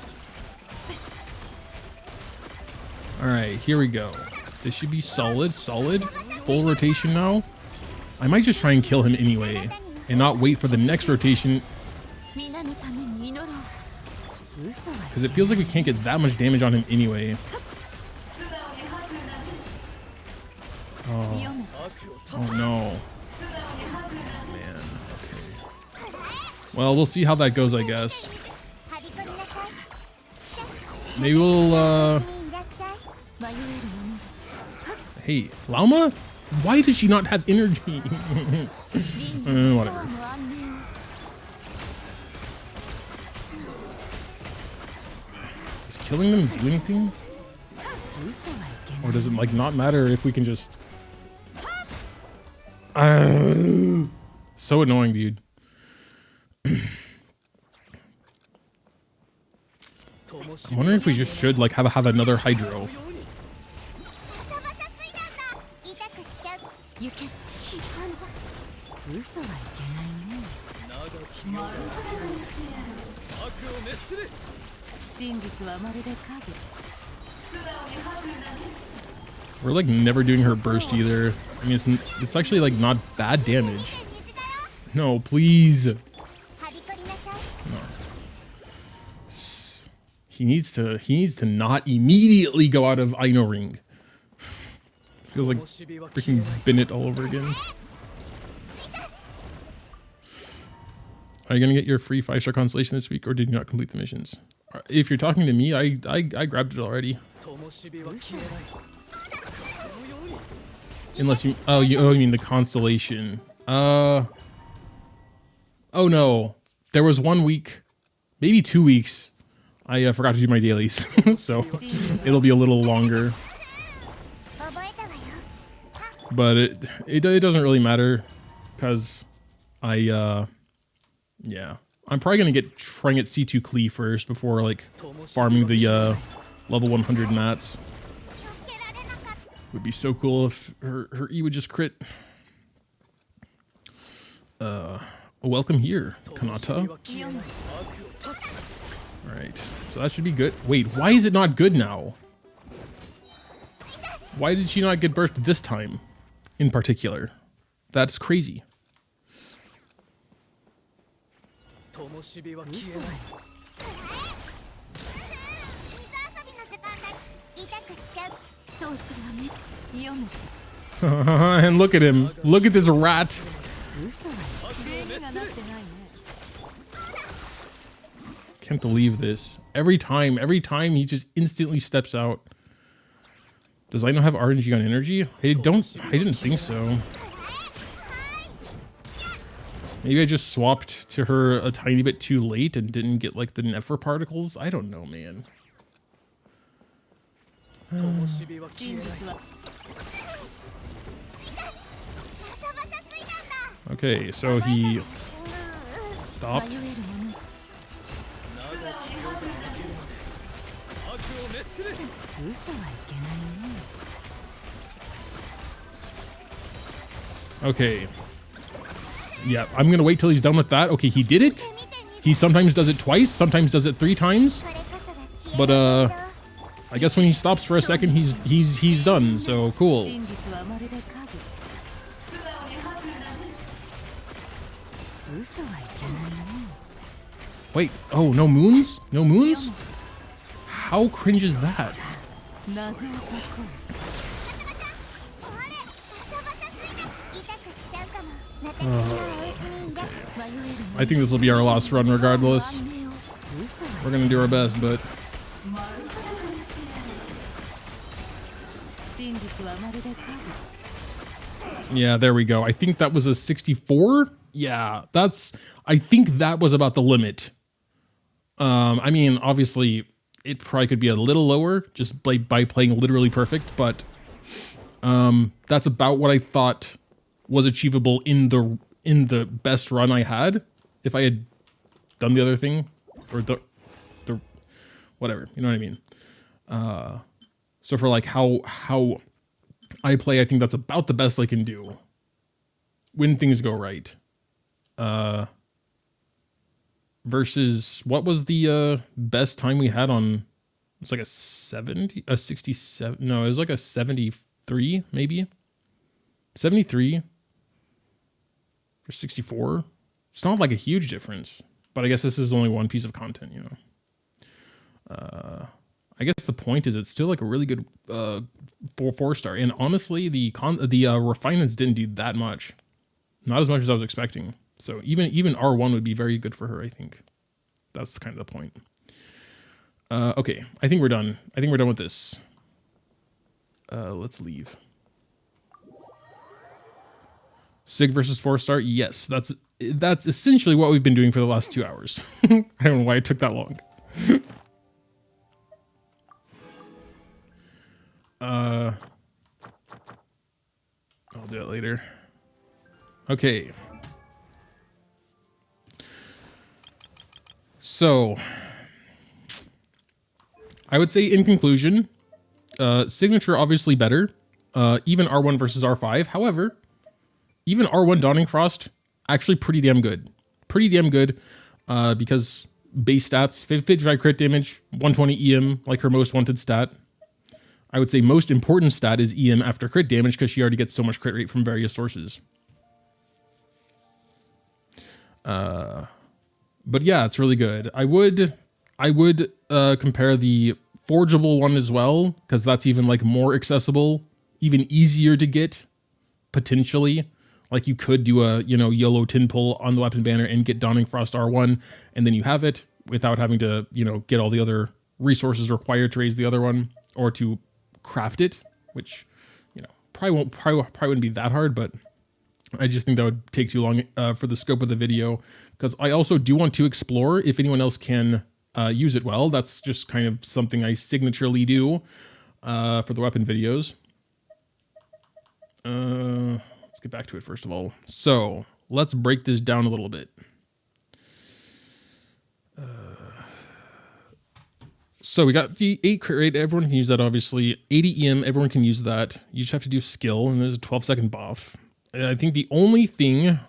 All right, here we go. This should be solid. Full rotation now. I might just try and kill him anyway and not wait for the next rotation, because it feels like we can't get that much damage on him anyway. Oh no. Man, okay. Well, we'll see how that goes, I guess. Maybe we'll, Hey, Lauma? Why does she not have energy? Whatever. Does killing them do anything? Or does it, like, not matter if we can just... so annoying, dude. I'm wondering if we just should, like, have another Hydro. We're like never doing her burst either. I mean, it's actually like not bad damage. No, please. No. He needs to not immediately go out of Aino Ring. Feels like freaking Bennett all over again. Are you gonna get your free 5-star constellation this week, or did you not complete the missions? If you're talking to me, I grabbed it already. Unless you you mean the constellation. Oh no, there was 1 week, maybe 2 weeks. I forgot to do my dailies, so it'll be a little longer. But it doesn't really matter, because yeah, I'm probably gonna try and get C2 Klee first before like farming the level 100 mats. Would be so cool if her E would just crit. Welcome here, Kanata. All right, so that should be good. Wait, why is it not good now? Why did she not get burst this time, in particular? That's crazy. And look at him. Look at this rat. Can't believe this. Every time he just instantly steps out. Does Aino have RNG on energy? I didn't think so. Maybe I just swapped to her a tiny bit too late and didn't get like the nefer particles. I don't know, man. Okay, so he stopped. Okay. Yeah, I'm gonna wait till he's done with that. Okay, he did it. He sometimes does it twice, sometimes does it 3 times. But I guess when he stops for a second, he's done. So cool. Wait, oh, no moons? No moons? How cringe is that? Okay. I think this will be our last run regardless. We're gonna do our best, but... Yeah, there we go. I think that was a 64? Yeah, I think that was about the limit. I mean, obviously, it probably could be a little lower just by playing literally perfect, but that's about what I thought was achievable in the best run I had if I had done the other thing, or the whatever, you know what I mean. So for like how I play, I think that's about the best I can do when things go right. Versus what was the best time we had on It's like a 70, a 67. No, it was like a 73, maybe 73 for 64. It's not like a huge difference, but I guess this is only one piece of content, you know. I guess the point is it's still like a really good 4-star. And honestly, the refinements didn't do that much. Not as much as I was expecting. So even R1 would be very good for her, I think. That's kind of the point. Okay, I think we're done. I think we're done with this. Let's leave. Sig versus 4-star. Yes, that's essentially what we've been doing for the last 2 hours. I don't know why it took that long. I'll do it later. Okay. So, I would say in conclusion, signature obviously better. Even R1 versus R5. However, even R1 Dawning Frost actually pretty damn good. Pretty damn good because base stats, 55 crit damage, 120 EM, like her most wanted stat. I would say most important stat is EM after crit damage because she already gets so much crit rate from various sources. But yeah, it's really good. I would compare the forgeable one as well because that's even like more accessible, even easier to get potentially. Like you could do a YOLO tin pull on the weapon banner and get Dawning Frost R1, and then you have it without having to get all the other resources required to raise the other one or to craft it, which probably wouldn't be that hard, but I just think that would take too long for the scope of the video, because I also do want to explore if anyone else can use it well. That's just kind of something I signaturely do for the weapon videos. Let's get back to it first of all. So let's break this down a little bit. So we got the 8 crit rate. Everyone can use that, obviously. 80 EM, everyone can use that. You just have to do skill, and there's a 12-second buff. And I think the only thing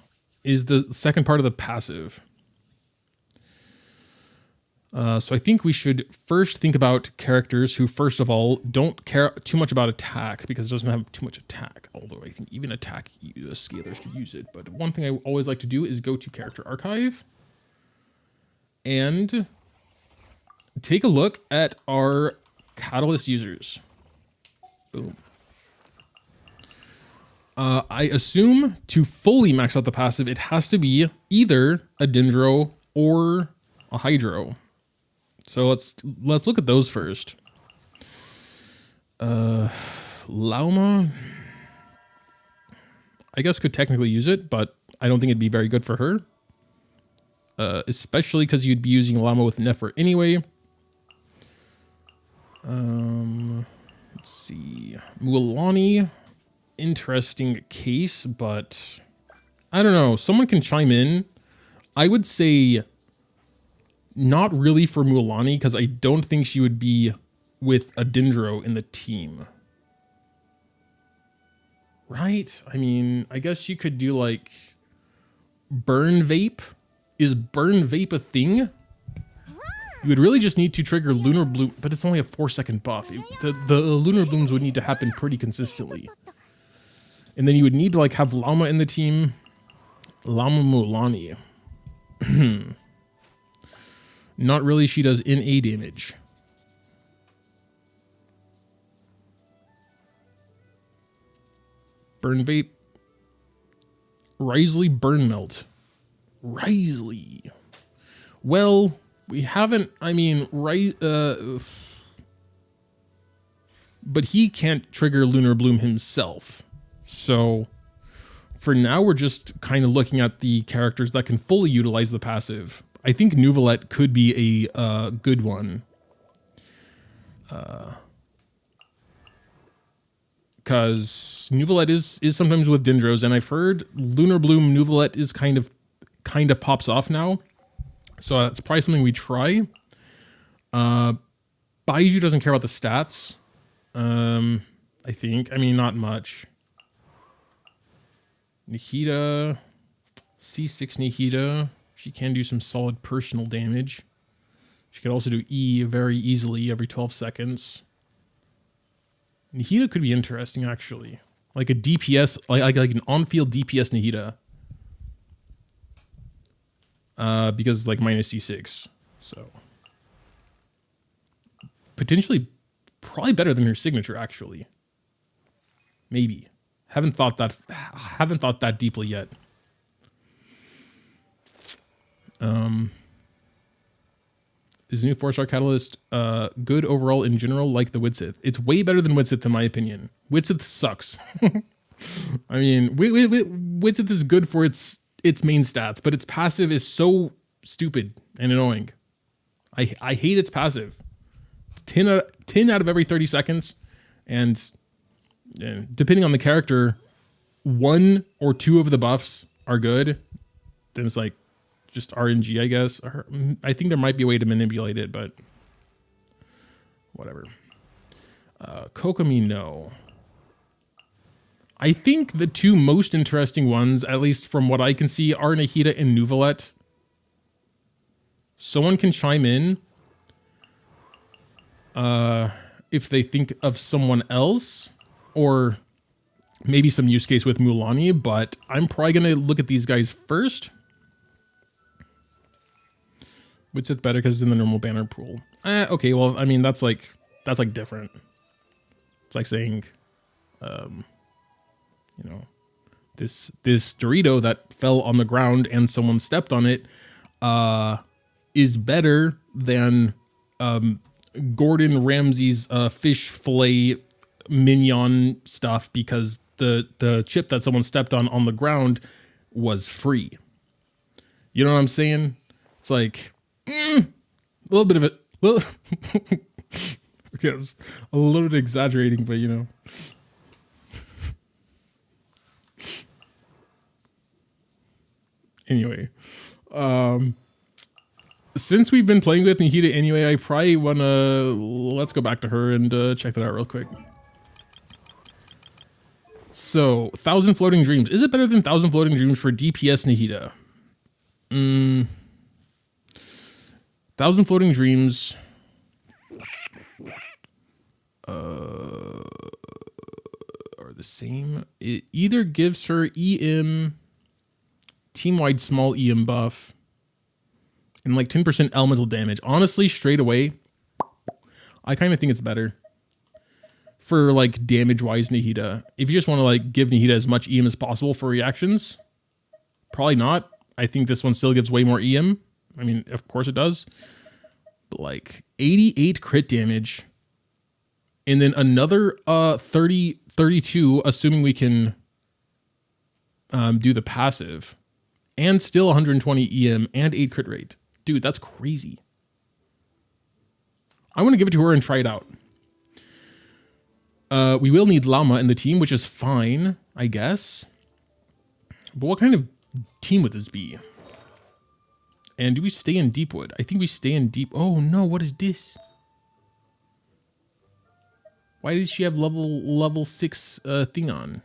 is the second part of the passive. So I think we should first think about characters who, first of all, don't care too much about attack because it doesn't have too much attack. Although I think even attack scalers could use it. But one thing I always like to do is go to Character Archive and take a look at our Catalyst users. Boom. I assume to fully max out the passive, it has to be either a Dendro or a Hydro. So let's look at those first. Lauma, I guess could technically use it, but I don't think it'd be very good for her. Especially because you'd be using Lauma with nefer anyway. Let's see. Mualani, interesting case, but I don't know. Someone can chime in. I would say not really for Mualani because I don't think she would be with a Dendro in the team. Right? I mean, I guess she could do like Burn Vape. Is Burn Vape a thing? You would really just need to trigger Lunar Bloom, but it's only a 4-second buff. The Lunar Blooms would need to happen pretty consistently. And then you would need to like have Llama in the team. Llama Mualani. Not really, she does NA damage. Burn Vape. Risley Burn Melt. Risley. Well, we haven't, I mean, but he can't trigger Lunar Bloom himself. So for now, we're just kind of looking at the characters that can fully utilize the passive. I think Nuvolette could be a good one. Because Nuvolette is sometimes with Dendros, and I've heard Lunar Bloom Nuvolette is kind of pops off now. So that's probably something we try. Baiju doesn't care about the stats. I think. I mean, not much. Nihida. C6 Nihida. She can do some solid personal damage. She could also do E very easily every 12 seconds. Nahida could be interesting, actually. Like a DPS, like an on-field DPS Nahida. Because it's like minus C6. So. Potentially, probably better than her signature, actually. Maybe. Haven't thought that deeply yet. Is new 4-star Catalyst good overall in general, like the Widsith? It's way better than Widsith in my opinion. Widsith sucks. I mean, Widsith is good for its main stats, but its passive is so stupid and annoying. I hate its passive. 10 out of every 30 seconds, and depending on the character, 1 or 2 of the buffs are good. Then it's like just RNG, I guess. I think there might be a way to manipulate it, but whatever. Kokomi, no. I think the 2 most interesting ones, at least from what I can see, are Nahida and Nuvalet. Someone can chime in if they think of someone else, or maybe some use case with Mulani, but I'm probably going to look at these guys first. Which is better because it's in the normal banner pool. Okay, well, I mean, that's like different. It's like saying, you know, this Dorito that fell on the ground and someone stepped on it is better than Gordon Ramsay's fish fillet mignon stuff because the chip that someone stepped on the ground was free. You know what I'm saying? It's like a little bit of it. Okay, I was a little bit exaggerating, but you know. Anyway, since we've been playing with Nahida anyway, I probably want to... Let's go back to her and check that out real quick. So, 1,000 Floating Dreams. Is it better than 1,000 Floating Dreams for DPS Nahida? 1,000 Floating Dreams... are the same. It either gives her EM... team-wide small EM buff... and like 10% elemental damage. Honestly, straight away, I kind of think it's better for like damage-wise Nahida. If you just want to like give Nahida as much EM as possible for reactions, probably not. I think this one still gives way more EM. I mean, of course it does. But like 88 crit damage, and then another 32, assuming we can do the passive, and still 120 EM and 8 crit rate. Dude, that's crazy. I want to give it to her and try it out. We will need Llama in the team, which is fine, I guess. But what kind of team would this be? And do we stay in Deepwood? I think we stay in Deep... Oh, no, what is this? Why does she have level 6 thing on?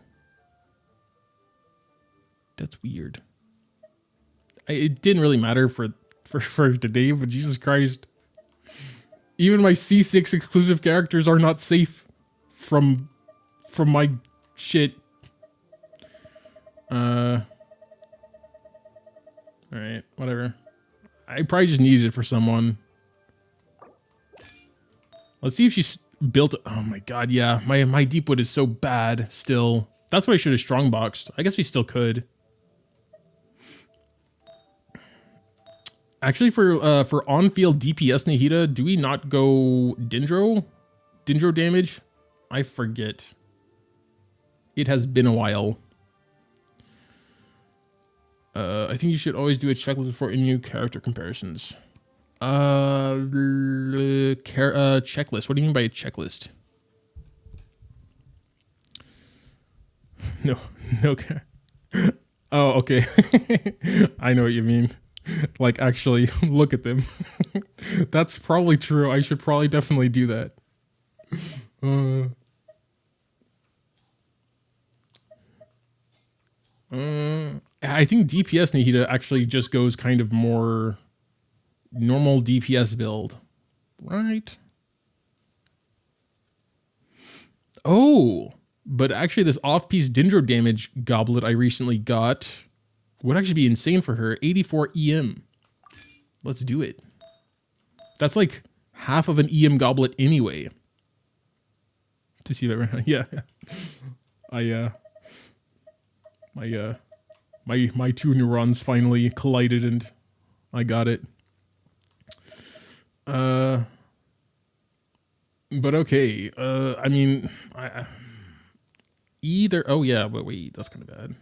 That's weird. It didn't really matter for today, but Jesus Christ. Even my C6 exclusive characters are not safe from my shit. Alright, whatever. I probably just needed it for someone. Let's see if she's built... Oh my god, yeah. My Deepwood is so bad still. That's why I should have strongboxed. I guess we still could. Actually, for on-field DPS Nahida, do we not go Dendro? Dendro damage? I forget. It has been a while. I think you should always do a checklist before any new character comparisons. Checklist. What do you mean by a checklist? No. Oh, okay. I know what you mean. Like, actually, look at them. That's probably true. I should probably definitely do that. I think DPS Nahida actually just goes kind of more Normal DPS build. Right. Oh, but actually this off-piece Dendro damage goblet I recently got would actually be insane for her. 84 EM. Let's do it. That's like half of an EM goblet anyway. To see that, yeah. My two neurons finally collided and I got it. But okay. I mean, either. Oh yeah, but wait, that's kind of bad.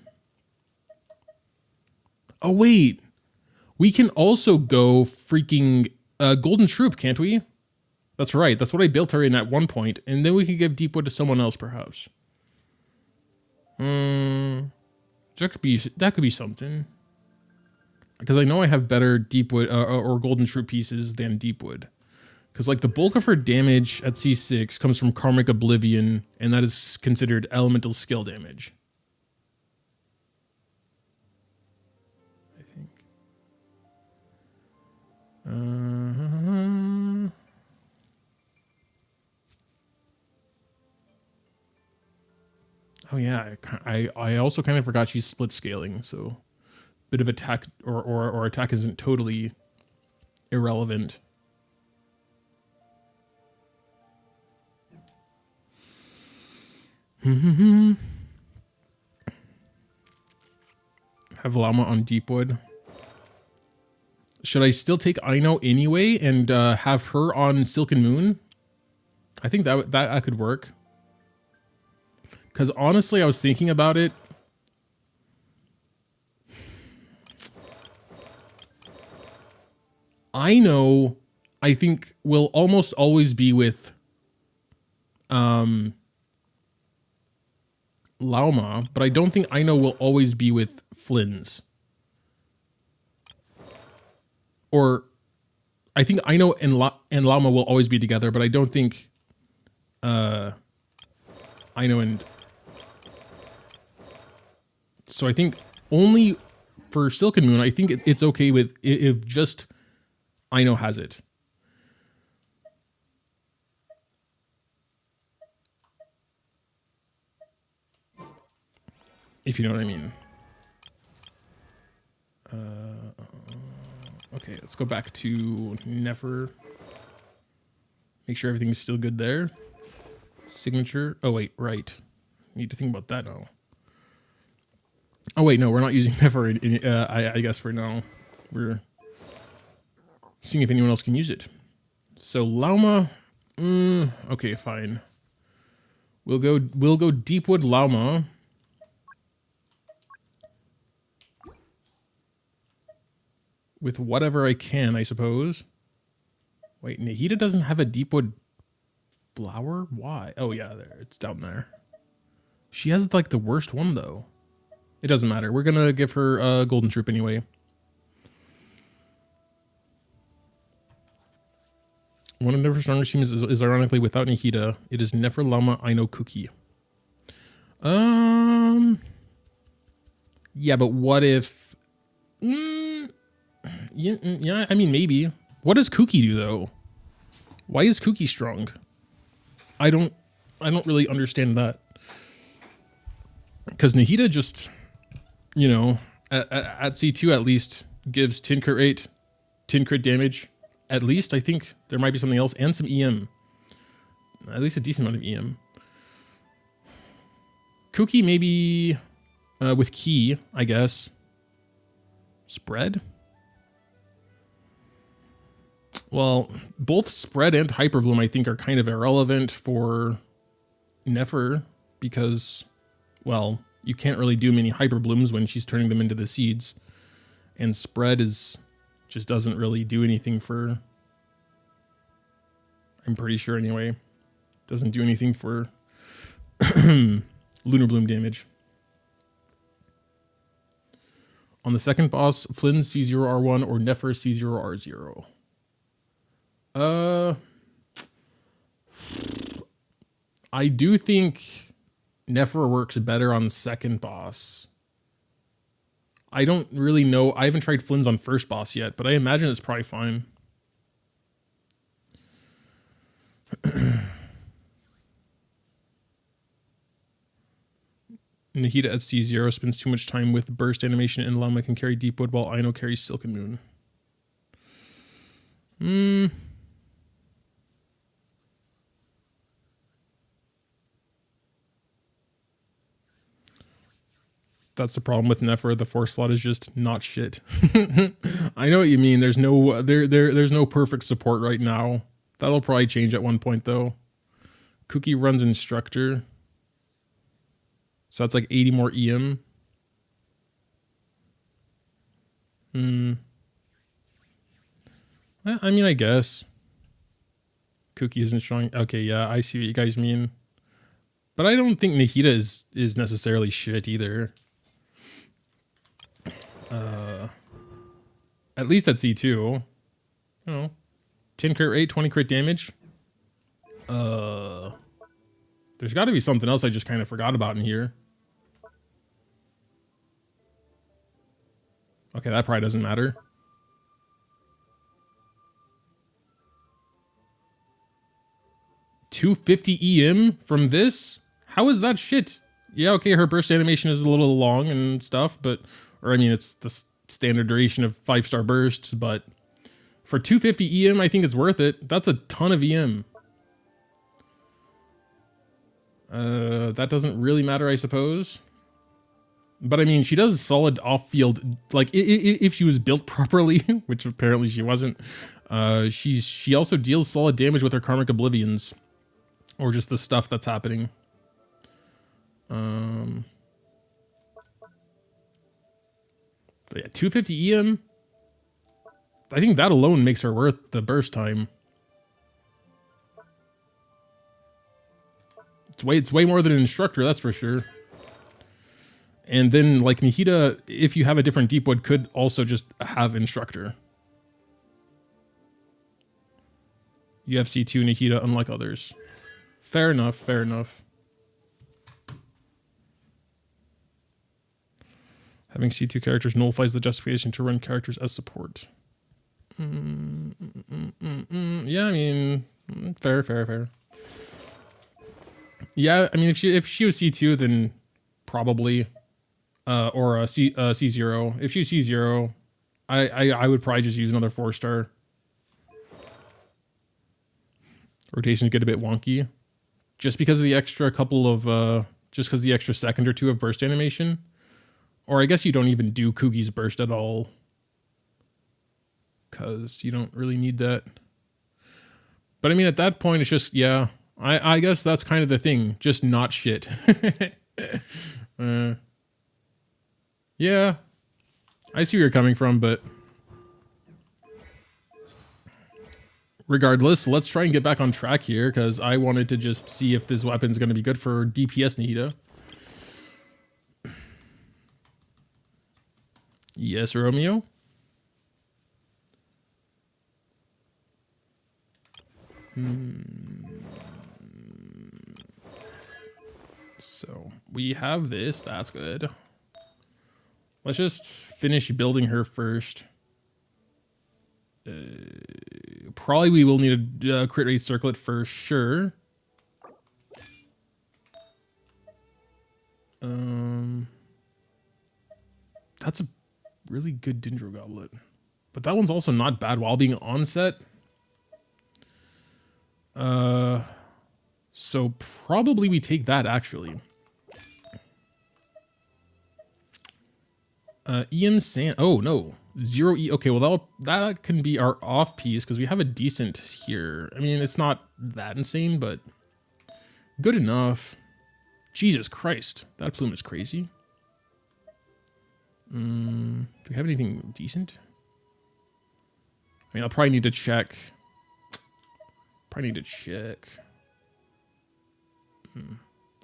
Oh wait, we can also go freaking Golden Troop, can't we? That's right. That's what I built her in at one point, and then we could give Deepwood to someone else, perhaps. That could be something. Because I know I have better Deepwood or Golden Troop pieces than Deepwood. Because like the bulk of her damage at C6 comes from Karmic Oblivion, and that is considered elemental skill damage. I think. Oh yeah, I also kind of forgot she's split scaling, so bit of attack or attack isn't totally irrelevant. Have Llama on Deepwood. Should I still take Aino anyway and have her on Silken Moon? I think that could work. Because honestly, I was thinking about it. Aino, I think, will almost always be with Lauma, but I don't think Aino will always be with Flynn's. Or I think Aino and Lauma will always be together, but I don't think Aino and... So I think only for Silken Moon, I think it's okay with if just Aino has it. If you know what I mean. Okay, let's go back to Nefer. Make sure everything's still good there. Signature. Oh, wait, right. Need to think about that now. Oh, wait, no, we're not using Nefer, I guess, for now. We're seeing if anyone else can use it. So, Lauma. Okay, fine. We'll go Deepwood Lauma. With whatever I can, I suppose. Wait, Nahida doesn't have a Deepwood flower? Why? Oh, yeah, there. It's down there. She has, like, the worst one, though. It doesn't matter. We're going to give her a Golden Troop anyway. One of Nefer's strongest teams is ironically without Nahida. It is Nefer, Llama, Aino, Kuki. Yeah, but what if... Yeah, I mean, maybe. What does Kuki do, though? Why is Kuki strong? I don't really understand that. Because Nahida just, you know, at C2 at least gives 10 crit rate, 10 crit damage. At least, I think there might be something else, and some EM. At least a decent amount of EM. Kuki maybe with Key, I guess. Spread? Well, both Spread and Hyperbloom, I think, are kind of irrelevant for Nefer because, well, you can't really do many Hyperblooms when she's turning them into the seeds. And Spread just doesn't really do anything for... I'm pretty sure anyway. Doesn't do anything for Lunar Bloom damage. On the second boss, Flynn C0R1 or Nefer C0R0. I do think Nefer works better on second boss. I don't really know. I haven't tried Flynn's on first boss yet, but I imagine it's probably fine. Nahida at C0 spends too much time with burst animation, and Lama can carry Deepwood while Aino carries Silken Moon. That's the problem with Nefer. The 4 slot is just not shit. I know what you mean. There's no perfect support right now. That'll probably change at one point though. Cookie runs Instructor. So that's like 80 more EM. I mean, I guess. Cookie isn't strong. Okay, yeah, I see what you guys mean. But I don't think Nahida is necessarily shit either. At least at C2. You know, 10 crit rate, 20 crit damage. There's got to be something else I just kind of forgot about in here. Okay, that probably doesn't matter. $250 EM from this? How is that shit? Yeah, okay, her burst animation is a little long and stuff, but... Or, I mean, it's the standard duration of 5-star bursts, but... For $250 EM, I think it's worth it. That's a ton of EM. That doesn't really matter, I suppose. But, I mean, she does solid off-field... Like, if she was built properly, which apparently she wasn't, she also deals solid damage with her Karmic Oblivions. Or just the stuff that's happening. But yeah, 250 EM. I think that alone makes her worth the burst time. It's way more than an Instructor, that's for sure. And then, like, Nahida, if you have a different Deepwood, could also just have Instructor. You have C2 Nahida, unlike others. Fair enough, fair enough. Having C2 characters nullifies the justification to run characters as support. Yeah, I mean, fair. Yeah, I mean, if she was C2, then probably, or C0. If she was C0, I would probably just use another 4-star. Rotations get a bit wonky. Just because of the extra couple of, just because the extra second or two of burst animation. Or I guess you don't even do Koogie's burst at all. Because you don't really need that. But I mean, at that point, it's just, yeah. I guess that's kind of the thing. Just not shit. Yeah. I see where you're coming from, but... Regardless, let's try and get back on track here, because I wanted to just see if this weapon's going to be good for DPS Nahida. Yes, Romeo? So, we have this. That's good. Let's just finish building her first. Probably we will need a crit rate circlet for sure. That's a really good Dendro Goblet. But that one's also not bad while being onset. So probably we take that actually. Ian Sand. Oh no. 0 E. Okay, well that can be our off piece because we have a decent here. I mean, it's not that insane, but good enough. Jesus Christ, that plume is crazy. Do we have anything decent? I mean, I'll probably need to check. I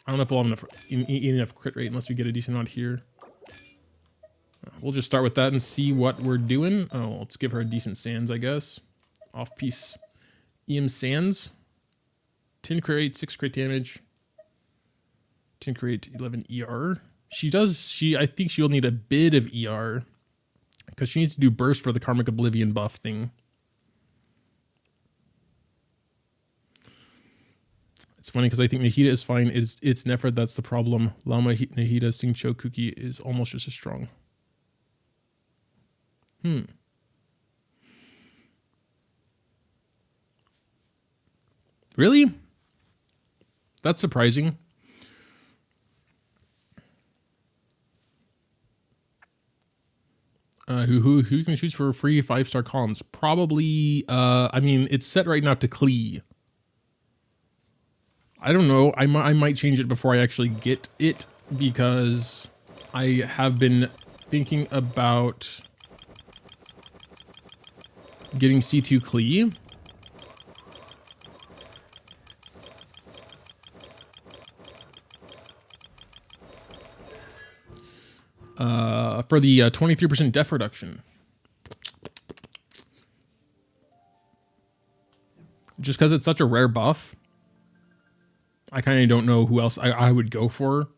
don't know if we'll have enough crit rate unless we get a decent amount here. We'll just start with that and see what we're doing. Oh, let's give her a decent Sands, I guess. Off-piece EM Sands. 10 crit rate, 6 crit damage. 10 crit rate, 11 ER. I think she'll need a bit of ER. Because she needs to do burst for the Karmic Oblivion buff thing. funny because I think Nahida is fine. It's nefer that's the problem. Lama Nahida Singcho Kuki is almost just as strong. Really? That's surprising. Who you can choose for free 5-star cons? Probably. I mean, it's set right now to Klee. I don't know. I might change it before I actually get it because I have been thinking about getting C2 Klee. For the 23% def reduction. Just because it's such a rare buff, I kind of don't know who else I would go for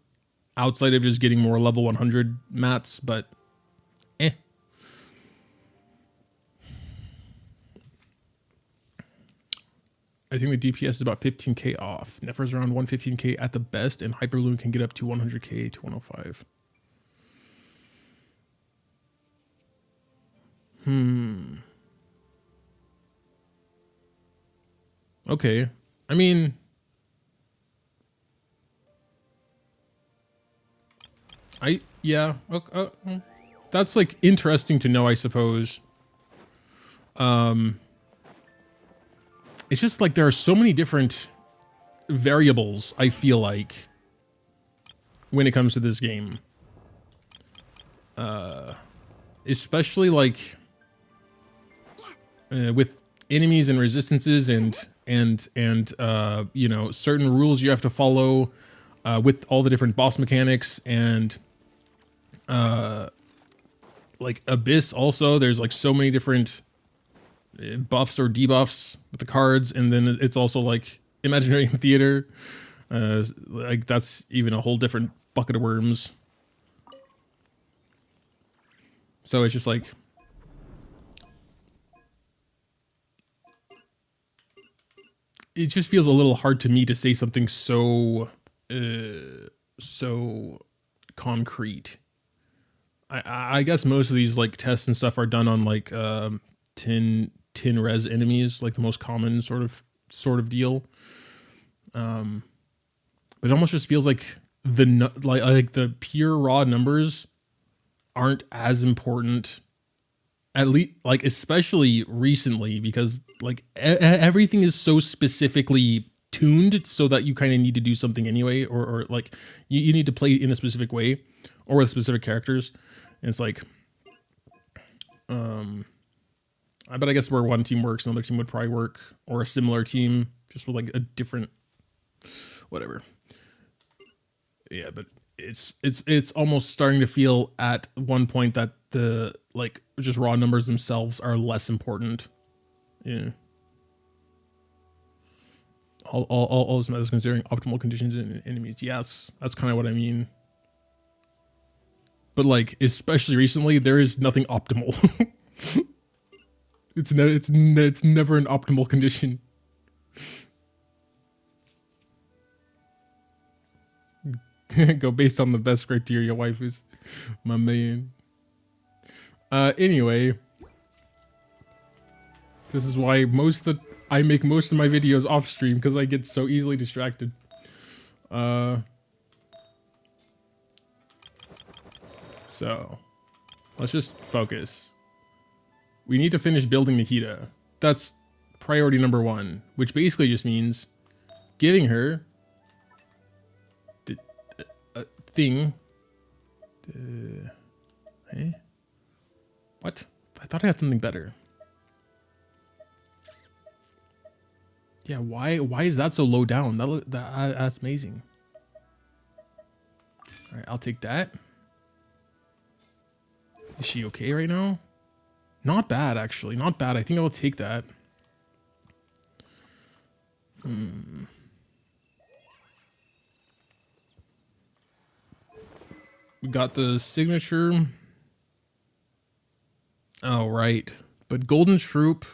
outside of just getting more level 100 mats, but eh. I think the DPS is about 15k off. Nefer's around 115k at the best, and Hyperloon can get up to 100k to 105. Okay. I mean, yeah. Okay, that's like interesting to know, I suppose. It's just like there are so many different variables, I feel like, when it comes to this game. Especially like with enemies and resistances and you know, certain rules you have to follow with all the different boss mechanics and like Abyss also. There's like so many different buffs or debuffs with the cards, and then it's also like Imaginary Theater. Like that's even a whole different bucket of worms. So it's just like it just feels a little hard to me to say something so so concrete. I guess most of these like tests and stuff are done on like 10 res enemies, like the most common sort of deal. But it almost just feels like like the pure raw numbers aren't as important, at least like especially recently, because like everything is so specifically tuned so that you kind of need to do something anyway, or like you need to play in a specific way or with specific characters. And it's like, I guess where one team works, another team would probably work, or a similar team, just with like a different, whatever. Yeah, but it's almost starting to feel at one point that the like just raw numbers themselves are less important. Yeah. All this matters considering optimal conditions in enemies. Yeah, that's kind of what I mean. But like, especially recently, there is nothing optimal. It's never an optimal condition. Go based on the best criteria, waifus. My man. Anyway. This is why I make most of my videos off stream, because I get so easily distracted. So, let's just focus. We need to finish building Nikita. That's priority number 1, which basically just means giving her a thing. Hey? What? I thought I had something better. Yeah, why is that so low down? That's amazing. All right, I'll take that. Is she okay right now? Not bad, actually. Not bad. I think I will take that. We got the signature. Oh, right. But Golden Troop,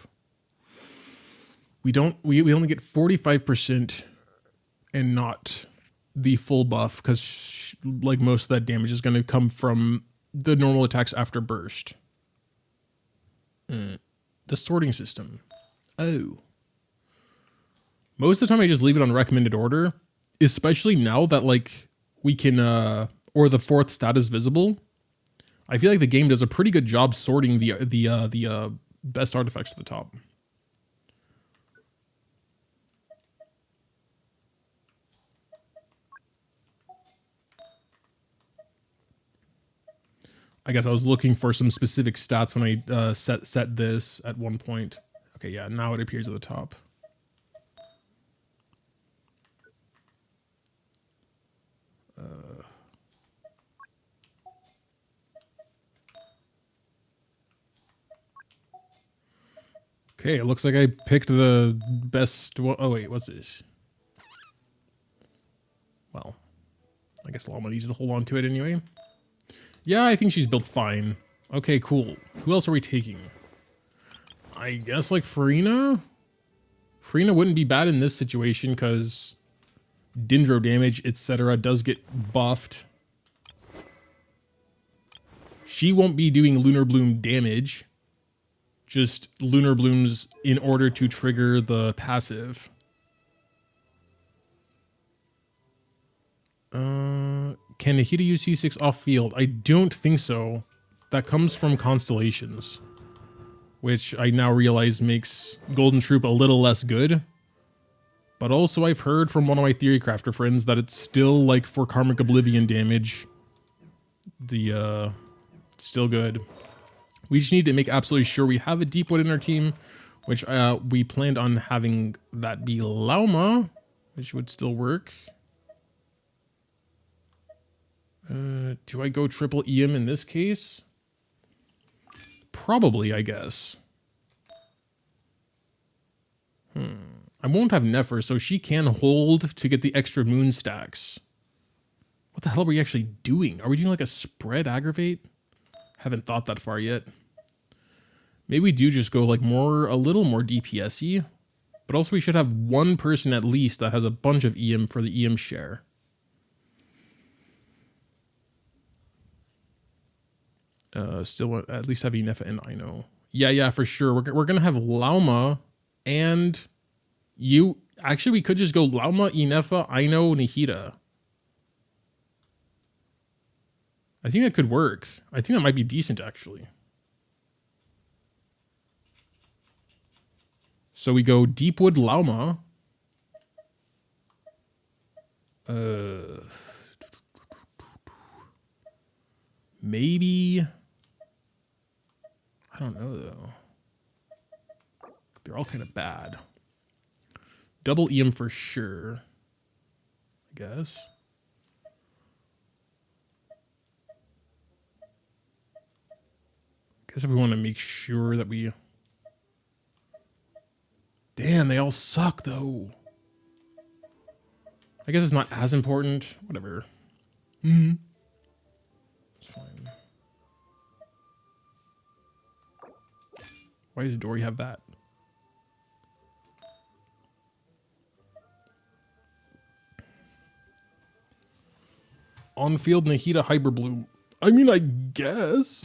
we only get 45% and not the full buff, because like most of that damage is going to come from the normal attacks after burst. The sorting system. Oh. Most of the time I just leave it on recommended order, especially now that like we can, or the fourth stat is visible. I feel like the game does a pretty good job sorting the best artifacts to the top. I guess I was looking for some specific stats when I set this at one point. Okay, yeah, now it appears at the top. Okay, it looks like I picked the best one. Oh wait, what's this? Well, I guess Llama needs to hold on to it anyway. Yeah, I think she's built fine. Okay, cool. Who else are we taking? I guess like Farina? Farina wouldn't be bad in this situation because Dendro damage, etc. does get buffed. She won't be doing Lunar Bloom damage. Just Lunar Blooms in order to trigger the passive. Can Nahida use C6 off field? I don't think so. That comes from constellations, which I now realize makes Golden Troop a little less good. But also I've heard from one of my Theory Crafter friends that it's still like for Karmic Oblivion damage. Still good. We just need to make absolutely sure we have a Deepwood in our team, which we planned on having that be Lauma, which would still work. Do I go triple EM in this case? Probably, I guess. I won't have Nefer, so she can hold to get the extra moon stacks. What the hell are we actually doing? Are we doing like a spread aggravate? Haven't thought that far yet. Maybe we do just go like a little more DPS-y, but also we should have one person at least that has a bunch of EM for the EM share. Still at least have Nefa and Ino. Yeah, for sure. We're gonna have Lauma and you. Actually, we could just go Lauma, Nefa, Ino, Nahida. I think that could work. I think that might be decent, actually. So we go Deepwood, Lauma. Maybe... I don't know, though. They're all kind of bad. Double EM for sure, I guess. If we want to make sure that we... Damn, they all suck, though. I guess it's not as important. Whatever. It's fine. Why does Dory have that? On-field Nahida Hyperbloom. I mean, I guess.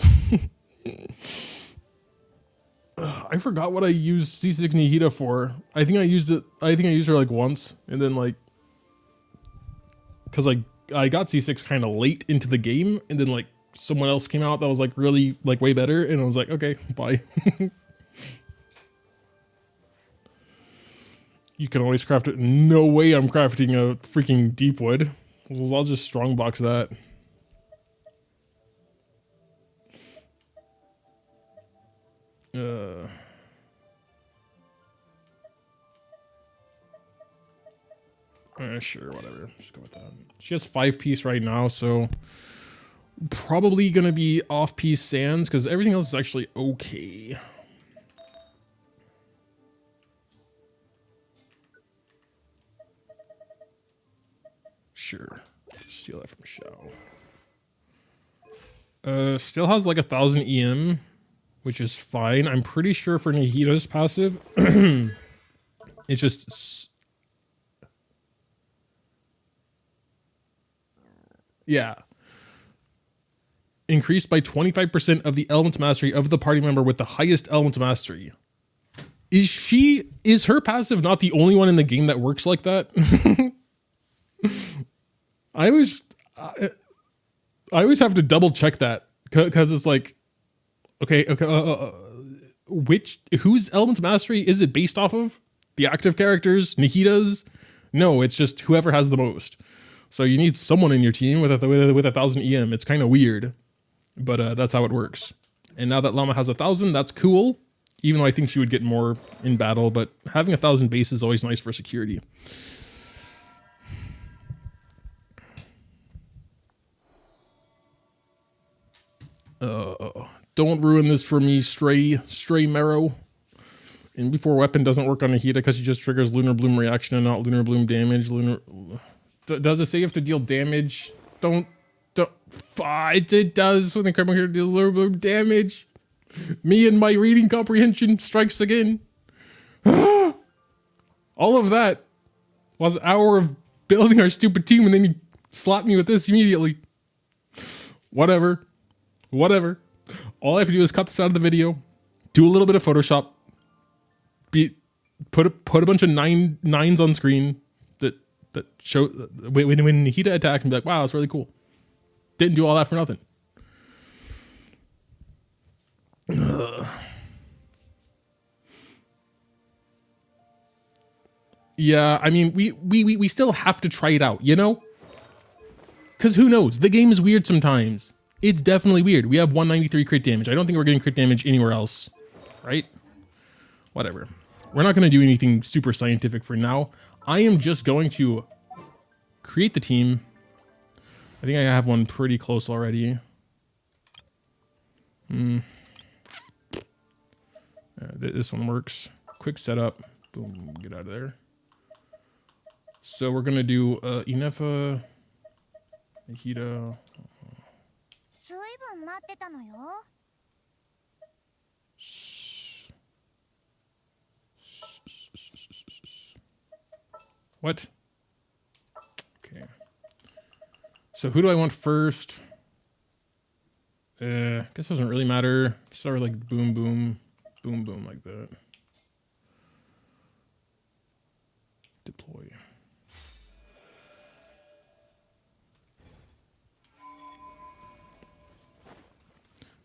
I forgot what I used C6 Nahida for. I think I used her like once, and then like, cause I got C6 kind of late into the game, and then like someone else came out that was like really like way better, and I was like, okay, bye. You can always craft it. No way I'm crafting a freaking Deepwood. Well, I'll just strongbox that. Sure, whatever. Just go with that. She has 5-piece right now, so probably gonna be off-piece Sands because everything else is actually okay. Sure. Steal that from Shao. Still has like 1,000 EM, which is fine. I'm pretty sure for Nahida's passive, it's just... Yeah. Increased by 25% of the elements mastery of the party member with the highest elements mastery. Is her passive not the only one in the game that works like that? I always have to double check that because it's like, okay, whose elements mastery is it based off of? The active characters, Nihida's? No, it's just whoever has the most. So you need someone in your team with 1,000 EM. It's kind of weird, but that's how it works. And now that Llama has 1,000, that's cool. Even though I think she would get more in battle, but having 1,000 base is always nice for security. Don't ruin this for me, Stray Marrow. And before weapon doesn't work on Nihida because she just triggers Lunar Bloom reaction and not Lunar Bloom damage. Does it say you have to deal damage? Don't. It does when the criminal here deals Lunar Bloom damage. Me and my reading comprehension strikes again. All of that was an hour of building our stupid team, and then you slap me with this immediately. Whatever. All I have to do is cut this out of the video, do a little bit of Photoshop, put a bunch of nines on screen that show when Nihida attacks and be like, wow, that's really cool. Didn't do all that for nothing. Yeah, I mean, we still have to try it out, you know? Because who knows? The game is weird sometimes. It's definitely weird. We have 193 crit damage. I don't think we're getting crit damage anywhere else, right? Whatever. We're not going to do anything super scientific for now. I am just going to create the team. I think I have one pretty close already. This one works. Quick setup. Boom, get out of there. So we're going to do Inefa, Nihida. What? Okay. So who do I want first? Guess it doesn't really matter. Start with like boom, boom, boom, boom like that. Deploy.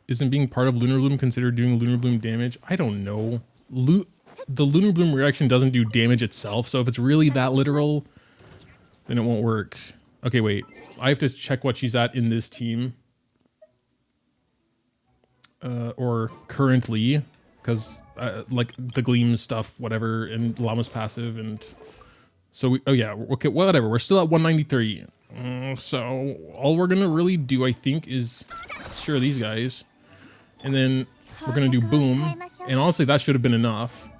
Isn't being part of Lunar Bloom considered doing Lunar Bloom damage? I don't know. The Lunar Bloom reaction doesn't do damage itself, so if it's really that literal, then it won't work. Okay, wait. I have to check what she's at in this team. Or currently, because like the Gleam stuff, whatever, and Llama's passive, and so oh yeah, okay, whatever. We're still at 193. So all we're gonna really do, I think, is sure these guys. And then we're going to do boom. And honestly, that should have been enough.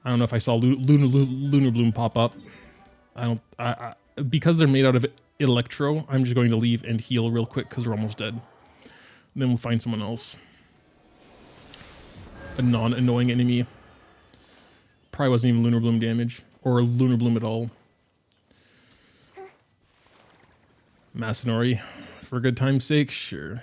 I don't know if I saw Lunar Bloom pop up. Because they're made out of Electro, I'm just going to leave and heal real quick because we're almost dead. And then we'll find someone else. A non-annoying enemy. Probably wasn't even Lunar Bloom damage. Or Lunar Bloom at all. Masanori. For good time's sake, sure.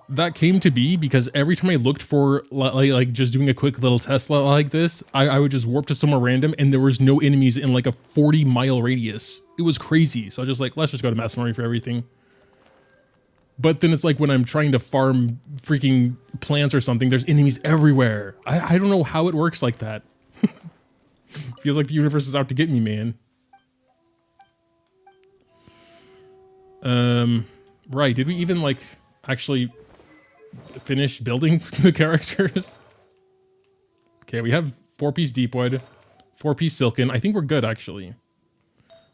That came to be because every time I looked for like just doing a quick little test like this, I would just warp to somewhere random and there was no enemies in like a 40-mile radius. It was crazy. So I was just like, let's just go to Masanori for everything. But then it's like when I'm trying to farm freaking plants or something, there's enemies everywhere. I don't know how it works like that. Feels like the universe is out to get me, man. Right, did we even like actually finish building the characters? Okay, we have 4-piece Deepwood, 4-piece Silken. I think we're good actually.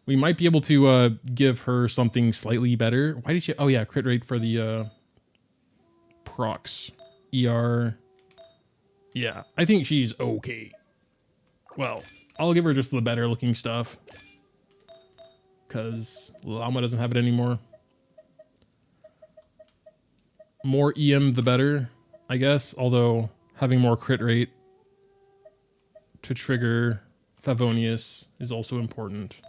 We might be able to give her something slightly better. Why did she? Oh yeah, crit rate for the procs. ER. Yeah, I think she's okay. Well, I'll give her just the better looking stuff. Because Llama doesn't have it anymore. More EM the better, I guess. Although having more crit rate to trigger Favonius is also important.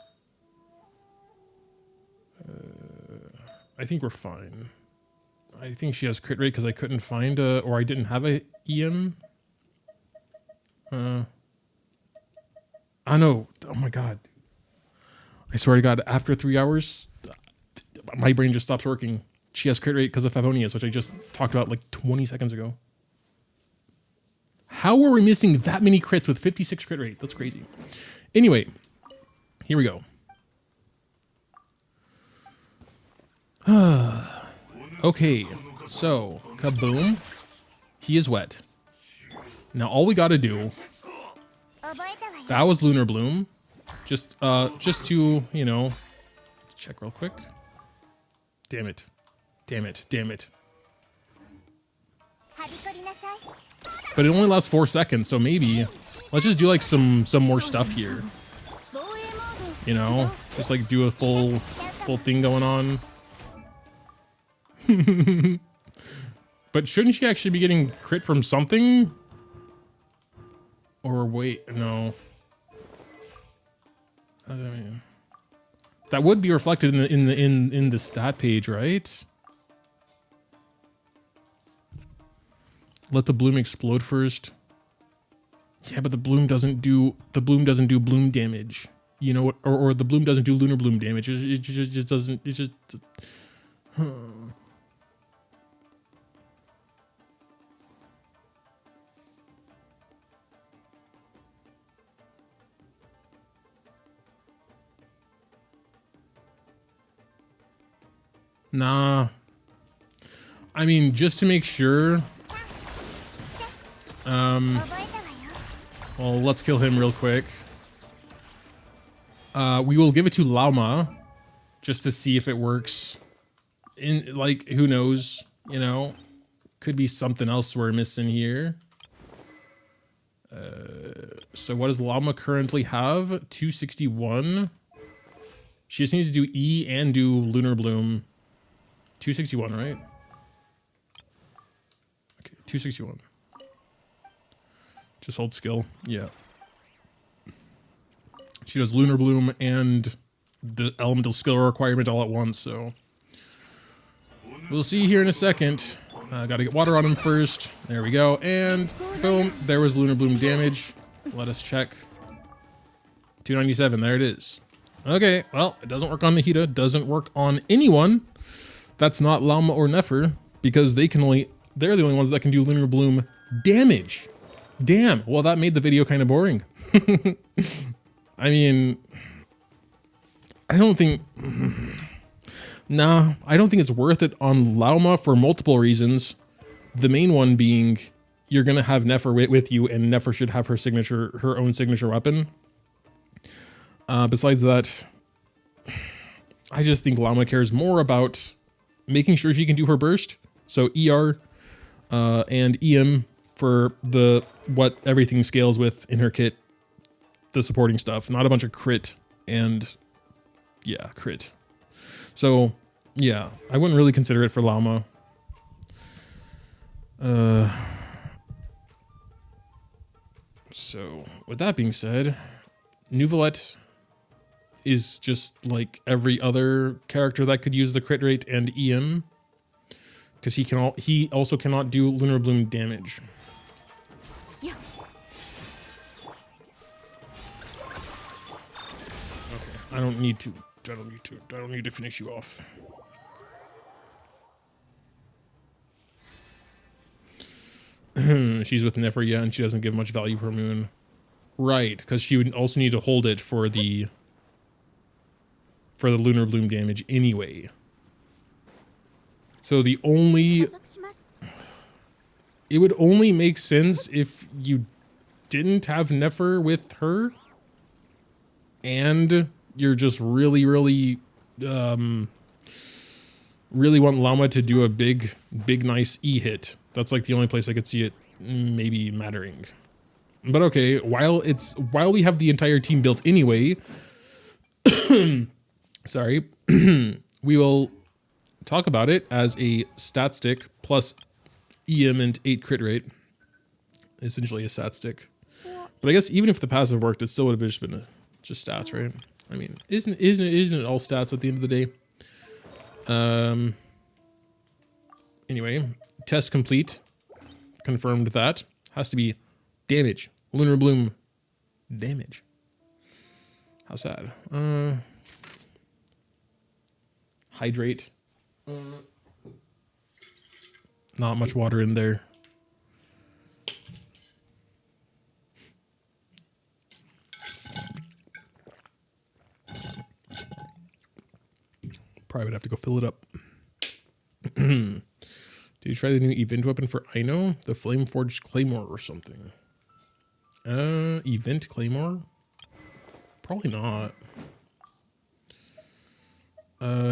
I think we're fine. I think she has crit rate because I couldn't find or I didn't have a EM. I know. Oh my god. I swear to god, after 3 hours, my brain just stops working. She has crit rate because of Favonius, which I just talked about like 20 seconds ago. How are we missing that many crits with 56 crit rate? That's crazy. Anyway, here we go. Okay, so kaboom. He is wet. Now all we gotta do. That was Lunar Bloom. Just to, you know, check real quick. Damn it. Damn it. Damn it. But it only lasts 4 seconds, so maybe let's just do like some more stuff here. You know, just like do a full thing going on. But shouldn't she actually be getting crit from something? Or wait, no. That would be reflected in the stat page, right? Let the bloom explode first. Yeah, but the bloom doesn't do bloom damage. You know what? Or the bloom doesn't do lunar bloom damage. It just doesn't. It just. Nah. I mean, just to make sure. Well, let's kill him real quick. We will give it to Lauma, just to see if it works. Like, who knows? You know, could be something else we're missing here. So what does Lauma currently have? 261. She just needs to do E and do Lunar Bloom. 261, right? Okay, 261. Just hold skill. Yeah. She does Lunar Bloom and the elemental skill requirement all at once, so. We'll see here in a second. Gotta get water on him first. There we go. And boom, there was Lunar Bloom damage. Let us check. 297, there it is. Okay, well, it doesn't work on Nahida, doesn't work on anyone that's not Lauma or Nefer, because they're the only ones that can do Lunar Bloom damage. Damn, well that made the video kind of boring. I mean, I don't think it's worth it on Lauma for multiple reasons. The main one being, you're gonna have Nefer with you, and Nefer should have her own signature weapon. Besides that, I just think Lauma cares more about making sure she can do her burst. So ER and EM for what everything scales with in her kit, the supporting stuff, not a bunch of crit and yeah, crit. So yeah, I wouldn't really consider it for Lauma. So with that being said, Nuvolette is just like every other character that could use the crit rate and EM, because he also cannot do Lunar Bloom damage. Yeah. Okay, I don't need to finish you off. She's with Nefer, yeah, and she doesn't give much value per moon. Right, because she would also need to hold it for the Lunar Bloom damage anyway. So it would only make sense if you didn't have Nefer with her and you're just really want Lauma to do a big nice E hit. That's like the only place I could see it maybe mattering. But okay, while we have the entire team built anyway, sorry, we will talk about it as a stat stick plus EM and 8 crit rate. Essentially a stat stick. But I guess even if the passive worked, it still would have just been just stats, right? I mean, isn't it all stats at the end of the day? Anyway, test complete. Confirmed that. Has to be damage. Lunar Bloom damage. How sad. Hydrate. Not much water in there. Probably would have to go fill it up. Did you try the new event weapon for Ino? The Flame Forged Claymore or something? Event Claymore? Probably not.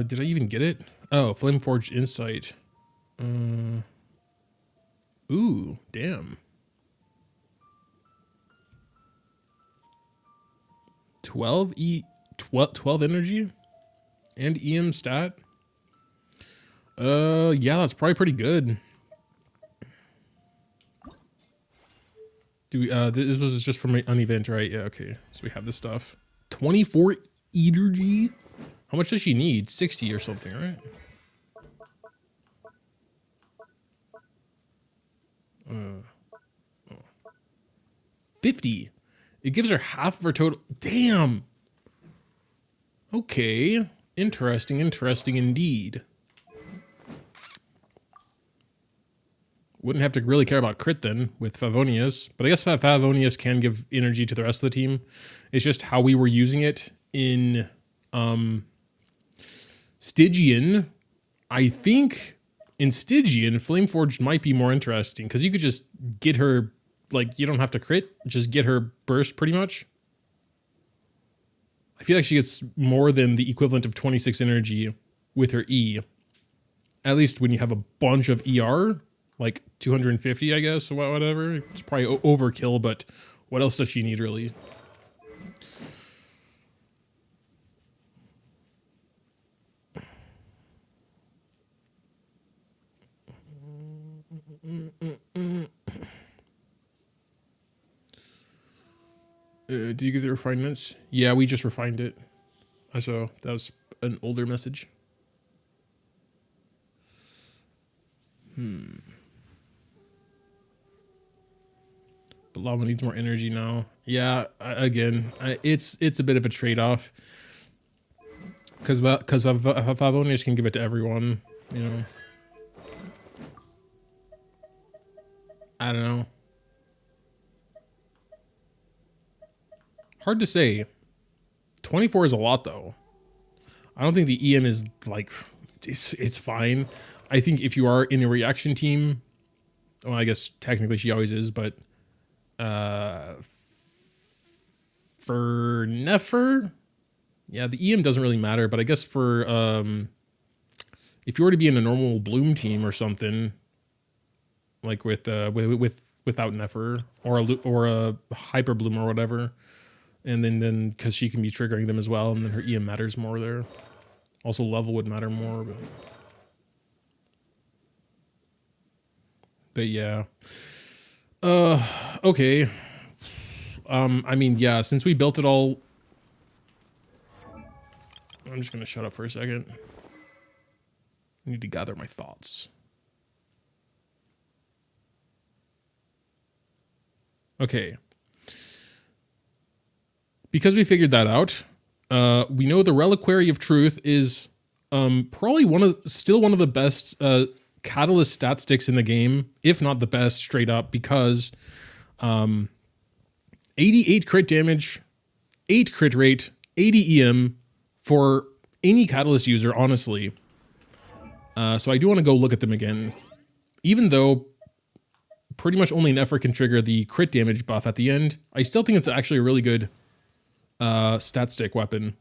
Did I even get it? Oh, Flame Forged Insight. Ooh, damn. 12 energy and EM stat. Yeah, that's probably pretty good. Do we, this was just from an event, right? Yeah, okay. So we have this stuff. 24 energy. How much does she need? 60 or something, right? 50. It gives her half of her total. Damn. Okay. Interesting indeed. Wouldn't have to really care about crit then with Favonius, but I guess Favonius can give energy to the rest of the team. It's just how we were using it in Stygian. I think in Stygian, Flameforged might be more interesting because you could just get her, like, you don't have to crit, just get her burst pretty much. I feel like she gets more than the equivalent of 26 energy with her E. At least when you have a bunch of ER, like 250, I guess, or whatever. It's probably overkill, but what else does she need, really? Did you get the refinements? Yeah, we just refined it. So that was an older message. But Lava needs more energy now. Yeah, it's a bit of a trade-off. Because Favonius can give it to everyone, you know. I don't know. Hard to say. 24 is a lot, though. I don't think the EM is, like, it's fine. I think if you are in a reaction team, well, I guess technically she always is, but for nefer, yeah, the EM doesn't really matter, but I guess for if you were to be in a normal bloom team or something, like without nefer or a hyper bloom or whatever, and then because she can be triggering them as well, and then her EM matters more there. Also, level would matter more, but yeah. Okay. I mean, yeah, since we built it all, I'm just gonna shut up for a second. I need to gather my thoughts. Okay. Because we figured that out, we know the Reliquary of Truth is probably still one of the best catalyst stat sticks in the game, if not the best, straight up, because 88 crit damage, 8 crit rate, 80 EM for any catalyst user, honestly. So I do want to go look at them again. Even though pretty much only nefer can trigger the crit damage buff at the end, I still think it's actually a really good stat stick weapon.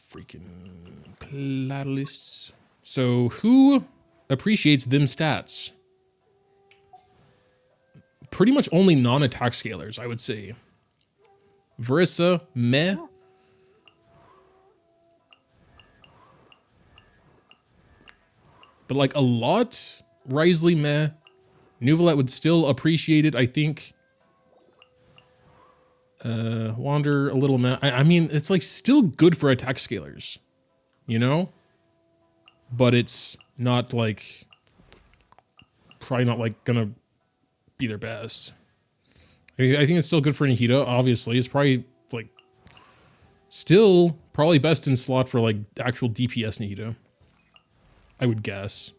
Freaking catalysts. So who appreciates them stats? Pretty much only non-attack scalers, I would say. Verissa, meh. But like a lot, Risley, meh. Nuvolette would still appreciate it, I think. Wander a little now. I mean, it's like still good for attack scalars, you know? But it's not like, probably not like gonna be their best. I think it's still good for Nahida, obviously. It's probably like, still probably best in slot for like actual DPS Nahida, I would guess.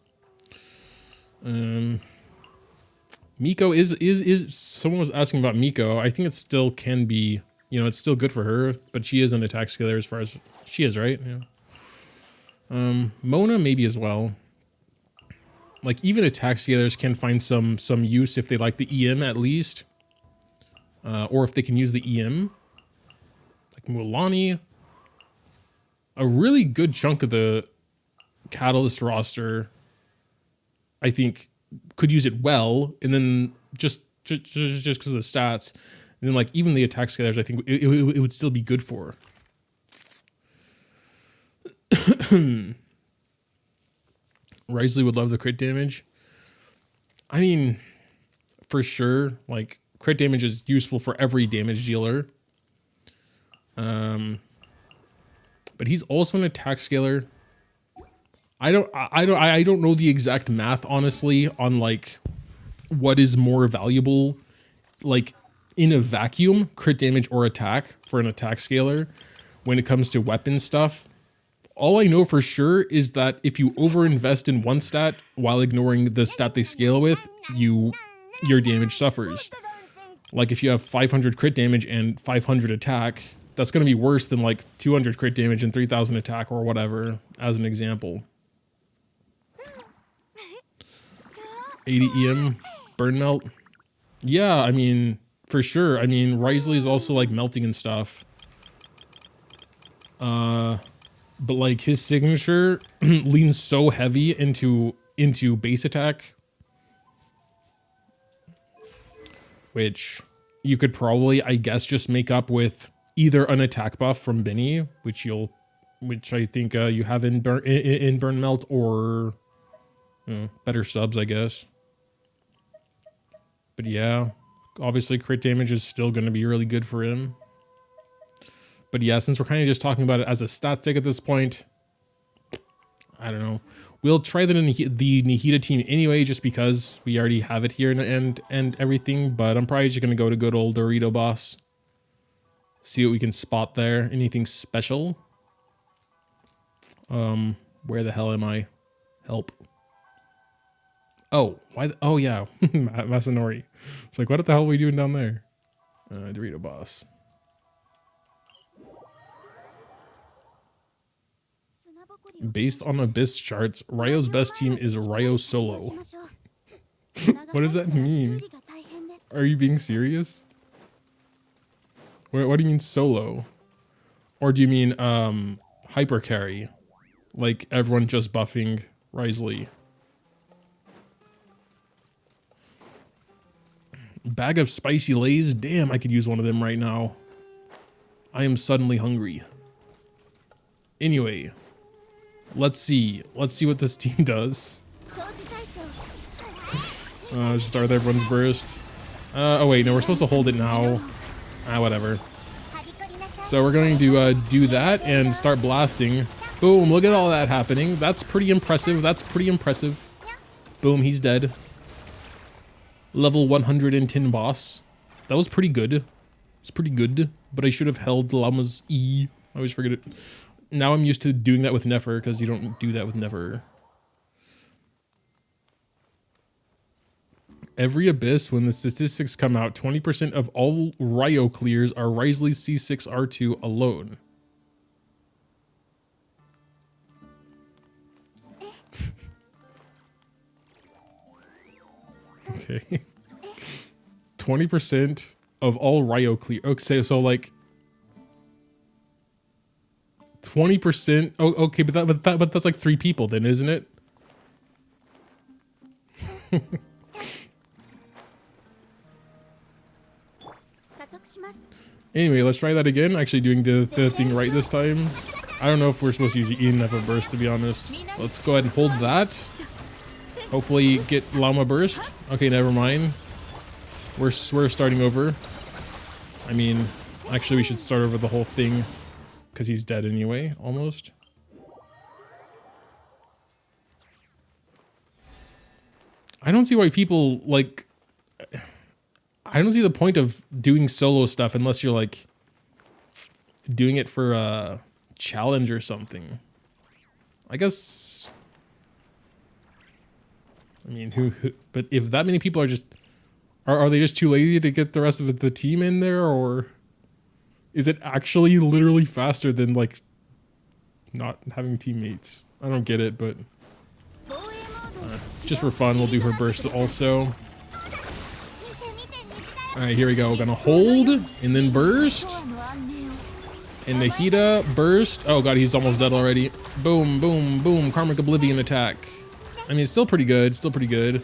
Miko is someone was asking about Miko. I think it still can be, you know, it's still good for her, but she is an attack scaler as far as she is, right? Yeah. Mona maybe as well. Like even attack scalers can find some use if they like the EM at least. Or if they can use the EM. Like Mulanni. A really good chunk of the Catalyst roster, I think, could use it well, and then just because of the stats, and then like even the attack scalars, I think it would still be good for. Wriothesley would love the crit damage. I mean, for sure, like crit damage is useful for every damage dealer. But he's also an attack scaler. I don't know the exact math, honestly, on like what is more valuable, like in a vacuum, crit damage or attack for an attack scaler when it comes to weapon stuff. All I know for sure is that if you overinvest in one stat while ignoring the stat they scale with, your damage suffers. Like if you have 500 crit damage and 500 attack, that's going to be worse than like 200 crit damage and 3000 attack or whatever, as an example. 80 EM, burn melt. Yeah, I mean, for sure. I mean, Wriothesley is also like melting and stuff. But like his signature leans so heavy into base attack, which you could probably, I guess, just make up with either an attack buff from Benny, which I think you have in burn melt, or better subs, I guess. But yeah, obviously crit damage is still going to be really good for him. But yeah, since we're kind of just talking about it as a stat stick at this point, I don't know. We'll try that in the Nahida team anyway, just because we already have it here and everything. But I'm probably just going to go to good old Dorito Boss. See what we can spot there. Anything special? Where the hell am I? Help. Oh, why? Oh yeah, Masanori. It's like, what the hell are we doing down there? Dorito Boss. Based on Abyss charts, Ryo's best team is Ryo solo. What does that mean? Are you being serious? What do you mean solo? Or do you mean hyper carry? Like everyone just buffing Wriothesley? Bag of spicy lays? Damn, I could use one of them right now. I am suddenly hungry. Anyway, let's see what this team does. Start everyone's burst. Oh wait, no, we're supposed to hold it now. Whatever. So we're going to do that and start blasting. Boom, look at all that happening. That's pretty impressive. That's pretty impressive. Boom, he's dead. Level 110 boss. That was pretty good. It's pretty good, but I should have held Llama's E. I always forget it. Now I'm used to doing that with Nefer, because you don't do that with Nefer. Every Abyss, when the statistics come out, 20% of all Ryo clears are Wriothesley C6R2 alone. Okay. 20% of all Ryo clear. Okay, so like 20%. Oh, okay, but that's like 3 people then, isn't it? Anyway, let's try that again. Actually doing the thing right this time. I don't know if we're supposed to use the ENF burst, to be honest. Let's go ahead and hold that. Hopefully get Llama Burst. Okay, never mind. We're starting over. I mean, actually we should start over the whole thing because he's dead anyway, almost. I don't see why people, like... I don't see the point of doing solo stuff unless you're, like, doing it for a challenge or something. I guess... I mean, who but if that many people are just... Are they just too lazy to get the rest of the team in there, or... Is it actually literally faster than, like, not having teammates? I don't get it, but... just for fun, we'll do her burst also. Alright, here we go. We're gonna hold, and then burst. And Nahida, burst. Oh god, he's almost dead already. Boom, boom, boom. Karmic Oblivion attack. I mean, it's still pretty good. Still pretty good.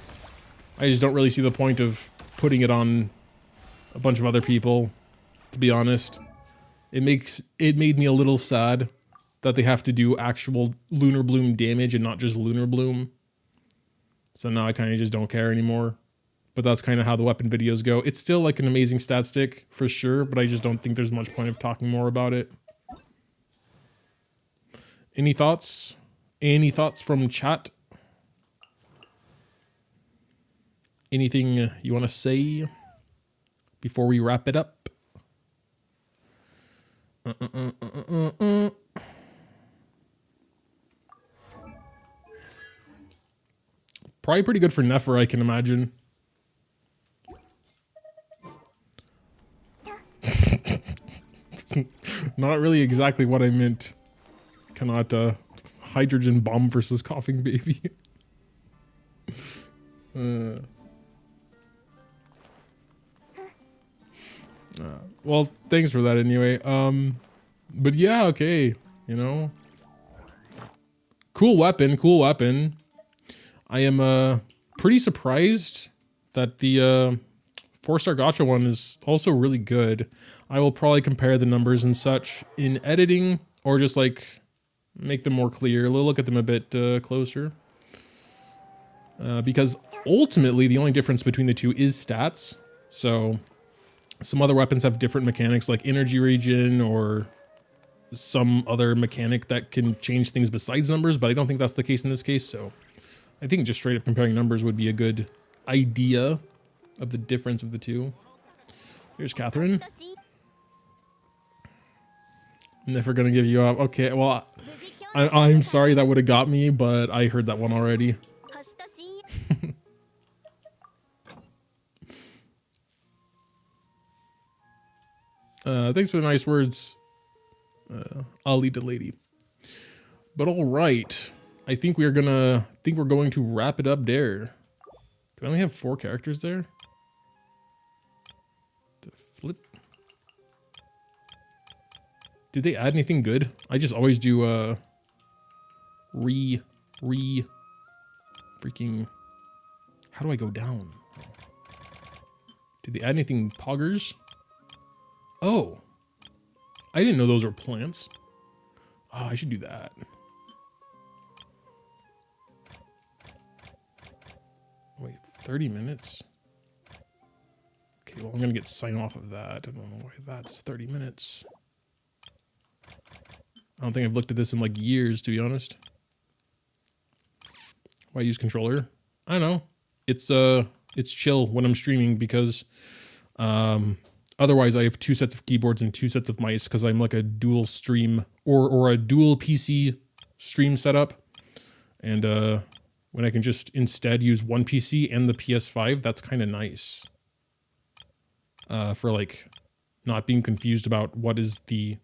I just don't really see the point of putting it on a bunch of other people, to be honest. It made me a little sad that they have to do actual Lunar Bloom damage and not just Lunar Bloom. So now I kind of just don't care anymore. But that's kind of how the weapon videos go. It's still like an amazing stat stick for sure, but I just don't think there's much point of talking more about it. Any thoughts? Any thoughts from chat? Anything you want to say before we wrap it up? Probably pretty good for nefer, I can imagine. Not really exactly what I meant. Cannot hydrogen bomb versus coughing baby. Well, thanks for that anyway. But yeah, okay, you know. Cool weapon, cool weapon. I am pretty surprised that the 4-star gacha one is also really good. I will probably compare the numbers and such in editing, or just like make them more clear. Look at them a bit closer. Because ultimately the only difference between the two is stats. So some other weapons have different mechanics like energy regen or some other mechanic that can change things besides numbers, but I don't think that's the case in this case. So I think just straight up comparing numbers would be a good idea of the difference of the two. Here's Catherine. Never gonna give you up. Okay, well, I'm sorry that would have got me, but I heard that one already. Thanks for the nice words, Ali the lady. But all right, I think we're going to wrap it up there. Do I only have 4 characters there? The flip. Did they add anything good? I just always do freaking. How do I go down? Did they add anything poggers? Oh, I didn't know those were plants. Oh, I should do that. Wait, 30 minutes? Okay, well, I'm gonna get sign off of that. I don't know why that's 30 minutes. I don't think I've looked at this in like years, to be honest. Why use controller? I don't know. It's chill when I'm streaming because otherwise I have 2 sets of keyboards and 2 sets of mice because I'm like a dual stream or a dual PC stream setup. And when I can just instead use one PC and the PS5, that's kind of nice. For like not being confused about what is the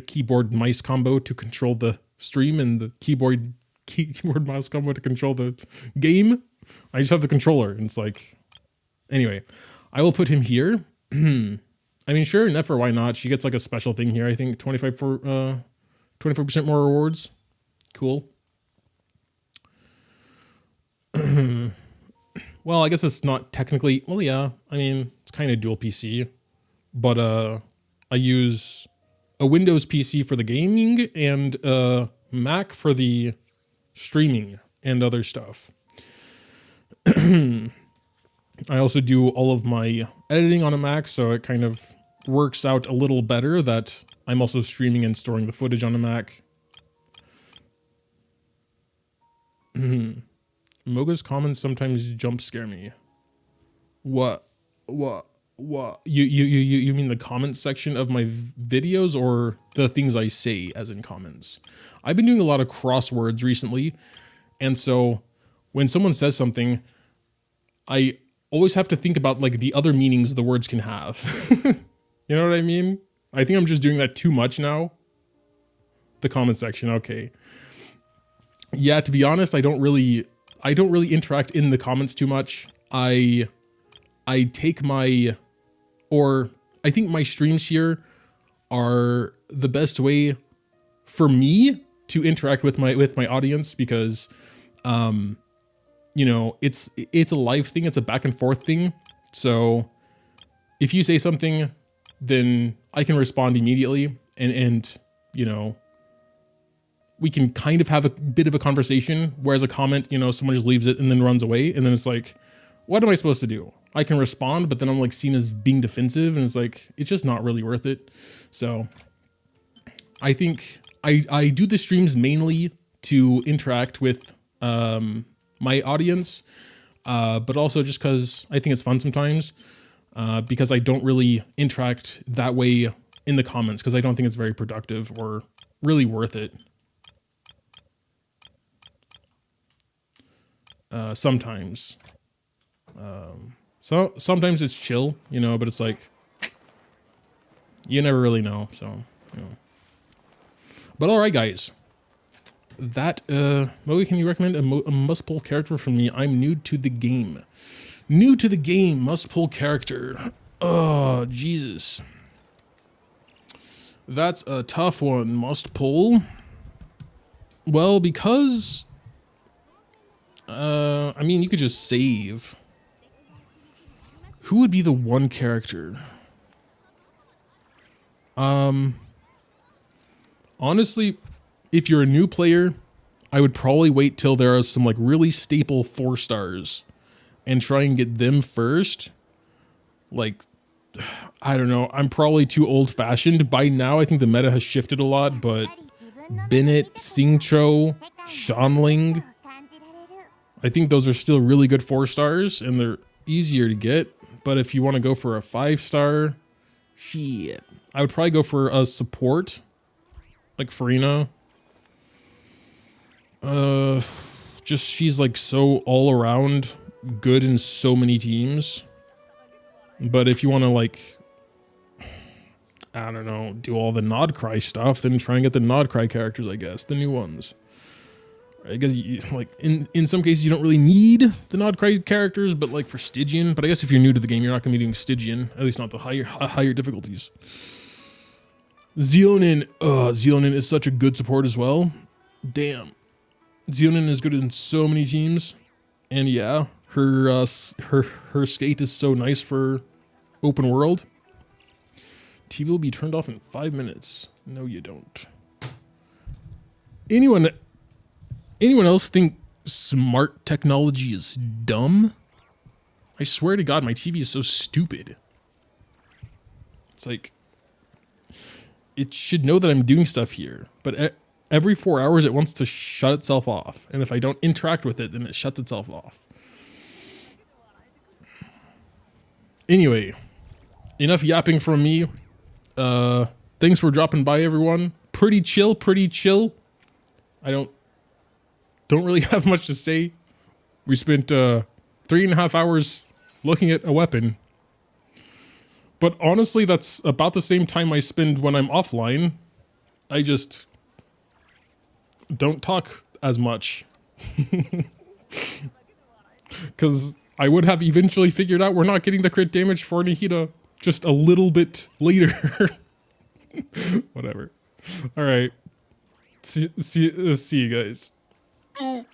keyboard mice combo to control the stream and the keyboard mouse combo to control the game. I just have the controller and it's like, anyway, I will put him here. I mean, sure, nefer, why not? She gets like a special thing here. I think 24% more rewards. Cool. Well, I guess it's not technically, well, yeah, I mean, it's kind of dual PC, but I use a Windows PC for the gaming and Mac for the streaming and other stuff. I also do all of my editing on a Mac, so it kind of works out a little better that I'm also streaming and storing the footage on a Mac. Moga's comments sometimes jump scare me. What? You mean the comments section of my videos or the things I say as in comments? I've been doing a lot of crosswords recently, and so when someone says something, I always have to think about like the other meanings the words can have. You know what I mean? I think I'm just doing that too much now. The comment section, okay. Yeah, to be honest, I don't really interact in the comments too much. I take my, or I think my streams here are the best way for me to interact with my audience because, you know, it's a live thing. It's a back and forth thing. So if you say something, then I can respond immediately and, you know, we can kind of have a bit of a conversation, whereas a comment, you know, someone just leaves it and then runs away. And then it's like, what am I supposed to do? I can respond, but then I'm like seen as being defensive and it's like, it's just not really worth it. So I think I do the streams mainly to interact with my audience, but also just because I think it's fun sometimes, because I don't really interact that way in the comments because I don't think it's very productive or really worth it. Sometimes. So sometimes it's chill, you know, but it's like, you never really know, so, you know. But all right, guys. That, Moga, can you recommend a must-pull character for me? I'm new to the game. New to the game, must-pull character. Oh, Jesus. That's a tough one, must-pull. Well, because... I mean, you could just save. Who would be the one character? Honestly, if you're a new player, I would probably wait till there are some like really staple 4 stars and try and get them first. Like, I don't know. I'm probably too old-fashioned. By now, I think the meta has shifted a lot, but Bennett, Singcho, Shanling, I think those are still really good 4 stars and they're easier to get. But if you want to go for a 5-star, shit, I would probably go for a support like Farina. Just she's like so all around good in so many teams. But if you want to like, I don't know, do all the Nodcry stuff, then try and get the Nodcry characters, I guess, the new ones. I guess you, like in some cases you don't really need the Nodcry characters, but like for Stygian. But I guess if you're new to the game, you're not going to be doing Stygian, at least not the higher difficulties. Zeonin, Zeonin is such a good support as well. Damn, Zeonin is good in so many teams, and yeah, her skate is so nice for open world. TV will be turned off in 5 minutes. No, you don't. Anyone else think smart technology is dumb? I swear to God, my TV is so stupid. It's like, it should know that I'm doing stuff here, but every 4 hours it wants to shut itself off. And if I don't interact with it, then it shuts itself off. Anyway, enough yapping from me. Thanks for dropping by, everyone. Pretty chill, pretty chill. I don't really have much to say. We spent 3.5 hours looking at a weapon. But honestly, that's about the same time I spend when I'm offline. I just don't talk as much. Because I would have eventually figured out we're not getting the crit damage for Nihida just a little bit later. Whatever. All right. See you guys. Ooh.